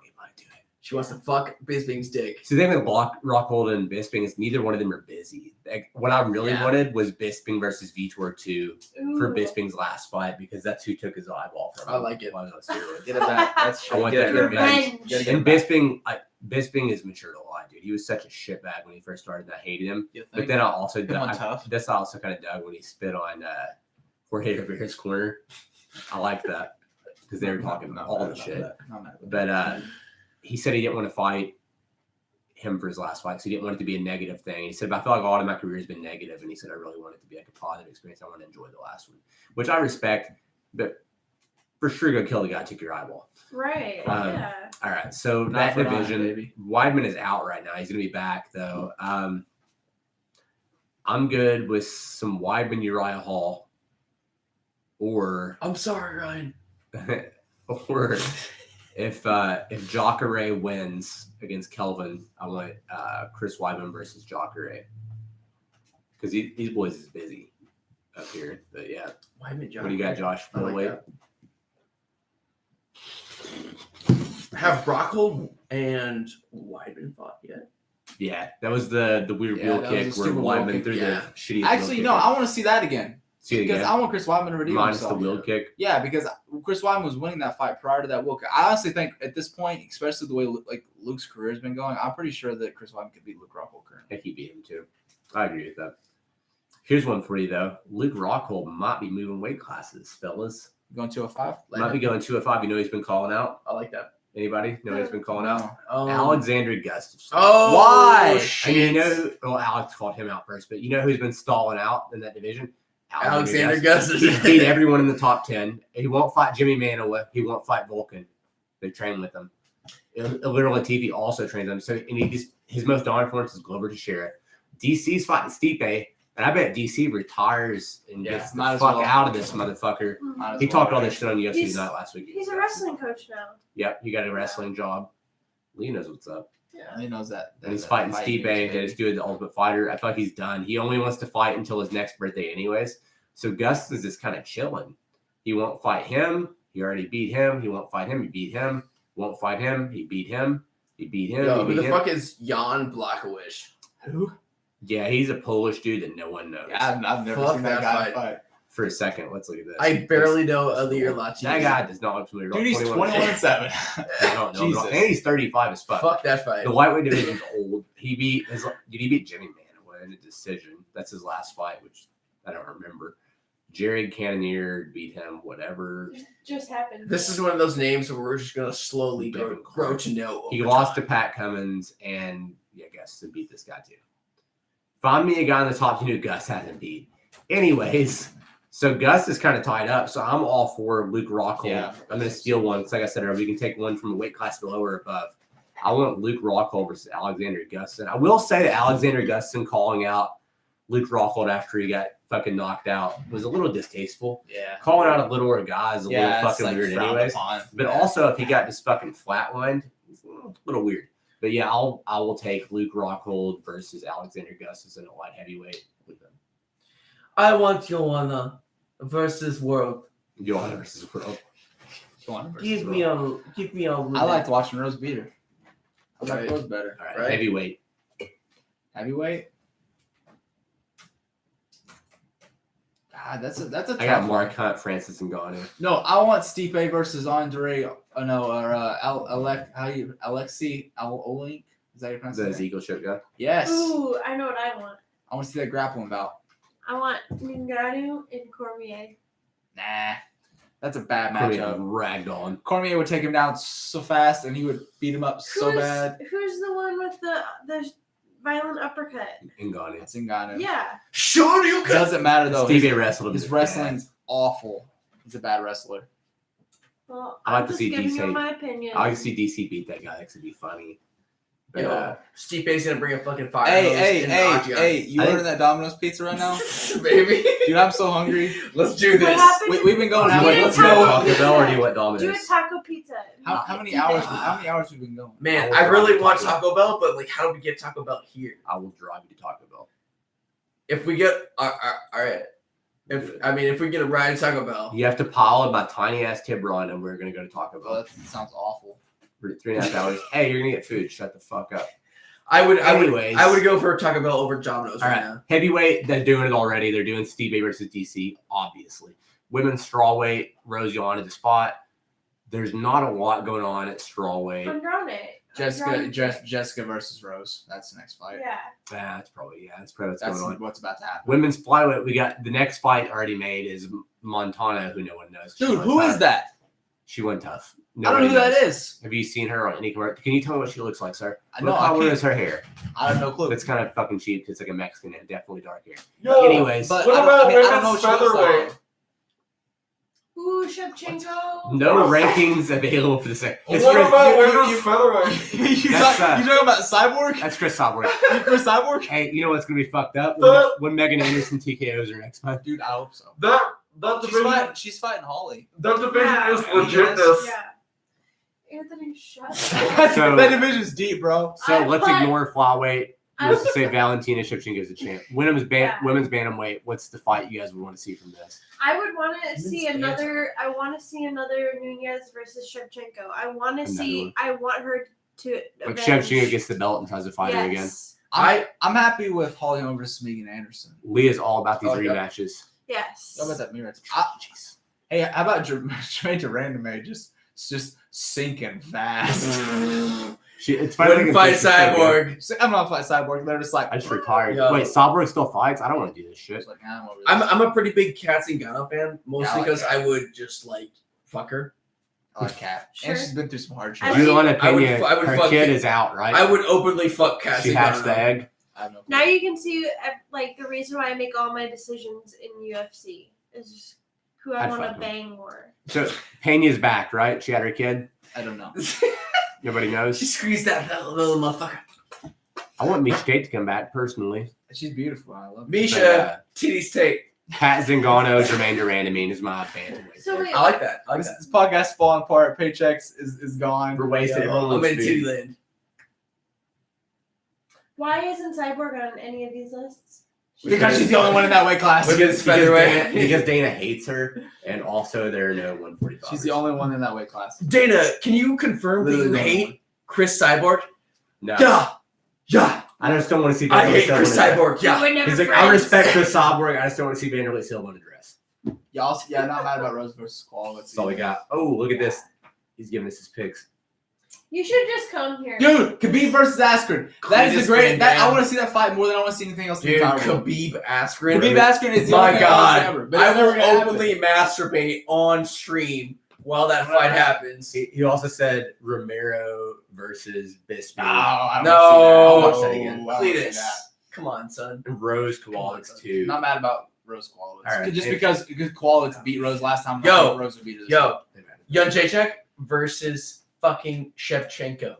She wants to fuck Bisping's dick. So the thing with Rockhold and Bisping is neither one of them are busy. Like, what I really Yeah. wanted was Bisping versus Vitor 2 for Ooh. Bisping's last fight because that's who took his eyeball from him. I like it. while he was on steroids. Get it back. That's I want get that it revenge. back. Revenge. Gotta get And it back. Bisping is matured a lot, dude. He was such a shitbag when he first started, and I hated him. You But think? then I also Him on tough. That's I also kind of dug when he spit on Jorge Rivera's corner. I like that because they were talking Not all mad the about shit. that. Not mad about that. But he said he didn't want to fight him for his last fight, so he didn't want it to be a negative thing. He said, but I feel like all of my career has been negative, and he said, I really want it to be like a positive experience. I want to enjoy the last one, which I respect. But for sure go kill the guy who took your eyeball. Right. Um, Yeah. All right, so Not that for nothing, division, baby. Weidman is out right now. He's going to be back, though. I'm good with some Weidman Uriah Hall, or I'm sorry, Ryan. or if Jacare wins against Kelvin, I want Chris Weidman versus Jacare because these boys is busy up here. But yeah, Weidman, what do you got, Josh? I like Middleweight? that. Have Rockhold and Weidman fought yet? Yeah, that was the weird Yeah, wheel that kick was a where stupid wheel Weidman kick, threw yeah. the shitty. Actually, no, I want to see that again. See it Because again. I want Chris Weidman to redeem Minus the himself. wheel kick. Yeah, because Chris Weidman was winning that fight prior to that wheel kick. I honestly think at this point, especially the way like Luke's career has been going, I'm pretty sure that Chris Weidman could beat Luke Rockhold currently. I think he beat him too. I agree with that. Here's one for you though. Luke Rockhold might be moving weight classes, fellas. Going 205? Might be going 205. You know he's been calling out. I like that. Anybody know he's been calling out? Alexander Gustafsson. Oh, Why? And you know, well, Alex called him out first, but you know who's been stalling out in that division? Alexander He Gustafsson. beat everyone in the top 10. He won't fight Jimmy Manoa. He won't fight Vulcan. They train with him. Literally, TV also trains him. So, and his most dominant performance is Glover Teixeira. DC's fighting Stipe, and I bet DC retires and gets the might as fuck well. out of this motherfucker. Might as He well, talked all right? this shit on UFC He's- Tonight last week. He's a wrestling coach now. Yep, he got a wrestling job. Lee knows what's up. Yeah. He knows that. And he's fighting Stipe, and he's doing the Ultimate Fighter. I feel like he's done. He only wants to fight until his next birthday anyways. So Gus is just kind of chilling. He won't fight him. He already beat him. He won't fight him. He beat him. Won't fight him. He beat him. He beat him. Yo, he who beat the him. fuck is Jan Blachowicz? Who? Yeah, he's a Polish dude that no one knows. Yeah, I've never Fuck seen that that guy fight. fight. For a second, let's look at this. I barely know Alir Latifi. That guy does not look familiar. Dude, he's 21-7. I don't know. Jesus. And he's 35 as fuck. Fuck that fight. The lightweight division's old. He beat Jimmy Manoa in a decision. That's his last fight, which I don't remember. Jared Cannonier beat him, whatever. Just happened. This is one of those names where we're just gonna slowly grow to know. He over lost time. to Pat Cummins and Gus to beat this guy too. Find me a guy in the top 10 who Gus hasn't beat. Anyways, so Gus is kind of tied up. So I'm all for Luke Rockhold. Yeah. I'm going to steal one because, like I said earlier, we can take one from a weight class below or above. I want Luke Rockhold versus Alexander Gustafsson. I will say that Alexander Gustafsson calling out Luke Rockhold after he got fucking knocked out was a little distasteful. Yeah. Calling out a littler guy is a little it's fucking like weird frowned anyways. upon. But also, if he got just fucking flatlined, it's a little weird. But yeah, I will take Luke Rockhold versus Alexander Gustafsson at light heavyweight with them. I want Joanna versus World. Joanna versus World. Give me a I liked watching Rose beat her. I like Right. Rose better. All right, Right. heavyweight. Heavyweight. God, that's a I tough got one. Mark Hunt, Francis Ngannou. No, I want Stipe versus Andre. Alexei Olink. Is that your pronounce The his name? Eagle Show guy. Yes. Ooh, I know what I want. I want to see that grappling bout. I want Ngannou and Cormier. Nah, that's a bad Cormier matchup. ragged on. Cormier would take him down so fast, and he would beat him up so bad. Who's the one with the violent uppercut? Ngannou. That's Ngannou. Yeah. Sure, you can. Doesn't matter though. Stevie wrestled him. His to wrestling's death. awful. He's a bad wrestler. Well, I like I'm to just see giving DC. you my opinion. I can see DC beat that guy. That could be funny. But, Yo, Stipe's gonna bring a fucking fire. Hey, hose in the octagon. you I think- ordering that Domino's pizza right now? baby. Dude, I'm so hungry. Let's do What this. happened? We've been going Do out. you let's want go taco Taco Bell or do you want Do a Domino's? taco pizza. How many hours? How many hours have we been going? Man, I I will really drive want to Taco Taco Bell, but like, how do we get Taco Bell here? I will drive you to Taco Bell. If we get, all right. If we get a ride to Taco Bell, You have to pile in my tiny ass tip run, and we're gonna go to Taco Oh, Bell that sounds awful. for 3.5 hours. Hey, you're gonna get food. Shut the fuck up. I would go for Taco Bell over Domino's All right right, now. heavyweight. They're doing it already. They're doing Steve versus DC, obviously. Women's strawweight. Rose Joanna just fought. There's not a lot going on at strawweight. Andrade. Jessica versus Rose. That's the next fight. Yeah. That's probably what's That's going on. what's about to happen. Women's flyweight. We got the next fight already made is Montana, who no one knows. Dude, who is that? She went tough. I don't know who that is. Have you seen her on any commercial? Can you tell me what she looks like, sir? I know. What I color can't. is her hair? I have no clue. It's kind of fucking cheap. It's like a Mexican and definitely dark hair. Yo, Anyways, But what I don't- about I mean, I don't know women's what she looks like. featherweight? Ooh, Shevchenko. No rankings available for the second. What about women's featherweight? You That's, talking about Cyborg? That's Chris Cyborg. Chris Cyborg? Hey, you know what's gonna be fucked up when Megan Anderson TKOs her next fight? Dude, I hope so. That division, She's fighting Holly. that division Yeah. is legitness. Yeah. Anthony, shut up. So- That division's deep, bro. So I let's thought- ignore flyweight. I Let's was- say Valentina Shevchenko is a champ. Women's Yeah. bantamweight. What's the fight you guys would want to see from this? I would want to see Women's another. I want to see another Nunez versus Shevchenko. I want to Another see. one. I want her to. Like avenge- Shevchenko gets the belt and tries to fight her again. Yes. I'm happy with Holly Holm versus Megan Anderson. Leah's all about these Oh, yeah. rematches. Yes. How about that mirror? Jeez. Hey, how about Jermaine Durandame just sinking fast? It's funny. Wouldn't fight Cyborg. I'm not fight Cyborg. They're just like I just retired. Yo. Wait, Cyborg still fights? I don't want to do this shit. Just like, I'm over this. I'm a pretty big Kat Zingano fan, mostly Yeah, I like because Kat. I would just like fuck her. I like Kat. Sure. And she's been through some hard shit. I You're the one think- opinion. I would Her fuck kid it. is out, right? I would openly fuck Kat She hatched the Zingano. egg. I have no Now you can see like the reason why I make all my decisions in UFC is just who I I'd want fuck to him. bang more. So Pena's back, right? She had her kid. I don't know. Nobody knows. She squeezed that little motherfucker. I want Misha Tate to come back personally. She's beautiful. I love her. Misha, titties Tate. Pat Zingano, Jermaine Durandamine is my bantamweight. So wait, I like that. I like This, that. this podcast is falling apart. Paychecks is gone. We're wasted. Yo, Everyone I'm wants in food. titty land. why isn't Cyborg on any of these lists? Because she's the only one in that weight class. Because featherweight. Because Dana hates her, and also there are no 145. She's the only one in that weight class. Dana, can you confirm that Literally you the only hate Chris Cyborg? No, Yeah. I just don't want to see. I Vanderlei hate Silva Chris in a dress. Cyborg. You Yeah. were never He's like, friends. I respect Chris Cyborg. I just don't want to see Vanderlei Silva in a dress. Y'all, yeah, not mad about Rose versus Qual. That's all we got. Oh, look at this. He's giving us his picks. You should just come here. Dude, Khabib versus Askren. That is Cletus the great. That, I Van want to see that fight more than I want to see anything else. In Dude, the entire world. Khabib Askren. Khabib Askren is the My only thing I want to see God. ever. But I it's never will gonna happen. openly masturbate on stream while that fight happens. He also said Romero versus Bisping. No, I don't No. I'll watch that again. Oh, I don't wanna see Cletus. that. Come on, son. And Rose Kowalski too. Not mad about Rose Qual. All right. Just because Qual beat Rose last time. Yo. I think Rose would beat her this time. Yo, Jacek versus fucking Shevchenko.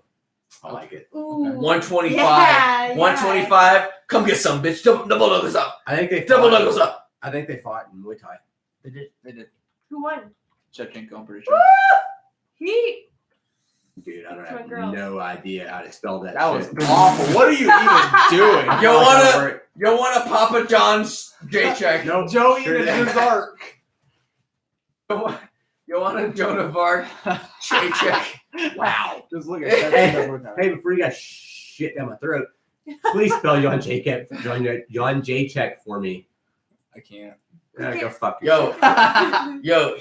I like it. Ooh. 125. Yeah, yeah. 125. Come get some, bitch. Double knuckles up. I think they Double fought- knuckles up. I think they fought in Muay Thai. They did. Who won? Shevchenko, I'm pretty sure. He. Dude, I don't My have girl. no idea how to spell that. That was shit. awful. What are you even doing? Yo, I wanna- don't work. You want a Papa John's Jacek? No, Joey sure and did. Zark. You want a Joan of Arc Jacek? Wow. Just look at Hey, that. hey, before you got shit down my throat, please spell Jan Jacek for me. I can't. Go fuck yourself. Yo,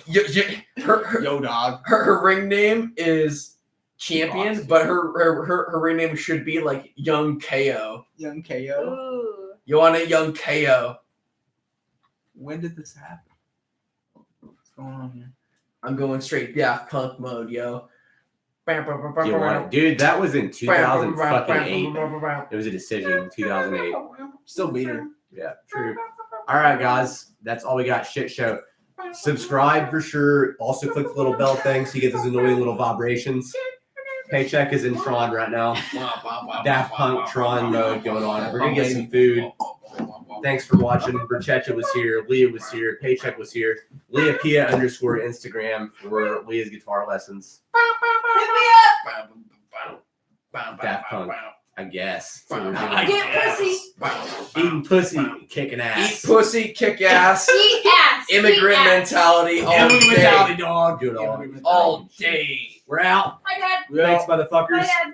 her Yo, dog. her ring name is Champion, but her ring name should be like Young KO. Young KO. Ooh. You want a Young KO? When did this happen? What's going on here? I'm going straight Daft Punk mode, yo. You want it? Dude, that was in 2008. It was a decision, 2008. Still beat her. Yeah, true. All right, guys, that's all we got. Shit show. Subscribe for sure. Also, click the little bell thing so you get those annoying little vibrations. Paycheck is in Tron right now. Daft Punk Tron mode going on. We're gonna get some food. Thanks for watching. Burchettcha was here. Leah was here. Paycheck was here. Leah Pia _ Instagram for Leah's guitar lessons. Daft Punk, I guess. So we're doing Get pussy. eating pussy, kicking ass. Eat pussy, kick ass, Eat ass. immigrant Eat ass. mentality all Immigrant day. mentality, dog. Do it all. All day. We're out. Bye, Dad. Thanks, motherfuckers. Bye, Dad.